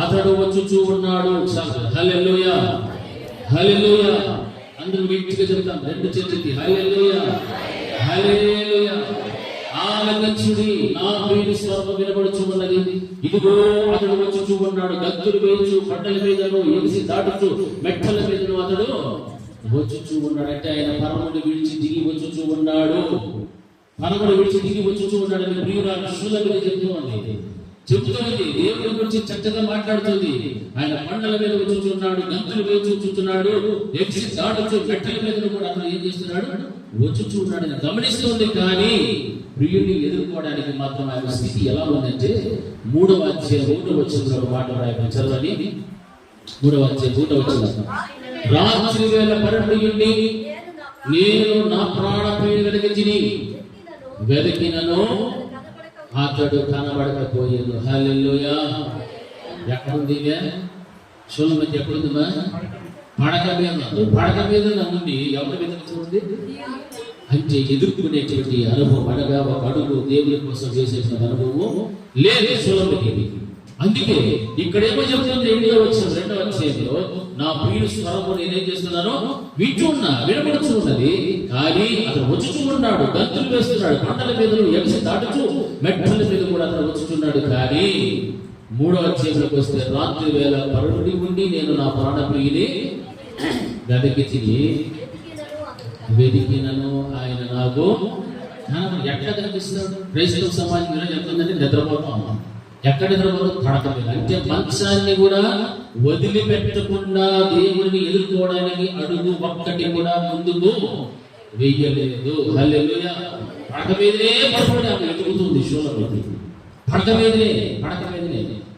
అతడు వచ్చుచూ ఉన్నాడు. హల్లెలూయా, హల్లెలూయా. అందరూ గట్టిగా చెప్తాం 2 చేతులకి. హల్లెలూయా, హల్లెలూయా. ఆలకించుడి, నా ప్రియుని స్వరము వినబడుచున్నది. ఇదిగో అతడు వచ్చుచూ ఉన్నాడు, గంతులు వేయచ్చు, బండల మీదను ఎగిసి దాటుచు మెట్టల మీదను అతడు వచ్చుచూ ఉన్నాడు. అంటే ఆయన పరమును విడిచి దిగి వచ్చుచూ ఉన్నాడు. పరమును విడిచి దిగి వచ్చుచూ ఉన్నాడు అని ప్రియురాలు శూలమిది చెబుతుంది. దేవుని గురించి చక్కగా మాట్లాడుతుంది. ఆయన బండల మీద వచ్చుచున్నాడు, గంతులు వేచుచున్నాడు, ఎగిసి దాటుచు మెట్టల మీద కూడా అతను ఏం చేస్తున్నాడు, వచ్చుచూ ఉన్నాడు అని గమనిస్తుంది. కానీ ప్రియుడిని ఎదుర్కోవడానికి మాత్రం ఆయన స్థితి ఎలా ఉందంటే 3వ అధ్యాయం 1వ వచనంలో ఒక మాట రాయబడింది. చదవండి. 3వ అధ్యాయం 1వ వచనం. రాత్రి వేళ పరమయుణ్ణి నేను నా ప్రాణ ప్రియుని వెతికినను అతడు కనబడకపోయాను. హల్లెలూయా. ఎక్కడుంది శూలమతి? ఎక్కడుందిమా? పడక మీద ఉంది. ఎవరి మీద ఉంది అంటే ఎదుర్కొనేటువంటి అనుభవం, అనగా ఒక అడుగు దేవుని కోసం చేసేటువంటి అనుభవం లేదు శూలమతికి. అందుకే ఇక్కడేమో చెప్తుంది 2వ అధ్యాయంలో, నా ప్రియుని స్వరము నేనేం చేస్తున్నాను, వినబడుచు ఉన్నది. కానీ అతను వచ్చుచూ ఉన్నాడు, గంతులు వేస్తున్నాడు, కొండల మీద ఎగిసి దాటుచు మెట్టల మీద కూడా అతను వచ్చుచున్నాడు. కానీ 3వ అధ్యాయంలోకి వస్తే, రాత్రి వేళ పరుడి ఉండి నేను నా ప్రాణ ప్రియుని వెతికినను ఆయన నాకు ఎక్కడ కనిపిస్తున్నాడు. క్రైస్తవ సమాజంలో చెప్తుందంటే నిద్రపోతాం. ఎక్కడ నిద్రపోతాం? పడక మీద. అంటే మంచాన్ని కూడా వదిలిపెట్టకుండా దేవుడిని ఎదుర్కోవడానికి అడుగు ఒక్కటి కూడా ముందుకు వెయ్యలేదు. హల్లెలూయా. పడక మీదనే పడుకుని ఆమె ఎదుగుతుంది శూలమతి. పడక మీదనే.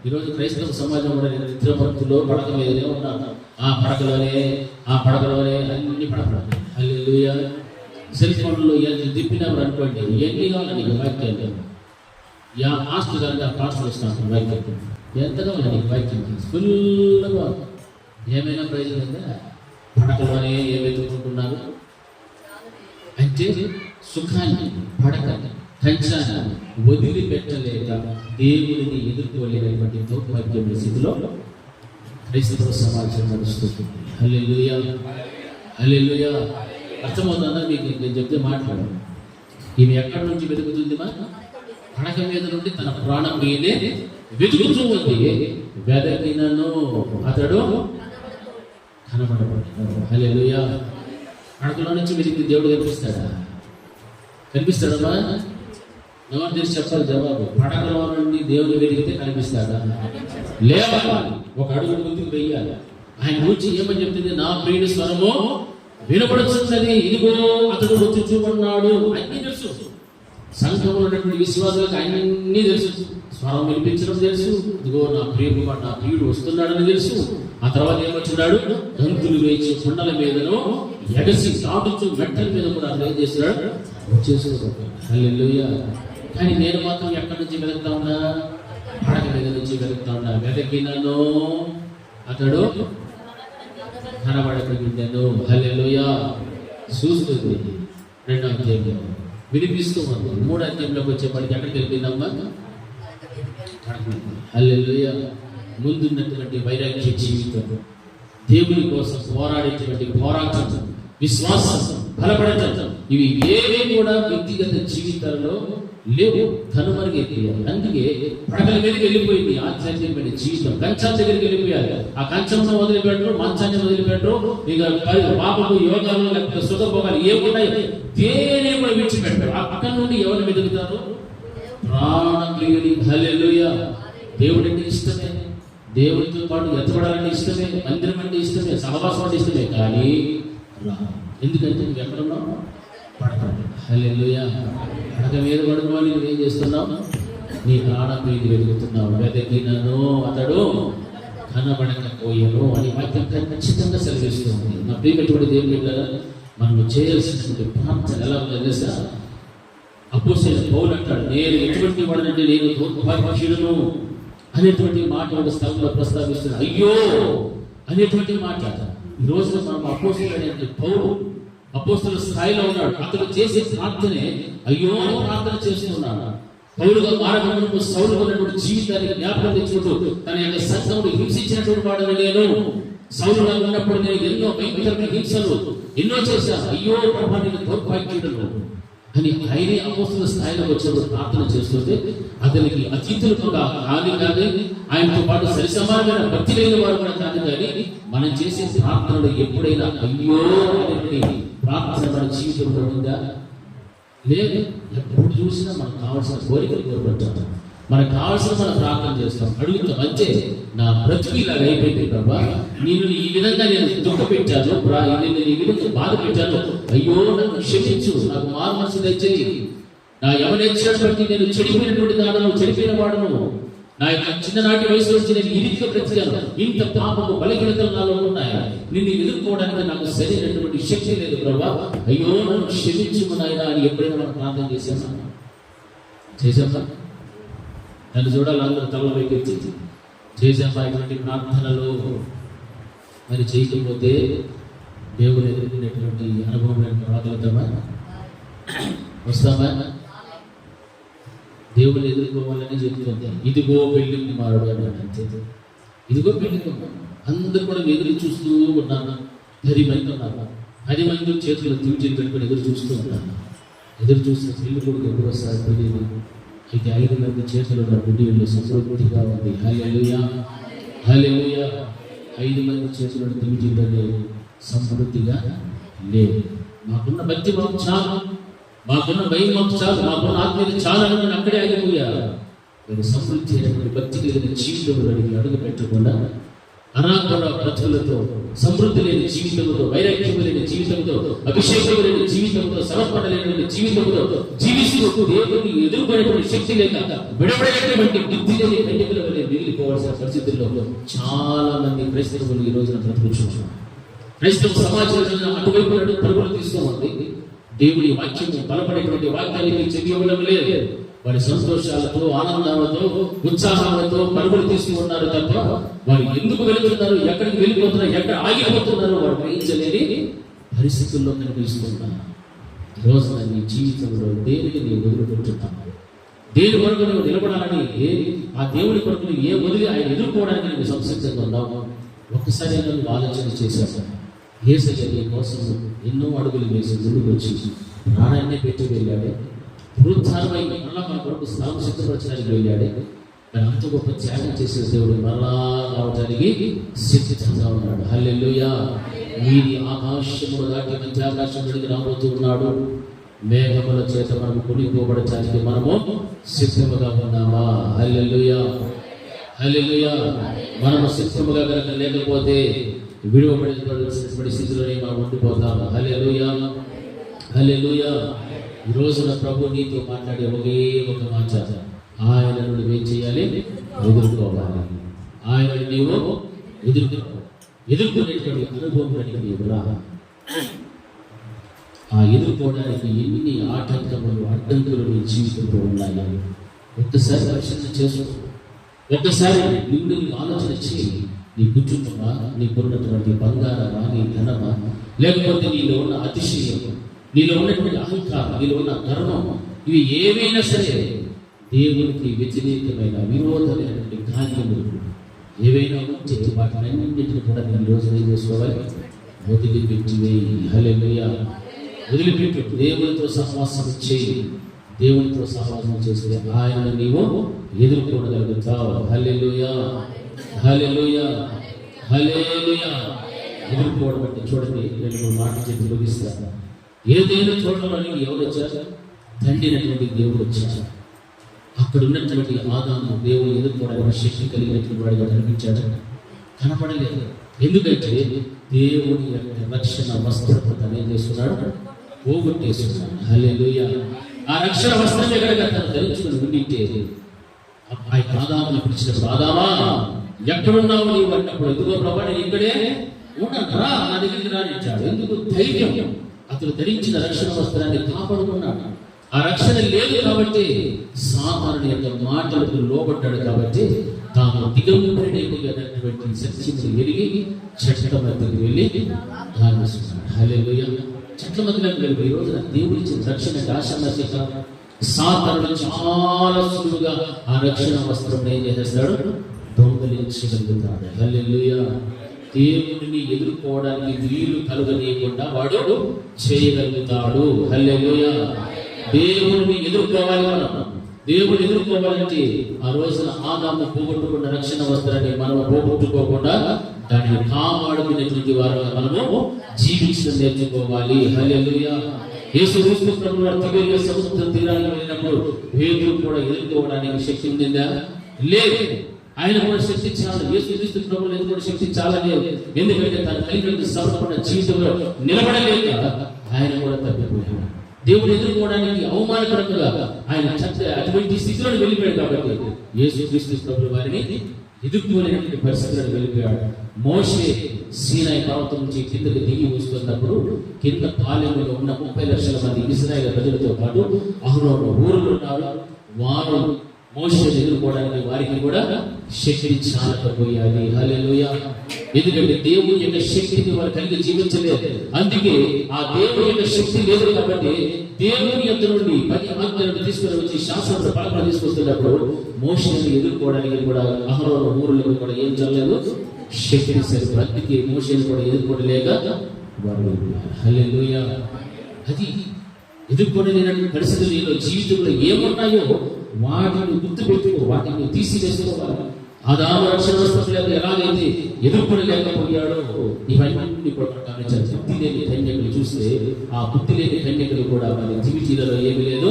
ఈరోజు క్రైస్తవ సమాజం కూడా నిద్రపరుతులో పడక మీదనే ఉన్నారు. ఆ పడకలోనే అన్ని పడకలు. హల్లెలూయా. సెల్ ఫోన్లో తిప్పినప్పుడు అనుకోండి, ఎన్ని కావాలి నీకు వాక్యాలు? ఆస్తి కానీ ఆ పాస్టర్ వస్తాను వాక్యం ఎంత కావాలి నీకు వాక్యం? ఫుల్గా ఏమైనా ప్రయోజనం ఉందా? పడకలోనే ఏమెత్తుకుంటున్నారు అంటే సుఖాన్ని, పడక కంచాన్ని వదిలిపెట్టలేక దేవుడిని ఎదుర్కోలేనటువంటి దౌర్భాగ్యమైన స్థితిలో క్రైస్తవ సమాజం నడుస్తుంది. హల్లెలూయా. హల్లెలూయా. అర్థమవుతుందా మీకు? నేను చెప్తే మాట్లాడు. ఈమె ఎక్కడి నుంచి వెతుకుతుందిమా? పడక మీద నుండి తన ప్రాణం మీదే వెతుకుతూ ఉంది. వెదకినను అతడు కనబడబడ్డాడు. హల్లెలూయా. పడకలో నుంచి వెతికి దేవుడు కనిపిస్తాడమ్మా? నోరు తెరిచి చెప్పాలి జవాబు. పడకలో నుండి దేవుడు వెతికితే కనిపిస్తాడా? లేవాలి, ఒక అడుగు ముందుకు వెయ్యాలి. ఆయన గురించి ఏమని చెప్తుంది? నా ప్రియుని స్వరము వినపడుతున్నది, ఇదిగో అతడు వచ్చి ఉన్నాడు. అన్ని తెలుసు. సంఘంలో ఉన్నటువంటి విశ్వాసాలకు అన్ని తెలుసు. స్వరం వినిపించడం తెలుసు. ఇదిగో నా ప్రియుడు వస్తున్నాడని తెలుసు. ఆ తర్వాత ఏమొచ్చున్నాడు? గంతులు వేచి కొండల మీదను ఎగసి దాటుచు మెట్టల మీద కూడా అతను ఏం చేస్తున్నాడు? వచ్చేసాడు. హల్లెలూయా. కానీ నేను మాత్రం ఎక్కడి నుంచి వెతుకుతా ఉన్నా? పడక మీద నుంచి వెతుకుతా ఉన్నా. వెతికినను అతడు కనబడకపోయాను. హల్లెలూయా. చూస్తుంది 2వ అధ్యాయంలో వినిపిస్తూ ఉంది. 3వ అధ్యాయంలోకి వచ్చేప్పటికి ఎక్కడికి వెళ్ళిందమ్మా? హల్లెలూయా. ముందున్నటువంటి వైరాగ్య జీవితం, దేవుని కోసం పోరాడేటువంటి పోరాటం, విశ్వాసం, బలపడటం, ఇవి ఏవి కూడా వ్యక్తిగత జీవితాల్లో లేవు. కనుమరుగైపోయాయి. అందుకే పడకల మీదకి వెళ్ళిపోయింది ఆధ్యాత్మికమైన జీవితం. కంచం దగ్గరికి వెళ్ళిపోయారు. ఆ కంచంలో వదిలిపెట్టరు, మంచాన్ని వదిలిపెట్టరు. ఇక పాపము, యోగాలు, లేకపోతే సుఖభోగాలు ఏమున్నాయి దేని కూడా విడిచిపెట్టారు. ఆ పక్కన నుండి ఎవరు వెతుకుతారు? ప్రాణప్రియుని. హల్లెలూయా. దేవుడు అంటే ఇష్టమే, దేవుడితో పాటు ఎత్తబడాలంటే ఇష్టమే, మందిరం అంటే ఇష్టమే, సహవాసం అంటే ఇష్టమే. కానీ ఎందుకంటే నువ్వు ఎక్కడున్నావు? పడతాడు. హల్లెలూయా. పడక మీద పడిన వాళ్ళు నువ్వేం చేస్తున్నావు? నీ ప్రాణప్రియుని వెతుకుతున్నావు. వెతికినను అతడు కనబడకపోయాను అని వాక్యం ఖచ్చితంగా సెలవిస్తుంది. నా ప్రియమైనటువంటి దేవుని బిడ్డలారా, మనం చేయాల్సినటువంటి ప్రార్థన ఎలా ఉందో తెలుసా? అపోస్తలుడైన పౌలు అంటాడు, నేను ఎటువంటి వాడినంటే నేను దౌర్భాగ్యుడను అనేటువంటి మాట ఒక స్థలంలో ప్రస్తావిస్తున్నాడు. అయ్యో అనేటువంటి మాట. ఈ రోజున మనం అపోస్తలుడైన పౌలు అపోస్తలుల స్థాయిలో ఉన్నాడు. అతను చేసే ప్రార్థనే అయ్యో ప్రార్థన చేస్తున్నాడు. పౌలుగా మారకుండా సౌలుగా ఉన్నటువంటి జీవితాన్ని జ్ఞాపకం తెచ్చుకుంటూ తన యొక్క సంఘమును హింసించినటువంటి వాడని నేను సౌలుగా ఉన్నప్పుడు నేను ఎన్నో భయంకరమైన హింసలు ఎన్నో చేశాను. అయ్యో ప్రభా నేను దౌర్భాగ్యుడను. అని ఆయనే అపోస్తల స్థాయిలోకి వచ్చినప్పుడు ప్రార్థన చేస్తుంటే అతనికి అతిథులుగా కాదు కానీ ఆయనతో పాటు సరిసమానమైన భక్తి లేని వారు కూడా కాదు కానీ మనం చేసే ప్రార్థనలు ఎప్పుడైనా అయ్యో అనేటువంటి ప్రార్థన మన జీవితంలో ఉందా? లేదు. ఎప్పుడు చూసినా మనకు కావాల్సిన కోరికలు కోరుకుంటాం, మనకు కావాల్సిన మనం ప్రార్థన చేస్తాం, అడుగుతాం. అంతే నా బ్రతుకు ఇలా అయిపోయింది ప్రభా, నేను ఈ విధంగా నేను దుఃఖ పెట్టాను, నేను ఈ విధంగా బాధ పెట్టాను, అయ్యో నన్ను క్షమించు, నాకు మారు మనసు తెచ్చేది, నా యవనేచ్ఛను బట్టి నేను చెడిపోయినటువంటి దాడను, చెడిపోయిన వాడను, నా యొక్క చిన్ననాటి వయసు వచ్చి నేను ఈ రీతిగా బ్రతికాను, ఇంత పాపము బలహీనతలు నాలో ఉన్నాయి, నిన్ను ఎదుర్కోవడానికి నాకు సరైనటువంటి శక్తి లేదు ప్రభా, అయ్యో నన్ను క్షమించు నాయనా అని ఎప్పుడైనా మనం ప్రార్థన చేశామా? నన్ను చూడాలి అందరూ తల వైపు చేశామా? ఇటువంటి ప్రార్థనలు మరి చేయకపోతే దేవుడు ఎదుర్కొనేటువంటి అనుభవం రాగలుగుతామా? వస్తామా? దేవుడు ఎదుర్కోవాలని చెప్తుంది. ఇదిగో పెళ్లి కుమారుడు అన్నాడు. అంతే, ఇదిగో పెళ్లి కుమారుడు. అందరూ కూడా ఎదురు చూస్తూ ఉన్నాను. 10 మంది ఉన్నారు. 10 మంది చేతులు తీర్చి పెట్టుకుని ఎదురు చూస్తూ ఉన్నాను. ఎదురు చూస్తే పెళ్లి కొడుకు ఎప్పుడు వస్తారు తెలియదు. అయితే 5 మంది చేతులు ఉన్న గుడ్డి వెళ్ళి సమృద్ధిగా ఉంది. హల్లెలూయా, హల్లెలూయా. 5 మంది చేతులను తీర్చిలోనే సమృద్ధిగా లేదు. మాకున్న భక్తి మాకు చాలు, మాకున్న భయం మాకు చాలు, మాకున్న ఆత్మీయత చాలు అని అక్కడే ఆగిపోయారు. మీరు సమృద్ధి అయినటువంటి భక్తి కలిగిన జీవితంలో అడుగు పెట్టకుండా అనాథర బ్రతుకులతో, సమృద్ధి లేని జీవితంతో, వైరాగ్యం లేని జీవితంతో, అభిషేకం లేని జీవితంతో, సమర్పణ లేని జీవితంతో జీవిస్తూ దేవుని ఎదుర్కొనేటువంటి శక్తి లేక విడబడేటువంటి బుద్ధి లేని కన్యకల వలె మిగిలిపోవాల్సిన పరిస్థితుల్లో చాలా మంది క్రైస్తవులు ఈ రోజున బ్రతుకుతున్నారు. క్రైస్తవ సమాజంలో అటువైపు పరుగులు తీసుకోమంది. దేవుడి వాక్యము బలపడేటువంటి వాక్యానికి చెవి ఇవ్వడం లేదు. వారి సంతోషాలతో, ఆనందాలతో, ఉత్సాహాలతో పరుగులు తీస్తూ ఉన్నారు తప్ప వారు ఎందుకు వెళుతున్నారు, ఎక్కడికి వెళ్ళిపోతున్నారు, ఎక్కడ ఆగిపోతున్నారు వారు గ్రహించలేని పరిస్థితుల్లో కనిపిస్తున్నారు. ఈరోజు నీ జీవితంలో దేనికి నీవు వదులుకుంటున్నావు? దేని కొరకు నువ్వు నిలబడాలని, ఆ దేవుడి కొరకు నువ్వు ఏ వదిలి ఆయన ఎదుర్కోవడానికి నువ్వు సంసిద్ధంగా ఉన్నావు? ఒక్కసారి నువ్వు ఆలోచన చేశావు. యేసయ్య నీ కోసం ఎన్నో అడుగులు వేసి ముందుకు వచ్చి ప్రాణాన్ని పెట్టి వెళ్ళాడే, పునరుద్ధారమై మరలా మన కొరకు స్థలం సిద్ధపరచడానికి వెళ్ళాడే. మరి అంత గొప్ప త్యాగం చేసే దేవుడు మరలా రావడానికి సిద్ధంగా ఉన్నాడు. హల్లెలూయా. నీది ఆకాశమును దాటి మధ్య ఆకాశం నుండి రాబోతూ ఉన్నాడు. మేఘముల చేత మనము కొనిపోబడటానికి మనము సిద్ధముగా ఉన్నామా? హల్లెలూయా, హల్లెలూయా. మనము సిద్ధముగా కనుక లేకపోతే విడువబడి స్థితిలోనే మనం ఉండిపోతాము. హల్లెలూయా, హల్లెలూయా. ఈ రోజున ప్రభు నీతో మాట్లాడే ఒకే ఒక మాట, ఆయనను నువ్వేం చేయాలి? ఎదుర్కోవాలి. ఆయనను నీవు ఎదుర్కొనేటువంటి అనుభవం నీకు రా. ఆ ఎదుర్కోవడానికి ఎన్ని ఆటంకములు, అడ్డంకులు నీ జీవితంలో ఉన్నాయి. ఒక్కసారి పరిశీలన చేసుకో. ఒక్కసారి నిన్ను ఆలోచన చేయి. నీ కుటుంబమా, నీకున్నటువంటి బంగారమా, నీ ధనమా, లేకపోతే నీలో ఉన్న అతిశయం, నీలో ఉన్నటువంటి అహంకారం, నీలో ఉన్న గర్వం, ఇవి ఏవైనా సరే దేవునికి వ్యతిరేకమైన విరోధమైనటువంటి కార్యములు ఏవైనా ఉంటే వాటినన్నింటిని కూడా నేను రోజు ఏం చేసుకోవాలి? వదిలిపెట్టివేయి. హల్లెలూయా. వదిలిపెట్టు. దేవునితో సహవాసం చేయి. దేవునితో సహవాసం చేస్తే ఆయనను నీవు ఎదుర్కోగలుగుతావు. హల్లెలూయా, హల్లెలూయా, హల్లెలూయా. ఎదుర్కోవడం అంటే చూడండి, నేను 3 మాటలు చెప్పి ముగిస్తాను. ఏదైనా చూడడానికి ఎవరు వచ్చారు? తండ్రి అయినటువంటి దేవుడు వచ్చారు. అక్కడ ఉన్నటువంటి ఆదాము దేవుడు ఎదుర్కోవడానికి శక్తి కలిగినటువంటి వాడిగా కనిపించాడు, కనపడలేదు. ఎందుకంటే దేవుని యొక్క రక్షణ వస్త్రం ఏం చేస్తున్నాడు? పోగొట్టేస్తున్నాడు. హల్లెలూయా. ఆ రక్షణ వస్త్రం ఎక్కడికి తను ధరించుకుని ఉండింటే ఆ ఆదాముని పిలిచినప్పుడు, ఆదామా ఎక్కడున్నావు నీవు అన్నప్పుడు, ఎందుకో ప్రభా నేను ఇక్కడే ఉన్నాను, రా నా దగ్గరికి రానిచ్చాడు. ఎందుకు? ధైర్యం. అతను ధరించిన రక్షణ వస్త్రాన్ని కాపాడుకున్నాడు. ఆ రక్షణ లేదు కాబట్టి సాతానుని యొక్క మాటలకు లోబడ్డాడు. కాబట్టి తాను దిగంబరుడైనటువంటి సత్యమును ఎరిగి చెట్ల మధ్యకి వెళ్ళి ధ్యానిస్తున్నాడు. హల్లెలూయా. చెట్ల మధ్యలోకి వెళ్ళి ఈ రోజున దేవుడి రక్షణ ఆశ సాతానుడు చాలా సులువుగా ఆ రక్షణ వస్త్రం ఏం చేస్తాడు? దొంగలించగలుగుతాడు. హల్లెలూయా. దేవుడిని ఎదుర్కోవడానికి వీలు కలుగనీయకుండా వాడు చేయగలుగుతాడు. హల్లెలూయా. దేవుడిని ఎదుర్కోవాలి మనం. దేవుడు ఎదుర్కోవాలంటే ఆ రోజున ఆదాము పోగొట్టుకున్న రక్షణ వస్త్రాన్ని మనం పోగొట్టుకోకుండా దానిని కాపాడుకునేటువంటి వారు మనము జీవించడం నేర్చుకోవాలి. హల్లెలూయా. యేసుక్రీస్తు ప్రభువు వారు తిబెరియా సముద్ర తీరానికి వెళ్ళినప్పుడు పేతురు కూడా ఎదుర్కోవడానికి శక్తి ఉండిందా? లేదు. ఆయన కూడా శక్తి చాలా. యేసుక్రీస్తు ప్రభువు ఎదుర్కొనే శక్తి చాలా లేదు. ఎందుకంటే తన తల్లిదండ్రుల సమర్పణ జీవితంలో నిలబడలేక ఆయన కూడా తప్పిపోయాడు. దేవుడు ఎదుర్కోవడానికి అవమానకరంగా ఆయన అటువంటి స్థితిలో వెళ్ళిపోయాడు. కాబట్టి యేసుక్రీస్తు ప్రభువు వారిని ఎదుర్కోలేనటువంటి పరిస్థితులను వెళ్ళిపోయాడు. మోషే సీనాయి పర్వతం నుంచి కిందకి దిగి వస్తున్నప్పుడు కింద పాలెంలో ఉన్న 30 లక్షల మంది ఇశ్రాయేలు ప్రజలతో పాటు అహరోను ఊరులు ఉన్నారు. వారు మోషేని ఎదుర్కోవడానికి వారికి కూడా శక్తి చాలకపోయాలి. హల్లెలూయా. ఎందుకంటే దేవుని యొక్క శక్తిని వారు కలిగి జీవించలేదు. అందుకే ఆ దేవుని యొక్క శక్తి లేదు కాబట్టి దేవుని యొక్క నుండి 10 ఆజ్ఞలను తీసుకుని వచ్చి శాస్త్ర పాలన తీసుకొస్తున్నప్పుడు మోషేని ఎదుర్కోవడానికి కూడా అహరోను ఊరులకు కూడా ఏం చేయలేదు, శక్తి సరిపోయి. అందుకే మోషేని కూడా ఎదుర్కోలేక వారు. హల్లెలూయా. అది ఎదుర్కొనేటువంటి పరిస్థితుల్లో జీవితంలో ఏమున్నాయో వాటిని గుర్తుపెట్టుకో, వాటిని తీసివేసుకోవాలి. ఆదాము రక్షణ వస్త్రాలు ఎలాగైతే ఎదుర్కొనలేకపోయాడో ఇవన్నీ కూడా గమనించాలి. బుద్ధి లేని కన్యకలు చూస్తే ఆ బుద్ధి లేని కన్యకలు కూడా వారి జీవితంలో ఏమి లేదు,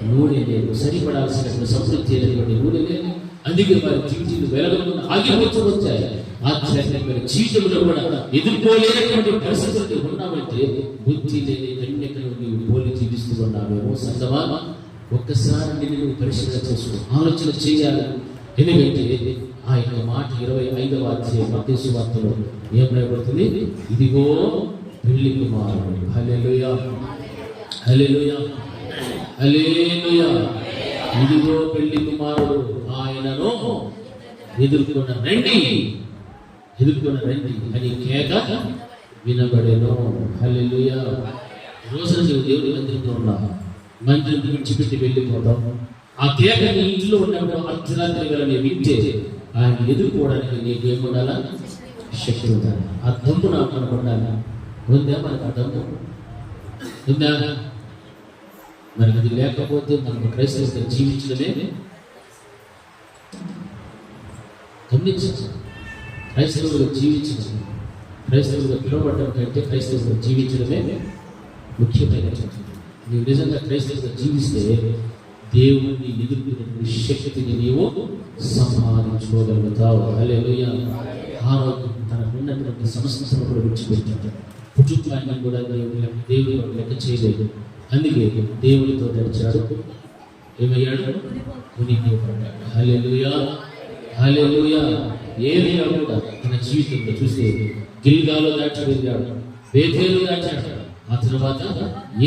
నూనె లేదు, సరిపడాల్సినటువంటి సమృద్ధి అయినటువంటి నూనె లేదు. అందుకే వారి జీవితంలో వెలగకుండా ఆగిపోతూ వచ్చాయి. ఆధ్యాత్మిక జీవితంలో కూడా ఎదుర్కోలేనటువంటి పరిస్థితులు ఉన్నామంటే బుద్ధి లేని కన్యకలు నీవు పోలి జీవిస్తూ ఉన్నావేమో. సంగమా, ఒక్కసారి నిన్ను పరిశీలన చేసుకో, ఆలోచన చేయాలి. ఎందుకంటే ఆ యొక్క మాట 25వ అధ్యాయం మత్తయి సువార్తలో ఏం రాయబడుతుంది? ఇదిగో పెళ్లి కుమారుడు. హల్లెలూయా, హల్లెలూయా, హల్లెలూయా. ఇదిగో పెళ్లి కుమారుడు, ఆయనను ఎదుర్కొన్న రండి, ఎదుర్కొన్న రండి అని కేక వినబడేను. హల్లెలూయా. రోజున నువ్వు దేవుడి మందిరంలో ఉన్నావు, మందిరం విడిచిపెట్టి వెళ్ళిపోతాం. ఆ కేక నీ ఇంట్లో ఉన్నప్పుడు అర్ధరాత్రి వేళ నీ వింటే ఆయన ఎదుర్కోవడానికి నీకేముండాలా? శక్తి ఉండాలి. ఆ దమ్ము నాకు మనకు ఉండాలి. ఉందా మనకు ఆ దమ్ము? ఉందా? మనకి అది లేకపోతే మనకు క్రైస్తవులుగా జీవించడమే గమనించచ్చు. క్రైస్తవులుగా జీవించడం, క్రైస్తవులుగా పిలువబడడం కంటే క్రైస్తవులుగా జీవించడమే ముఖ్యమైన. నీవు నిజంగా క్రైస్తవులుగా జీవిస్తే దేవుణ్ణి ఎదుర్కొనే శక్తిని నీవు సంపాదించుకోగలుగుతావు. హల్లెలూయా. ఆరోగ్యం తనకున్నటువంటి సమస్యను కూడా విడిచిపెట్టాడు. కుటుంబాన్ని కూడా దేవుడు లెక్క చేయలేదు. అందుకే దేవుడితో నడిచాడు. ఏమయ్యాడు? ఉనికి పడ్డాడు. హల్లెలూయా, హల్లెలూయా. ఏలియా కూడా తన జీవితంలో చూస్తే గిల్గాలో దాటి వెళ్ళాడు, బేతేలు దాచాడు, ఆ తర్వాత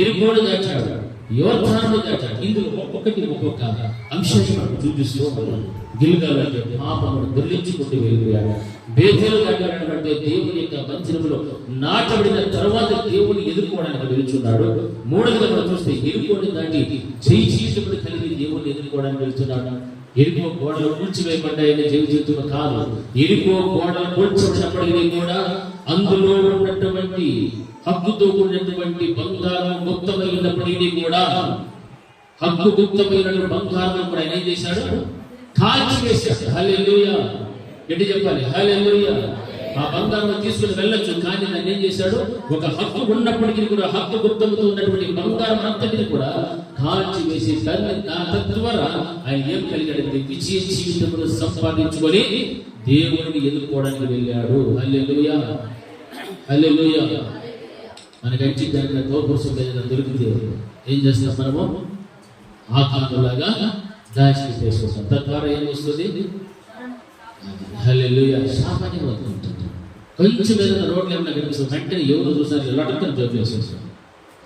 ఎరికోను దాచాడు, యోర్దాను దాచాడు. ఇందులో ఒక్కొక్క అంశాన్ని మనం చూపిస్తూ గిల్గాలో అంటే పాపమును దొర్లించుకుంటూ వెళ్ళిపోయాడు. బేతేలు దాటాడంటే దేవుని యొక్క మందిరంలో నాటబడిన తర్వాత దేవుని ఎదుర్కోవడానికి వెళ్తున్నాడు. మూడవది మనం చూస్తే ఎరుకోని దాటి జీవితం కలిగి దేవుని ఎదుర్కోవడానికి వెళ్తున్నాడు. ఎరుకో గోడలు కూల్చివేయబడ్డాయని జీవితం కాదు. ఎరుకో గోడలు కూల్చబడినప్పటికీ కూడా అందులో ఉన్నటువంటి హక్కుతో కూడినటువంటి బంగారం గుప్తమైనప్పటికీ కూడా హక్కు గుప్తమైన బంగారం కూడా ఆయన ఏం చేశాడు? కాల్చివేశాడు. హల్లెలూయా. ఎట్టి చెప్పాలి? హల్లెలూయా. ఆ బంగారం తీసుకుని వెళ్ళొచ్చు, కానీ ఆయన ఏం చేశాడు? ఒక హక్కు ఉన్నప్పటికీ కూడా హక్కు గుప్తంతో ఉన్నటువంటి బంగారం అంతటిని కూడా కాల్చి వేసి తద్వారా ఆయన ఏం కలిగాడంటే విజయ జీవితంలో సంపాదించుకొని దేవుడిని ఎదుర్కోవడానికి వెళ్ళాడు. హల్లెలూయా, హల్లెలూయా. మనకి అంచిద్దానికి గోపురుషం ఏదైనా దొరికితే ఏం చేస్తాం? మనము ఆకారంలాగా దాచి చేసుకుంటాం. తద్వారా ఏం వస్తుంది? హల్లెలూయా. సామాన్యం అవుతుంటుంది. కొంచెం ఏదైనా రోడ్లు ఏమైనా కనిపిస్తుంది, వెంటనే ఎవరు చూసారు లటక్కని జోక్ చేసేస్తాం.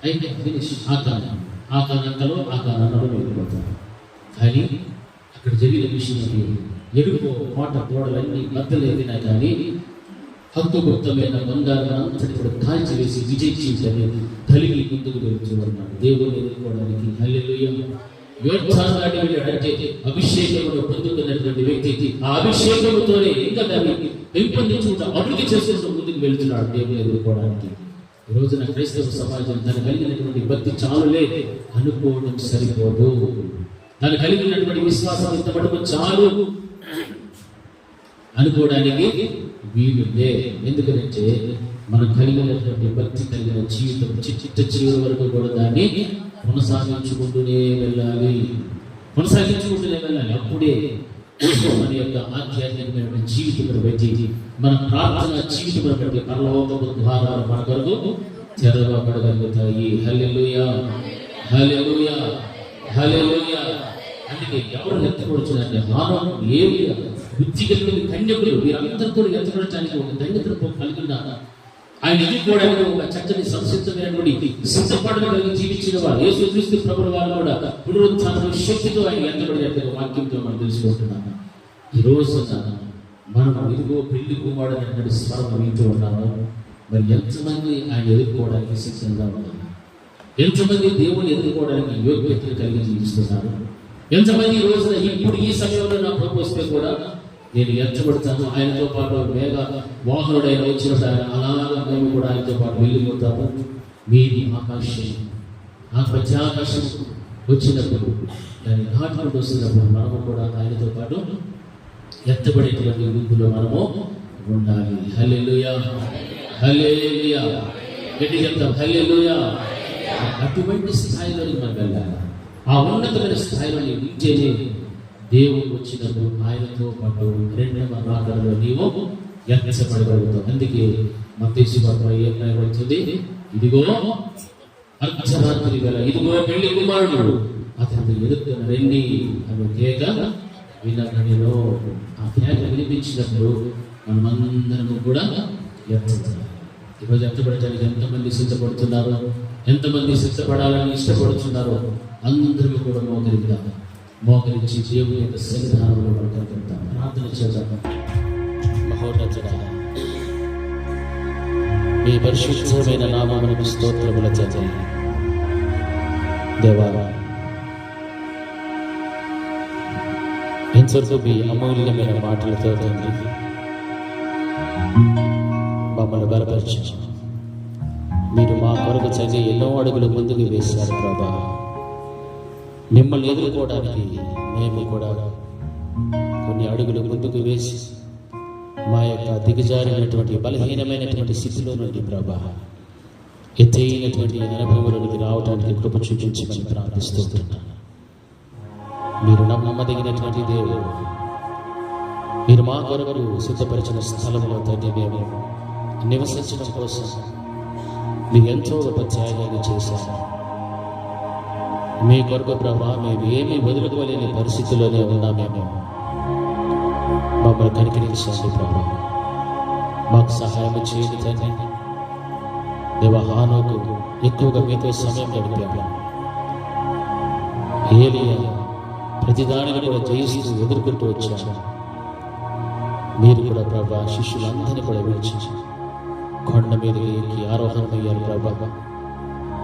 అయితే ఫినిష్. ఆకారంలో వెళ్ళిపోతాం. కానీ అక్కడ జరిగిన విషయం ఎరుపు కోట గోడలన్నీ బద్దలేదినా కానీ హక్కు గుప్తమైన బంగారం అంతటి కూడా కాల్చివేసి విజయించాలని కలిగి ముందుకు వెళ్తున్నాడు దేవుడిని ఎదుర్కోవడానికి. హల్లెలూయా. యోర్దాను దాటి వెళ్ళాడంటే అభిషేకమును పొందుతున్నటువంటి వ్యక్తి ఆ అభిషేకముతోనే ఇంకా దాన్ని పెంపొందించుకుంటూ అభివృద్ధి చేసుకుంటూ ముందుకు వెళ్తున్నాడు దేవుని ఎదుర్కోవడానికి. ఈ రోజున క్రైస్తవ సమాజం తను కలిగినటువంటి భక్తి చాలులే అనుకోవడం సరిపోదు. తను కలిగినటువంటి విశ్వాసం ఇంత మటుకు చాలు అనుకోవడానికి వీలుందే. ఎందుకంటే మనం కలిగినటువంటి భక్తి కలిగిన జీవితం చిట్ట చివరి వరకు కూడా దాన్ని కొనసాగించుకుంటూనే వెళ్ళాలి. అప్పుడే మన యొక్క ఆధ్యాత్మికమైన జీవితం బట్టి, మన ప్రార్థన జీవితం బట్టి పరలోకపు ద్వారాలు మన కొరకు తెరవబడగలుగుతాయి. హల్లెలూయా, హల్లెలూయా, హల్లెలూయా. అందుకే ఎవరు ఎత్తపడుచున్నారంటే హానోకు, ఏలియా, బుద్ధి కలిగిన కన్యకులు వీరందరితో ఎత్తపడటానికి ఒక ధన్యతను కలిగి ఉన్నారు. ఆయన ఎదుర్కోవడానికి ఒక చక్కని సంసిద్ధమైనటువంటి సిద్ధపాటును కలిగి జీవించిన వారు యేసుక్రీస్తు ప్రభువు వారు కూడా పునరుత్థాన శక్తితో ఆయన ఎత్తబడినట్టు వాక్యంతో మనం తెలుసుకుంటున్నాము. ఈ రోజు మనం ఇదిగో పెళ్లి కుమారుడు స్వరం వింటూ ఉన్నాము. మరి ఎంతమంది ఆయన ఎదుర్కోవడానికి సిద్ధంగా ఉన్నారు? ఎంతమంది దేవుని ఎదుర్కోవడానికి యోగ్యతను కలిగి జీవిస్తున్నారు? ఎంతమంది ఈ రోజున ఇప్పుడు ఈ సమయంలో నా ప్రభు వస్తే కూడా నేను ఎత్తబడతాను, ఆయనతో పాటు మేఘ వాహనుడు ఆయన వచ్చినప్పుడు ఆయన అలాగా మేము కూడా ఆయనతో పాటు వెళ్ళిపోతాము. మీది ఆకాశం, ఆ ప్రత్యాకాశం వచ్చినప్పుడు దాన్ని దాటుకుంటూ వస్తున్నప్పుడు మనము కూడా ఆయనతో పాటు ఎత్తబడేటువంటి గుంపులో మనము ఉండాలి. హల్లెలూయా, హల్లెలూయా. గట్టి చెప్తాం, హల్లెలూయా. అటువంటి స్థాయిలోని మనం వెళ్ళాలి. ఆ ఉన్నతమైన స్థాయిలోని ఉంటేనే దేవుడు వచ్చినప్పుడు ఆయనతో పాటు రెండవ రాకడలో నీవు ఎత్తబడగలుగుతావు. అందుకే మత్తయి వార్తలో ఏం రాయబడుతుంది? ఇదిగో అర్ధరాత్రి వేళ ఇదిగో పెళ్లి కుమారుడు అతన్ని ఎదుర్కొన్న రండి అని కేక వినగనిలో. ఆ కేక వినిపించినప్పుడు మనమందరము కూడా ఎత్తబడాలి. ఈరోజు ఎత్తబడటానికి ఎంతమంది సిద్ధపడుతున్నారో, ఎంతమంది సిద్ధపడాలని ఇష్టపడుతున్నారో అందరూ కూడా మోకరించి దేవుని యొక్క సన్నిధానంలో పడుకుంటాం. ప్రార్థన చేద్దాం. మహోన్నతుడా, మీ పరిశుద్ధమైన నామమునకు స్తోత్రముల చేద్దాం. దేవా, ఎంతవరకు మీ అమూల్యమైన మాటలతో తండ్రి మమ్మల్ని బలపరిచారు. మీరు మా కొరకు చదివి ఎన్నో అడుగులు ముందుకు వేశారు ప్రభా. మిమ్మల్ని ఎదుర్కోవడానికి మేము కూడా కొన్ని అడుగులు ముందుకు వేసి మా యొక్క దిగజారినటువంటి బలహీనమైనటువంటి స్థితిలో నుండి ప్రభా ఎత్తైనటువంటి అనుభవంలోనికి రావడానికి కృప చూపించమని ప్రార్థిస్తున్నాను. మీరు నమ్మదగినటువంటి దేవుడు. మీరు మా కొరకు సిద్ధపరిచిన స్థలంలో తండ్రి మేము నివసించడం కోసం మీరు ఎంతో గొప్ప త్యాగాన్ని చేశారు. మీ కొరకు ప్రభా మేము ఏమీ వదులుకోలేని పరిస్థితుల్లోనే ఉన్నామేమో. మమ్మల్ని కనికరించండి ప్రభా, మాకు సహాయం చేయండి తండ్రి. దేవా, హానోకు ఎక్కువగా మీతో సమయం గడిపాడు. ఏలియా ప్రతిదానిని కూడా జయిస్తూ ఎదుర్కొంటూ వచ్చాడు. మీరు కూడా ప్రభా శిష్యులందరినీ కూడా విడిచి కొండ మీదకి ఎక్కి ఆరోహణమయ్యారు ప్రభా.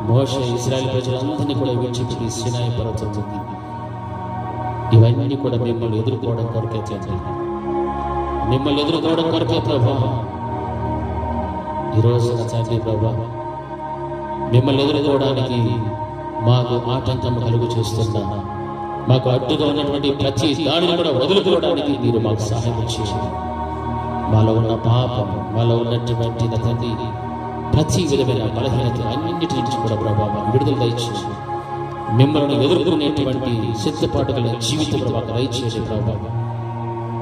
మోషే ఇశ్రాయేలు ప్రజలందరినీ కూడా విడిచిపెట్టి సీనాయి పర్వతం ఉంది. ఇవన్నీ కూడా మిమ్మల్ని ఎదుర్కోవడం కొరకే తండ్రి, మిమ్మల్ని ఎదుర్కోవడం కొరకే ప్రభా. ఈరోజు తండ్రి ప్రభా, మిమ్మల్ని ఎదుర్కోవడానికి మాకు ఆటంకం కలుగు చేస్తున్నా, మాకు అడ్డుగా ఉన్నటువంటి ప్రతి దానిని కూడా వదులుకోవడానికి మీరు మాకు సహాయం చేయండి. మాలో ఉన్న పాపం, మాలో ఉన్నటువంటి తండ్రి ప్రతి విధమైన బలహీనత అన్నింటి నుంచి కూడా ప్రభావ విడుదల దయచేసి మిమ్మల్ని ఎదుర్కొనేటువంటి సిద్ధపాటు కలిగిన జీవితం మాకు దయచేసి ప్రభావ.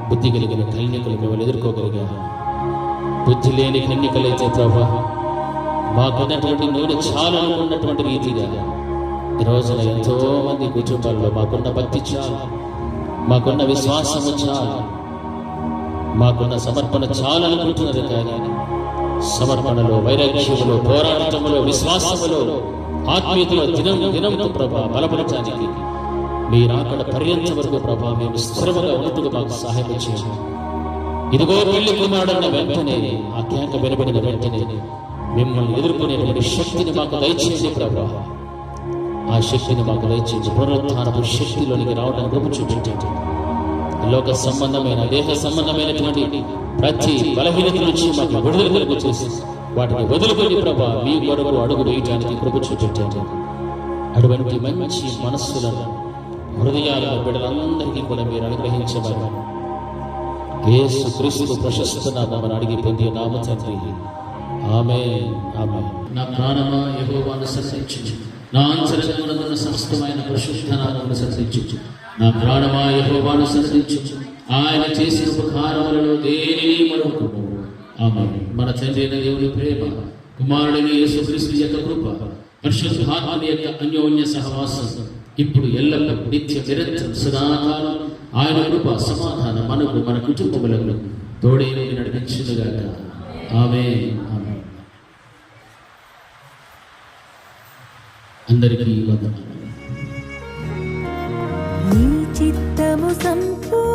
బుద్ధి కలిగిన కన్యకలు మిమ్మల్ని ఎదుర్కోగలిగా, బుద్ధి లేని కన్యకలైతే ప్రభావ మాకున్నటువంటి నూనె చాలా అనుకున్నటువంటి రీతిగా ఈ రోజున ఎంతో మంది కుటుంబాల్లో మాకున్న భక్తి చాలు, మాకున్న విశ్వాసము చాలు, మాకున్న సమర్పణ చాలు అనుకుంటున్నారు. కానీ సమర్పణలో, వైరాగ్యములో, పోరాటములో, విశ్వాసములో, ఆత్మీయతలో దినంతో ప్రభా బలపడటానికి మీరు అక్కడ పర్యంత వరకు ప్రభా మేము స్థిరముగా ఉన్నట్టుగా మాకు సహాయం చేయండి. ఇదిగో పెళ్లి కుమారుడన్న వెంటనే ఆ కేక వినబడిన వెంటనే మిమ్మల్ని ఎదుర్కొనేటువంటి శక్తిని మాకు దయచేయండి ప్రభా. ఆ శక్తిని మాకు దయచేసి పునరుత్థానపు శక్తిలోనికి రావడానికి కృప చూపించండి. లోక సంబంధమైన, దేహ సంబంధమైనటువంటి ప్రతి బలహీనత నుంచి మాకు విడుదల కలుగు చేసి వాటిని వదులుకొని ప్రభా మీ కొరకు అడుగు వేయటానికి ప్రభు చూపెట్టారు. అటువంటి మంచి మనస్సులను హృదయాలను బిడ్డలందరికీ కూడా మీరు అనుగ్రహించమని యేసు క్రీస్తు ప్రశస్త నామమున అడిగి పొంది నామ తండ్రి ఆమేన్. ఆమేన్. నా ప్రాణమా యెహోవాను స్తుతించు, నా అంతరంగమున సమస్తమైన పరిశుద్ధ నామమును స్తుతించు. నా ప్రాణమా యెహోవాను స్తుతించు, ఆయన చేసిన ఉపకారములలో దేనిని మరొకము. ఆమేన్. మన తండ్రి అయిన దేవుని ప్రేమ, కుమారుడైన యేసుక్రీస్తు యొక్క కృప, పరిశుద్ధాత్మ యొక్క అన్యోన్య సహవాసం ఇప్పుడు ఎల్లప్పుడూ నిత్య నిరంతరం సదాకాలం ఆయన కృప సమాధానం మనకు మన కుటుంబములకు తోడే నడిపించునుగాక. ఆమేన్. ఆమేన్. అందరికీ వందనాలు. నీ చిత్తము సంపూర్ణ